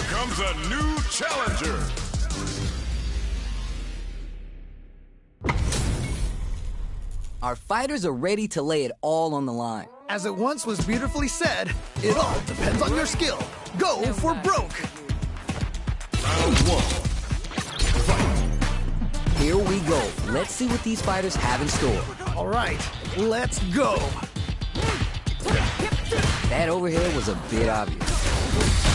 Comes a new challenger. Our fighters are ready to lay it all on the line. As it once was beautifully said, it all depends on your skill. Go for broke. Round one. Fight. Here we go. Let's see what these fighters have in store. All right, let's go. That overhead was a bit obvious.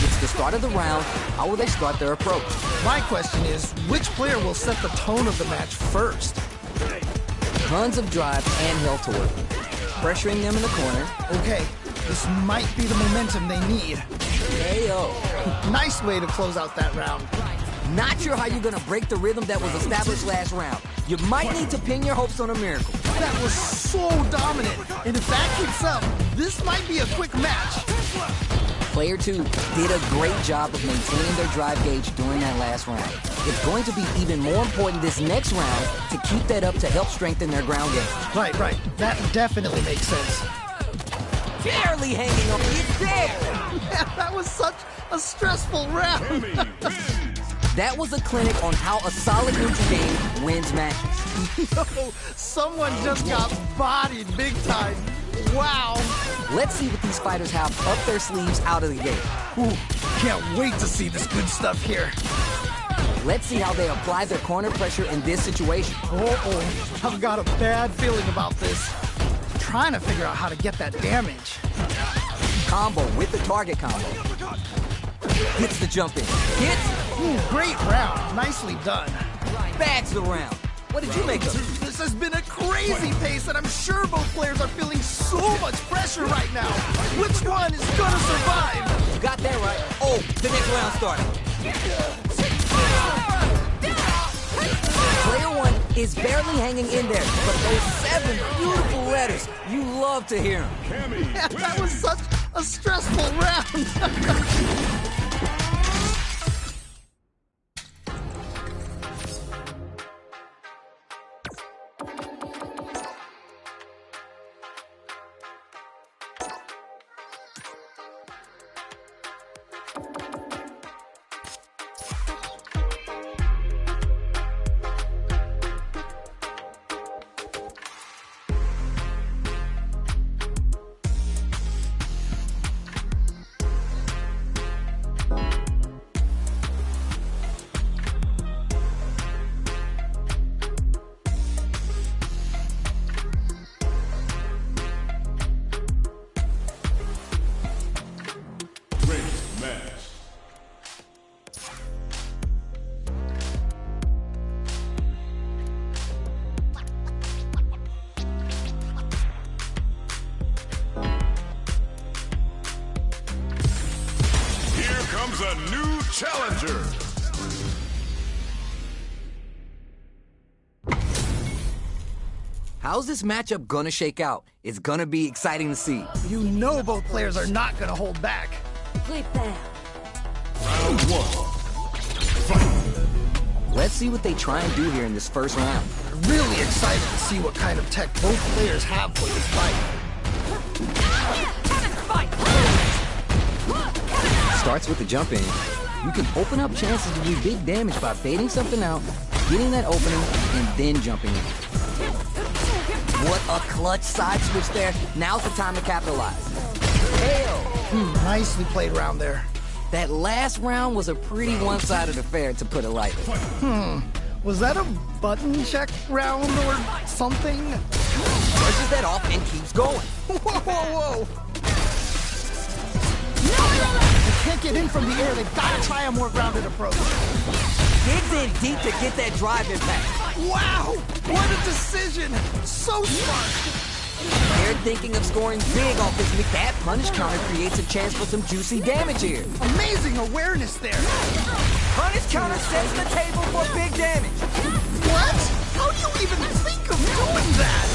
It's the start of the round. How will they start their approach? My question is, which player will set the tone of the match first? Tons of drive and health to work with. Pressuring them in the corner. Okay, this might be the momentum they need. KO. Nice way to close out that round. Not sure how you're gonna break the rhythm that was established last round. You might need to pin your hopes on a miracle. That was so dominant, and if that keeps up, this might be a quick match. Player 2 did a great job of maintaining their drive gauge during that last round. It's going to be even more important this next round to keep that up to help strengthen their ground game. Right. That definitely makes sense. Barely hanging on. It's there! Man, that was such a stressful round. That was a clinic on how a solid neutral game wins matches. No, someone just got bodied big time. Wow. Let's see what these fighters have up their sleeves out of the gate. Ooh, can't wait to see this good stuff here. Let's see how they apply their corner pressure in this situation. Uh-oh, I've got a bad feeling about this. I'm trying to figure out how to get that damage. Combo with the target combo. Hits the jump in. Hits. Ooh, great round. Nicely done. Bags the round. What did you make of it? This has been a crazy pace, and I'm sure both players are feeling so much pressure right now. Which one is gonna survive? You got that right. Oh, the next round started. Player 1 is barely hanging in there, but those 7 beautiful letters, you love to hear them. Yeah, that was such a stressful round. A new challenger. How's this matchup gonna shake out? It's gonna be exciting to see. You know both players are not gonna hold back. Prepare. Round 1. Fight. Let's see what they try and do here in this first round. Really excited to see what kind of tech both players have for this fight. Starts with the jump in. You can open up chances to do big damage by baiting something out, getting that opening, and then jumping in. What a clutch side switch there. Now's the time to capitalize. Hell! Nicely played round there. That last round was a pretty one-sided affair, to put it lightly. Was that a button check round or something? Brushes that off and keeps going. Whoa! They can't get in from the air. They've got to try a more grounded approach. Digs in deep to get that drive impact. Wow! What a decision! So smart! They're thinking of scoring big off this. That punish counter creates a chance for some juicy damage here. Amazing awareness there. Punish counter sets the table for big damage. What? How do you even think of doing that?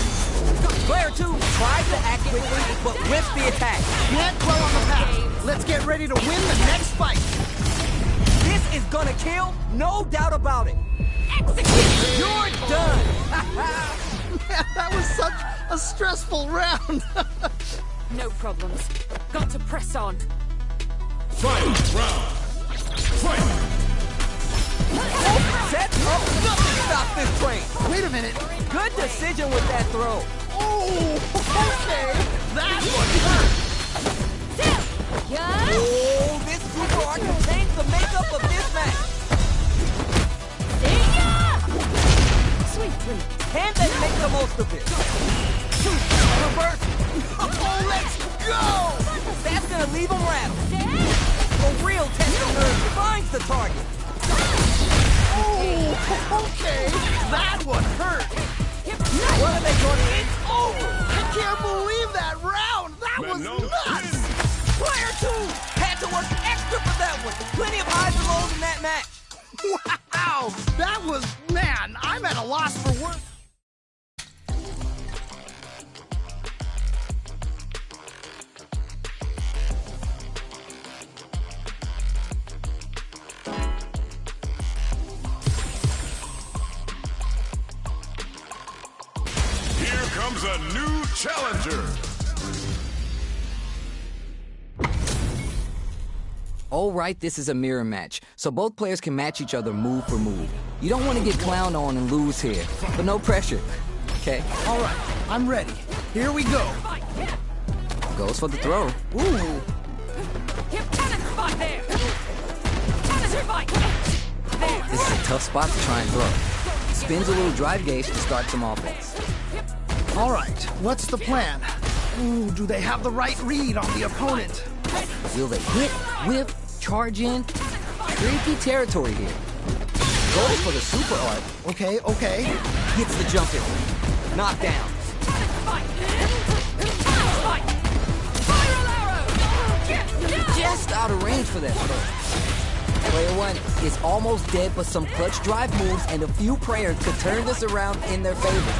Player 2 tries to act quickly, but whiffs the attack. Can't dwell on the past. Let's get ready to win the next fight. This is gonna kill, no doubt about it. Execute! You're done! Man, that was such a stressful round. No problems. Got to press on. Final round. Fight! Set up, nothing stops this train. Wait a minute. Good decision with that throw. Oh, okay. That one hurt. Oh, this super art contains the makeup of this match. Sweetly. Can they make the most of it? Reverse. Oh, let's go! That's gonna leave them rattled. A real test of nerve finds the target. Oh, okay. That one hurt. What are they going to hit? Oh, I can't believe that round. That was nuts. Player 2 had to work extra for that one. Plenty of highs and lows in that match. Wow, that was, man, I'm at a loss for words. new challenger. All right, this is a mirror match, so both players can match each other move for move. You don't want to get clowned on and lose here, but no pressure, okay? All right, I'm ready. Here we go. Goes for the throw. Ooh. This is a tough spot to try and throw. Spins a little drive gauge to start some offense. All right, what's the plan? Ooh, do they have the right read on the opponent? Will they hit, whip, charge in? Tricky territory here. Goes for the super art. Okay. Hits the jump in. Knockdown. Just out of range for that throw. Player one is almost dead, but some clutch drive moves and a few prayers could turn this around in their favor.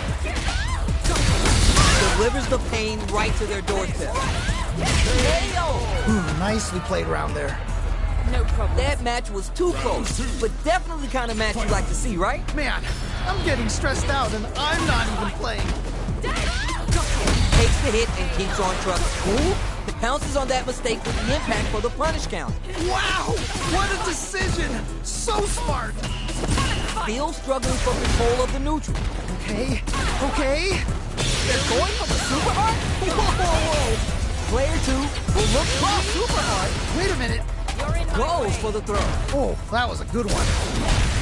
Delivers the pain right to their doorstep. Ooh, nicely played around there. No problem. That match was too close, but definitely the kind of match you'd like to see, right? Man, I'm getting stressed out and I'm not even playing. Takes the hit and keeps on trucking. Ooh, pounces on that mistake with the impact for the punish count. Wow, what a decision! So smart! Still struggling for control of the neutral. Okay. They're going for the super art? Whoa. Player two will look for the super art. Wait a minute. Goes for the throw. Oh, that was a good one.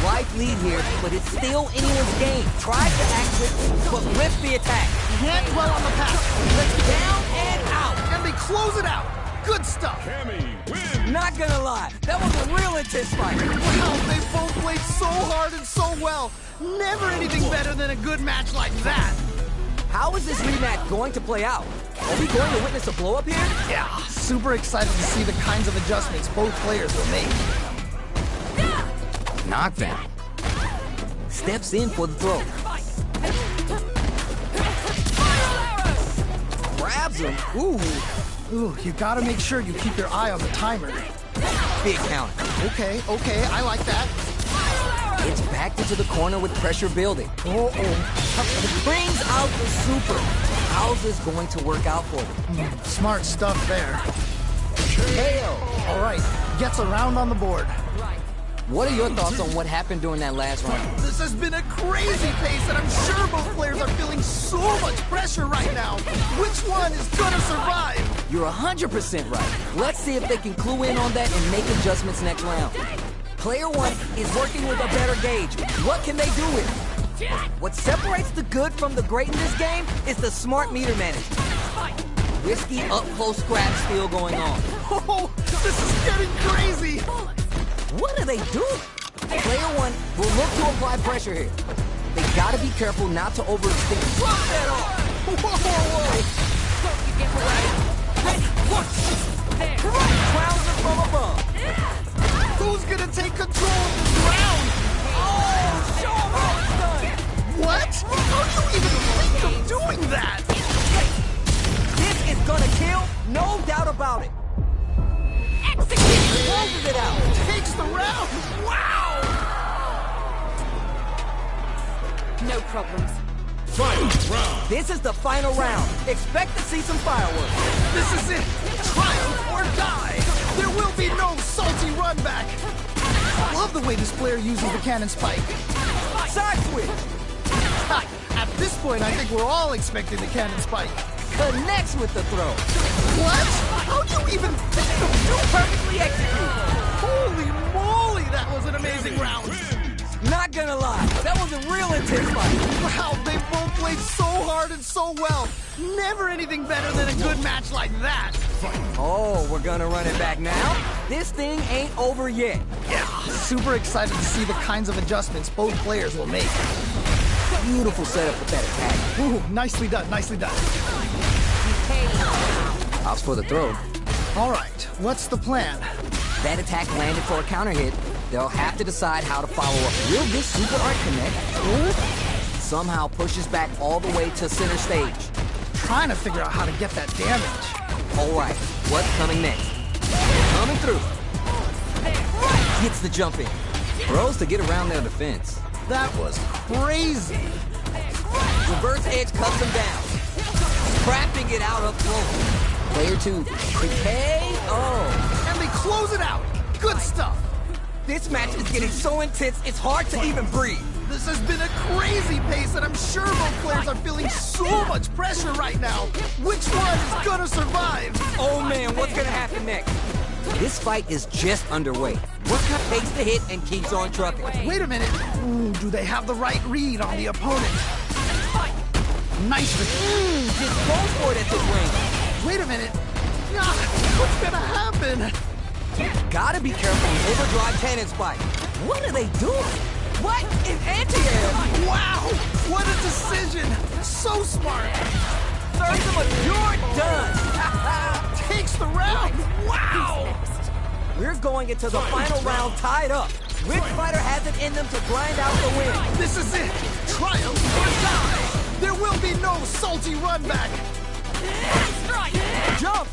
Life lead here, but it's still anyone's game. Tries to act quick, but whiffs the attack. Can't dwell on the past. Let's down and out. And they close it out. Good stuff. Cammy wins. Not gonna lie, that was a real intense fight. Wow, they both played so hard and so well. Never anything better than a good match like that. How is this rematch going to play out? Are we going to witness a blow-up here? Yeah, super excited to see the kinds of adjustments both players will make. Knockdown. Steps in for the throw. Grabs him. Ooh, you gotta make sure you keep your eye on the timer. Big counter. Okay, I like that. It's backed into the corner with pressure building. Brings out the super. How's this going to work out for them? Smart stuff there. KO. All right, gets around on the board. What are your thoughts on what happened during that last round? This has been a crazy pace, and I'm sure both players are feeling so much pressure right now. Which one is gonna survive? You're 100% right. Let's see if they can clue in on that and make adjustments next round. Player one is working with a better gauge. What can they do with it? What separates the good from the great in this game is the smart meter management. Risky up-close scrap still going on. Oh, this is getting crazy. What are they doing? Player one will look to apply pressure here. They gotta be careful not to overextend. Drop that off! Whoa! Don't you give away. Ready, watch. There. Crowns are from above. Who's gonna take control of this round? Oh, show 'em how it's done! What? How do you even think of doing that? This is gonna kill, no doubt about it. Execute. Closes it out. Takes the round. Wow! No problems. Final round. This is the final round. Expect to see some fireworks. This is it. Triumph or die. There will be no salty run back. I love the way this player uses the cannon spike. Side switch. Ha, at this point, I think we're all expecting the cannon spike. Connects with the throw. What? How do you even think of doing Perfectly executed. Holy moly, that was an amazing round. Not gonna lie, that was a real intense fight. Wow, they both played so hard and so well. Never anything better than a good match like that. Oh, we're gonna run it back now? This thing ain't over yet. Yeah, super excited to see the kinds of adjustments both players will make. Beautiful setup with that attack. Ooh, nicely done, nicely done. Opts for the throw. All right, what's the plan? That attack landed for a counter hit. They'll have to decide how to follow up. Will this super art connect? Somehow pushes back all the way to center stage. Trying to figure out how to get that damage. All right, what's coming next? Coming through. Gets the jump in. Throws to get around their defense. That was crazy. Reverse edge cuts him down. crapping it out up close. Player 2, KO. And they close it out. Good stuff. This match is getting so intense, it's hard to even breathe. This has been a crazy pace, and I'm sure both players are feeling so much pressure right now. Which one is gonna survive? Oh man, what's gonna happen next? This fight is just underway. Worker takes the hit and keeps on trucking. Wait a minute. Ooh, do they have the right read on the opponent? Nice. Just goes for it at this range. Wait a minute. Ah, what's gonna happen? Gotta be careful with overdrive cannon spike. What are they doing? What in anti-air? Wow! What a decision! So smart! Thirds of a you're done! Takes the round! Wow! We're going into the final round tied up. Which fighter has it in them to grind out the win? This is it! Triumph or die! There will be no salty run back! Jump!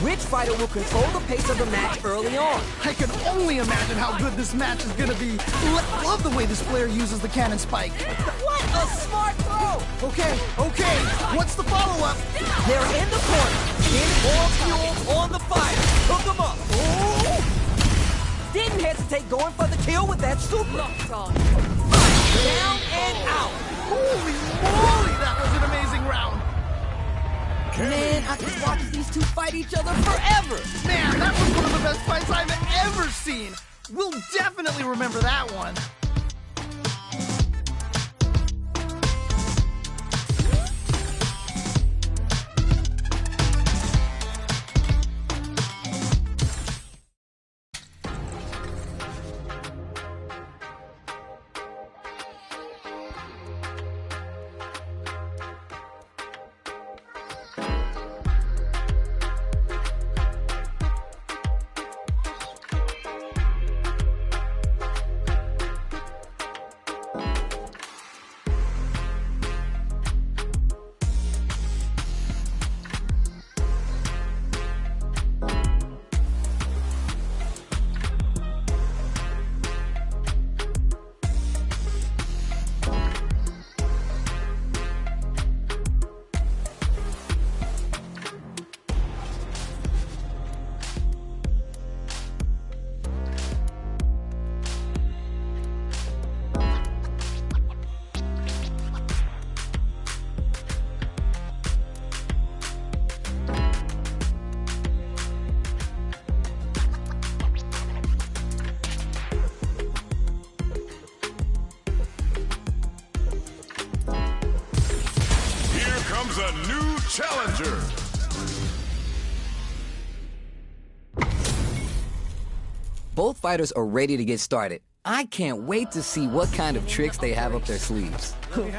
Which fighter will control the pace of the match early on? I can only imagine how good this match is gonna be. Love the way this player uses the cannon spike. What a smart throw! Okay, what's the follow-up? They're in the corner. In more fuel on the fire. Hook them up. Ooh. Didn't hesitate going for the kill with that super. Down and out. Holy moly, that was an amazing round. Man, I could watch these two fight each other forever! Man, that was one of the best fights I've ever seen! We'll definitely remember that one. A new challenger. Both fighters are ready to get started. I can't wait to see what kind of tricks they have up their sleeves.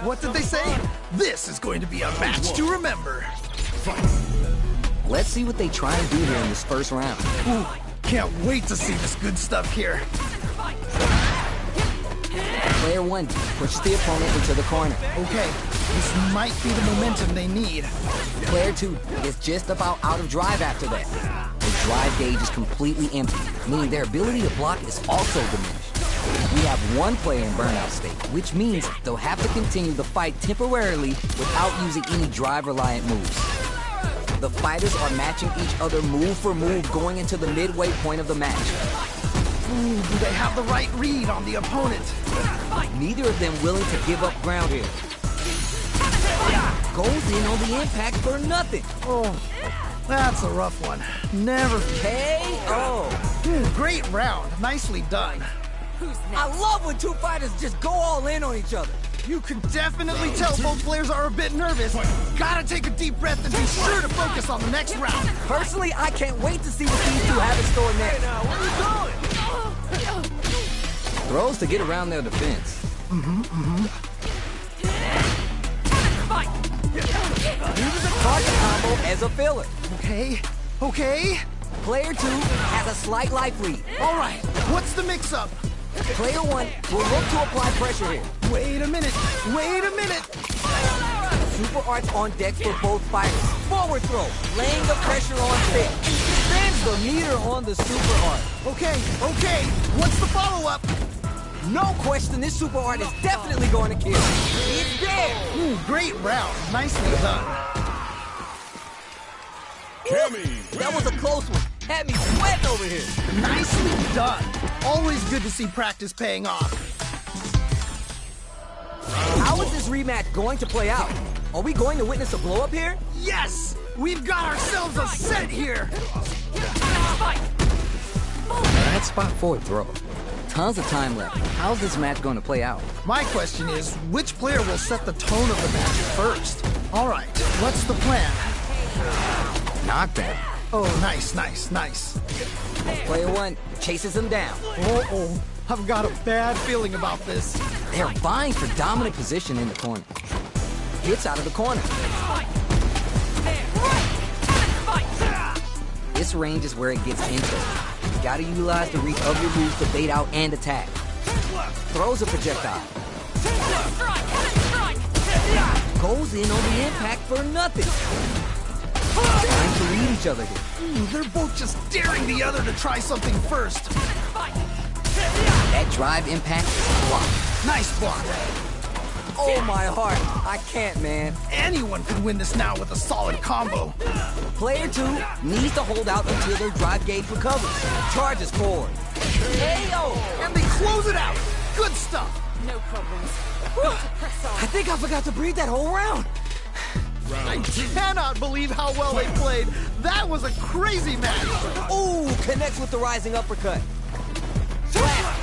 What did they say? This is going to be a match to remember. Let's see what they try and do here in this first round. Ooh, can't wait to see this good stuff here. Player 1 pushes the opponent into the corner. Okay, this might be the momentum they need. Player 2 is just about out of drive after that. The drive gauge is completely empty, meaning their ability to block is also diminished. We have one player in burnout state, which means they'll have to continue the fight temporarily without using any drive-reliant moves. The fighters are matching each other move for move going into the midway point of the match. Ooh, do they have the right read on the opponent? Neither of them willing to give up ground here. Goes in on the impact for nothing. Oh, that's a rough one. Never. KO. Great round. Nicely done. I love when two fighters just go all in on each other. You can definitely tell both players are a bit nervous. Gotta take a deep breath and be sure to focus on the next round. Personally, I can't wait to see what these two have in store next. Hey now, where are you going? Throws to get around their defense. Uses a target combo as a filler. Okay. Player 2 has a slight life lead. All right, what's the mix-up? Player 1 will look to apply pressure here. Wait a minute. Super arts on deck for both fighters. Forward throw, laying the pressure on thick. Spins the meter on the super art. Okay. What's the follow-up? No question, this super art is definitely going to kill. It's there. Great round. Nicely done. That was a close one. Had me sweating over here. Nicely done. Always good to see practice paying off. How is this rematch going to play out? Are we going to witness a blow-up here? Yes! We've got ourselves a set here! Bad spot for a throw. Tons of time left. How's this match going to play out? My question is, which player will set the tone of the match first? All right, what's the plan? Knockdown. Oh, nice. Player one chases him down. Uh-oh. I've got a bad feeling about this. They're vying for dominant position in the corner. Hits out of the corner. This range is where it gets interesting. You gotta utilize the reach of your moves to bait out and attack. Throws a projectile. Goes in on the impact for nothing. Trying to read each other here. They're both just daring the other to try something first. That drive impact is blocked. Nice block. Oh my heart, I can't, man. Anyone could win this now with a solid combo. Player two needs to hold out until their drive gauge recovers. Charges forward. KO! And they close it out. Good stuff. No problems. Got to press on. I think I forgot to breathe that whole round. I cannot believe how well they played. That was a crazy match. Ooh, connects with the rising uppercut. Slap.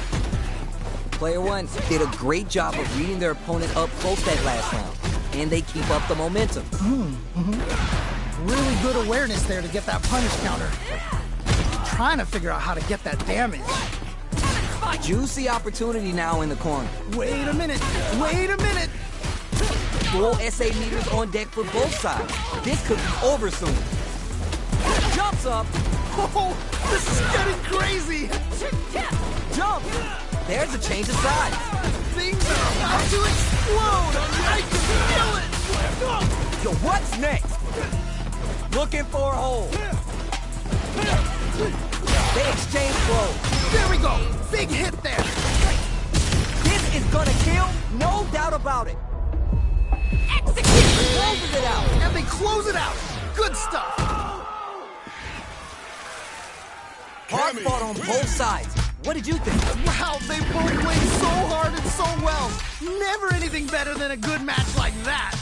Player one did a great job of reading their opponent up close that last round, and they keep up the momentum. Really good awareness there to get that punish counter. Trying to figure out how to get that damage. Juicy opportunity now in the corner. Wait a minute. Full SA meters on deck for both sides. This could be over soon. Jumps up. Oh, this is getting crazy. Jump. There's a change of sides. Things are about to explode. I can feel it. Yo, what's next? Looking for a hole. They exchange blows. There we go. Big hit there. This is gonna kill, no doubt about it. Execute! Closes it out. And they close it out. Good stuff. Hard fought on both sides. What did you think? Wow, they both played so hard and so well. Never anything better than a good match like that.